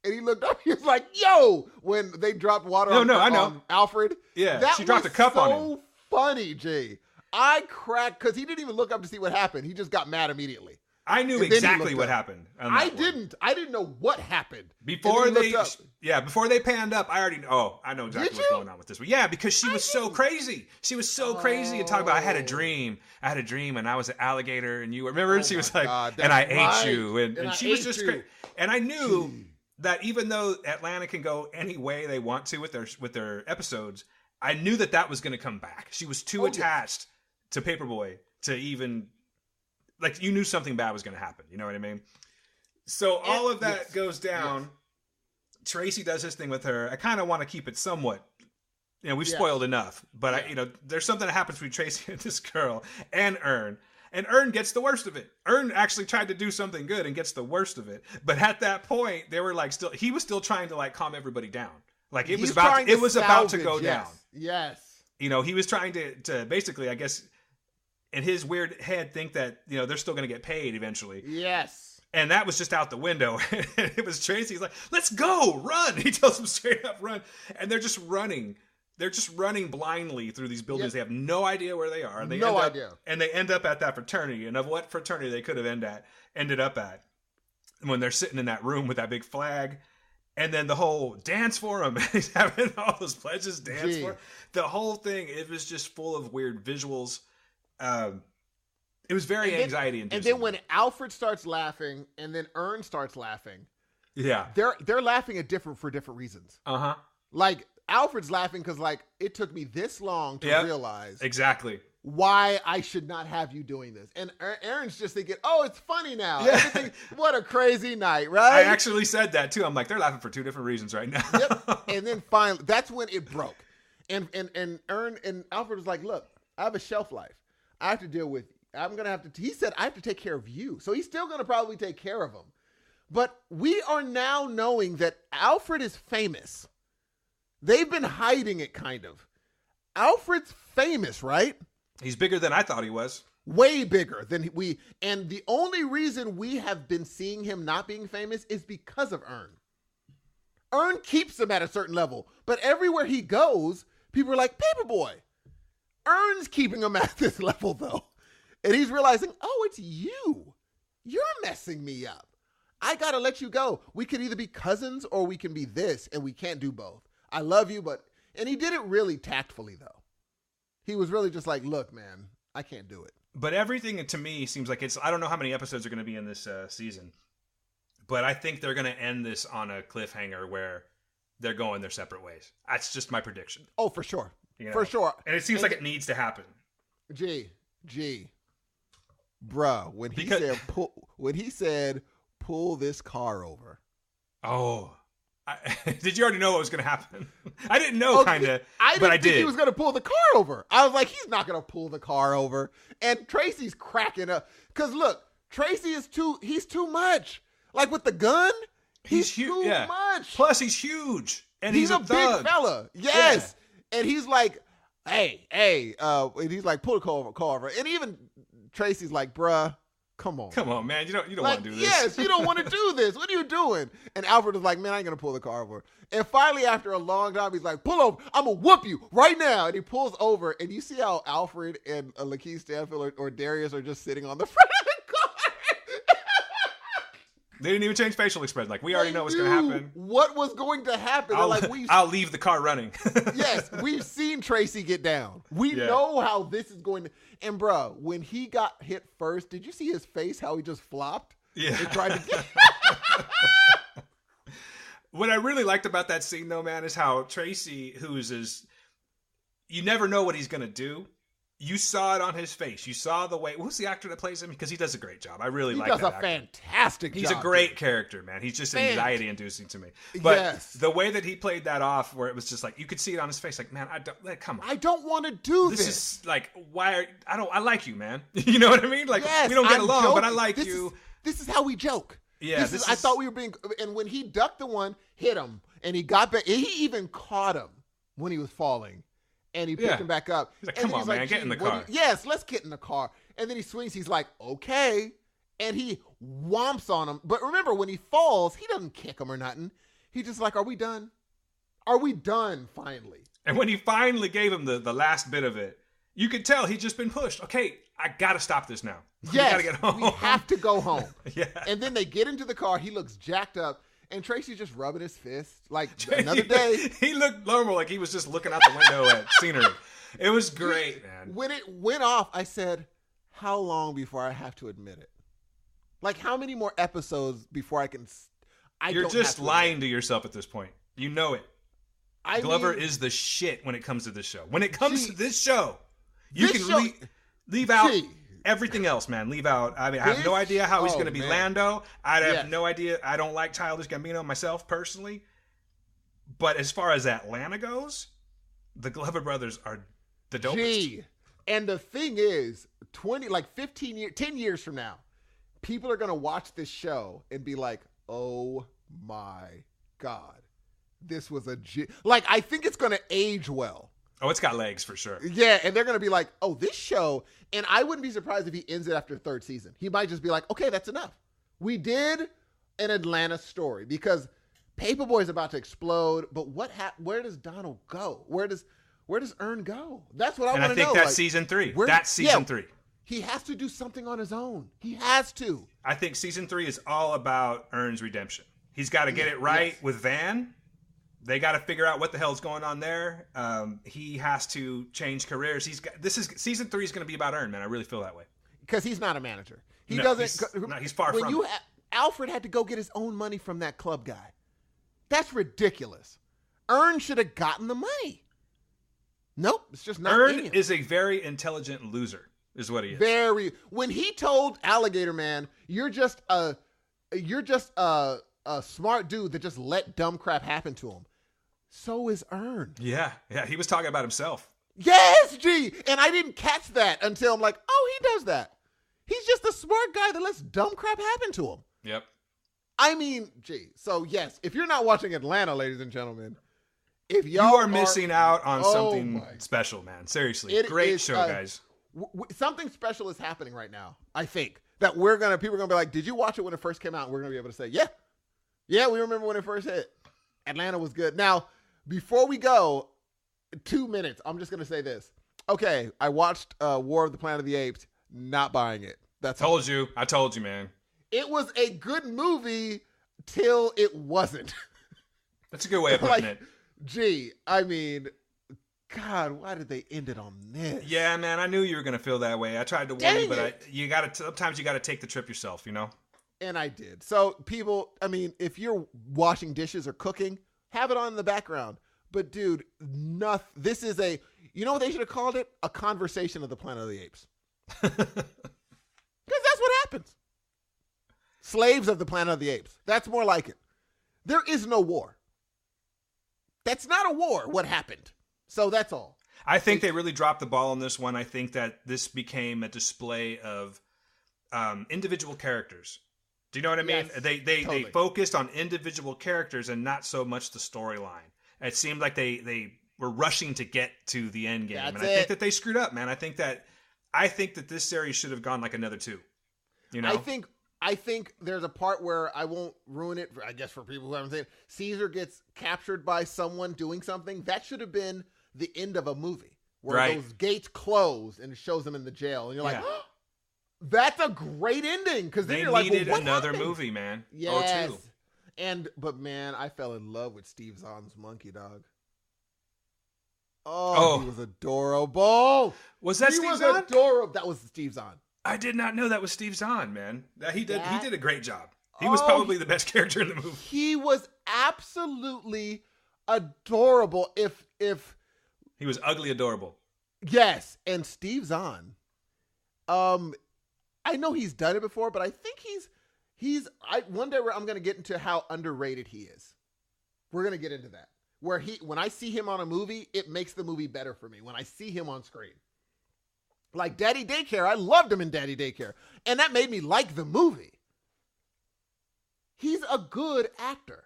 And he looked up, he was like, yo, when they dropped water on Alfred. Yeah, that she dropped a cup on him. So funny, G. I cracked, because he didn't even look up to see what happened. He just got mad immediately. I knew exactly what happened. I didn't know what happened. Before they panned up, I already know. I know exactly what's going on with this one. Yeah, because she was so crazy. She was so crazy and talking about, I had a dream and I was an alligator and you remember? She was like, God, and I ate you. And she was just crazy. And I knew that even though Atlanta can go any way they want to with their episodes, I knew that was going to come back. She was too attached to Paperboy to even... Like, you knew something bad was going to happen. You know what I mean? So all of that goes down. Yes. Tracy does his thing with her. I kind of want to keep it somewhat. We've spoiled enough. But, there's something that happens between Tracy and this girl and Ern. And Ern gets the worst of it. Ern actually tried to do something good and gets the worst of it. But at that point, they were like he was still trying to like calm everybody down. Like it was about to go down. Yes. He was trying to basically, I guess, in his weird head think that, they're still going to get paid eventually. Yes. And that was just out the window. It was Tracy. He's like, let's go, run. He tells them straight up, run. And they're just running. They're just running blindly through these buildings. Yep. They have no idea where they are. And they end up at that fraternity. And of what fraternity they could have ended up at. When they're sitting in that room with that big flag. And then the whole dance for him. He's having all those pledges dance for him. The whole thing, it was just full of weird visuals. It was very anxiety-inducing. And then when Alfred starts laughing, and then Ern starts laughing, yeah, they're laughing for different reasons. Like Alfred's laughing because like it took me this long to realize exactly why I should not have you doing this, and Aaron's just thinking, oh, it's funny now. Yeah. What a crazy night, right? I actually said that too. I'm like, they're laughing for 2 different reasons right now. Yep. And then finally, that's when it broke, and Ern and Alfred was like, look, I have a shelf life. I have to deal with, he said, I have to take care of you. So he's still going to probably take care of him. But we are now knowing that Alfred is famous. They've been hiding it, kind of. Alfred's famous, right? He's bigger than I thought he was. Way bigger than we. And the only reason we have been seeing him not being famous is because of Earn. Earn keeps him at a certain level. But everywhere he goes, people are like, Paperboy. Earn's keeping him at this level, though. And he's realizing, oh, it's you. You're messing me up. I got to let you go. We could either be cousins or we can be this, and we can't do both. I love you, but... And he did it really tactfully, though. He was really just like, look, man, I can't do it. But everything to me seems like it's... I don't know how many episodes are going to be in this season. But I think they're going to end this on a cliffhanger where they're going their separate ways. That's just my prediction. Oh, for sure. You know? For sure. And it seems like it needs to happen. G. Bruh, when he said pull this car over. Oh. Did you already know what was going to happen? I didn't know, kind of, but I did. He was going to pull the car over. I was like, he's not going to pull the car over. And Tracy's cracking up. Because look, Tracy he's too much. Like with the gun, he's too much. Plus, he's huge. And he's a thug. big fella. Yes. Yeah. And he's like, hey. And he's like, pull the car over. And even Tracy's like, bruh, come on, man. You don't like, want to do this. Yes, you don't want to do this. What are you doing? And Alfred is like, man, I ain't going to pull the car over. And finally, after a long time, he's like, pull over. I'm going to whoop you right now. And he pulls over. And you see how Alfred and Lakeith Stanfield or Darius are just sitting on the front of the car. They didn't even change facial expression. Like, we already know what's going to happen. What was going to happen? I'll leave the car running. Yes, we've seen Tracy get down. We know how this is going to... And, bro, when he got hit first, did you see his face, how he just flopped? Yeah. And tried to get... What I really liked about that scene, though, man, is how Tracy, you never know what he's going to do. You saw it on his face. You saw the way... Who's the actor that plays him? Because he does a great job. I really like that actor. He does a fantastic job. He's a great character, man. He's just anxiety-inducing to me. But the way that he played that off, where it was just like, you could see it on his face, like, man, come on. I don't want to do this. This is like, I like you, man. You know what I mean? Like, we don't get along, but I like you. This is how we joke. Yeah. I thought we were being... And when he ducked the one, hit him, and he got back... And he even caught him when he was falling. And he picked him back up. He's like, come on, man, get in the car. Yes, let's get in the car. And then he swings. He's like, okay. And he whomps on him. But remember, when he falls, he doesn't kick him or nothing. He's just like, are we done? Are we done, finally? And when he finally gave him the last bit of it, you could tell he'd just been pushed. Okay, I got to stop this now. Yes, we got to get home. We have to go home. Yeah. And then they get into the car. He looks jacked up. And Tracy's just rubbing his fist like another day. He looked normal, like he was just looking out the window at scenery. It was great, man. When it went off, I said, how long before I have to admit it? Like, how many more episodes before I can... You're just lying to yourself at this point. You know it. Glover is the shit when it comes to this show. When it comes to this show, you can leave out... everything else, man. Leave out. I mean, I have no idea how he's going to be Lando. I have no idea. I don't like Childish Gambino myself personally. But as far as Atlanta goes, the Glover brothers are the dopest. And the thing is, 10 years from now, people are going to watch this show and be like, oh my God, this was a G. Like, I think it's going to age well. Oh, it's got legs for sure. Yeah, and they're going to be like, oh, this show, and I wouldn't be surprised if he ends it after the third season. He might just be like, okay, that's enough. We did an Atlanta story because Paperboy is about to explode, but where does Donald go? Where does Earn go? That's what I want to know. And I think that's season 3. That's season 3. He has to do something on his own. He has to. I think season 3 is all about Earn's redemption. He's got to get it right with Van. They got to figure out what the hell's going on there. He has to change careers. Season 3 is going to be about Earn, man. I really feel that way. Because he's not a manager. He's far from it. Alfred had to go get his own money from that club guy. That's ridiculous. Earn should have gotten the money. Nope, it's just not. Earn is a very intelligent loser, is what he is. When he told Alligator Man, you're just a smart dude that just let dumb crap happen to him. So is Earn. Yeah, he was talking about himself. Yes, G. And I didn't catch that until I'm like, oh, he does that. He's just a smart guy that lets dumb crap happen to him. Yep. I mean, G. So yes, if you're not watching Atlanta, ladies and gentlemen, If you y'all are missing out on something my. special, man. Seriously. Great show, guys. Something special is happening right now, I think. That people are going to be like, did you watch it when it first came out? And we're going to be able to say, yeah. Yeah, we remember when it first hit. Atlanta was good. Now, before we go, 2 minutes, I'm just going to say this. Okay, I watched War of the Planet of the Apes. Not buying it. I told you, man. It was a good movie till it wasn't. That's a good way of putting it. Gee, I mean, God, why did they end it on this? Yeah, man, I knew you were gonna feel that way. I tried to warn you, but sometimes you gotta take the trip yourself, you know. And I did. So people, I mean, if you're washing dishes or cooking, have it on in the background. But dude, this is you know what they should have called it? A conversation of the Planet of the Apes. Because that's what happens. Slaves of the Planet of the Apes. That's more like it. There is no war. That's not a war, what happened. So that's all. I think they really dropped the ball on this one. I think that this became a display of individual characters. Do you know what I mean? Yes, they focused on individual characters and not so much the storyline. It seemed like they were rushing to get to the end game. I think that they screwed up, man. I think that this series should have gone like another 2. You know? I think there's a part where I won't ruin it, I guess, for people who haven't seen it. Caesar gets captured by someone doing something. That should have been the end of a movie where those gates close and it shows them in the jail. And you're like, oh, that's a great ending. Because then you're like, well, what another happened? Movie, man. Yes. Oh, but man, I fell in love with Steve Zahn's monkey dog. Oh, he was adorable. Was that Steve Zahn? Adorable. That was Steve Zahn. I did not know that was Steve Zahn, man. He did a great job. He was probably the best character in the movie. He was absolutely adorable. If he was ugly adorable. Yes, and Steve Zahn. I know he's done it before, but I think one day I'm going to get into how underrated he is. We're going to get into that. When I see him on a movie, it makes the movie better for me when I see him on screen. Like Daddy Daycare, I loved him in Daddy Daycare. And that made me like the movie. He's a good actor.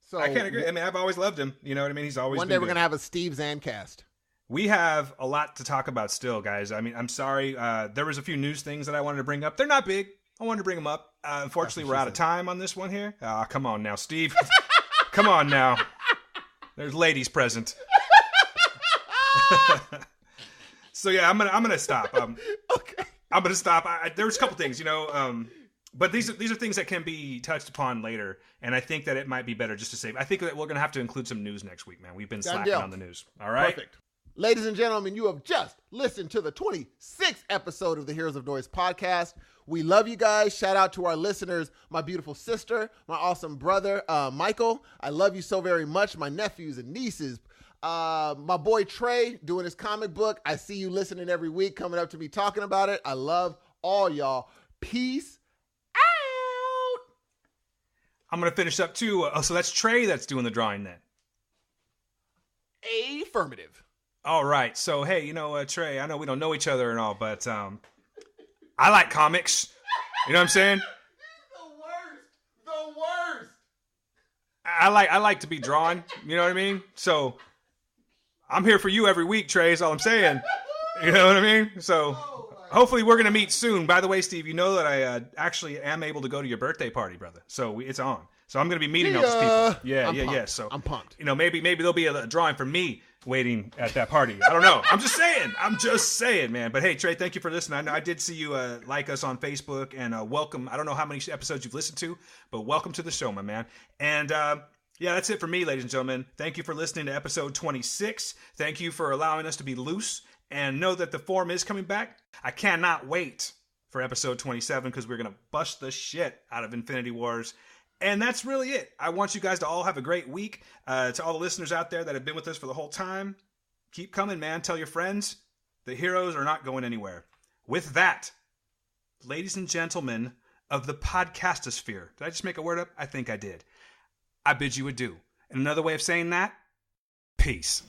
So I can't agree. I mean, I've always loved him. You know what I mean? He's always one day we're going to have a Steve Zahn cast. We have a lot to talk about still, guys. I mean, I'm sorry. There was a few news things that I wanted to bring up. They're not big. I wanted to bring them up. Unfortunately, we're out of time on this one here. Come on now, Steve. Come on now. There's ladies present. So yeah, I'm gonna stop. Okay. I'm gonna stop. There was a couple things, you know, but these are things that can be touched upon later, and I think that it might be better just to save. I think that we're gonna have to include some news next week, man. We've been slacking on the news. All right. Perfect. Ladies and gentlemen, you have just listened to the 26th episode of the Heroes of Noise podcast. We love you guys. Shout out to our listeners, my beautiful sister, my awesome brother, Michael. I love you so very much. My nephews and nieces. My boy Trey doing his comic book. I see you listening every week, coming up to me talking about it. I love all y'all. Peace out. I'm going to finish up too. So that's Trey that's doing the drawing then. Affirmative. All right. So, hey, you know, Trey, I know we don't know each other and all, but I like comics. You know what I'm saying? The worst. I like to be drawn. You know what I mean? So I'm here for you every week, Trey, is all I'm saying. You know what I mean? So hopefully we're going to meet soon. By the way, Steve, you know that I actually am able to go to your birthday party, brother. So it's on. So I'm going to be meeting all those people. Yeah. So I'm pumped. You know, maybe there'll be a drawing for me waiting at that party. I don't know. I'm just saying, man. But hey, Trey, thank you for listening. I know I did see you like us on Facebook and welcome. I don't know how many episodes you've listened to, but welcome to the show, my man. And yeah, that's it for me, ladies and gentlemen. Thank you for listening to episode 26. Thank you for allowing us to be loose and know that the form is coming back. I cannot wait for episode 27 because we're going to bust the shit out of Infinity Wars. And that's really it. I want you guys to all have a great week. To all the listeners out there that have been with us for the whole time, keep coming, man. Tell your friends. The heroes are not going anywhere. With that, ladies and gentlemen of the podcastosphere. Did I just make a word up? I think I did. I bid you adieu. And another way of saying that, peace.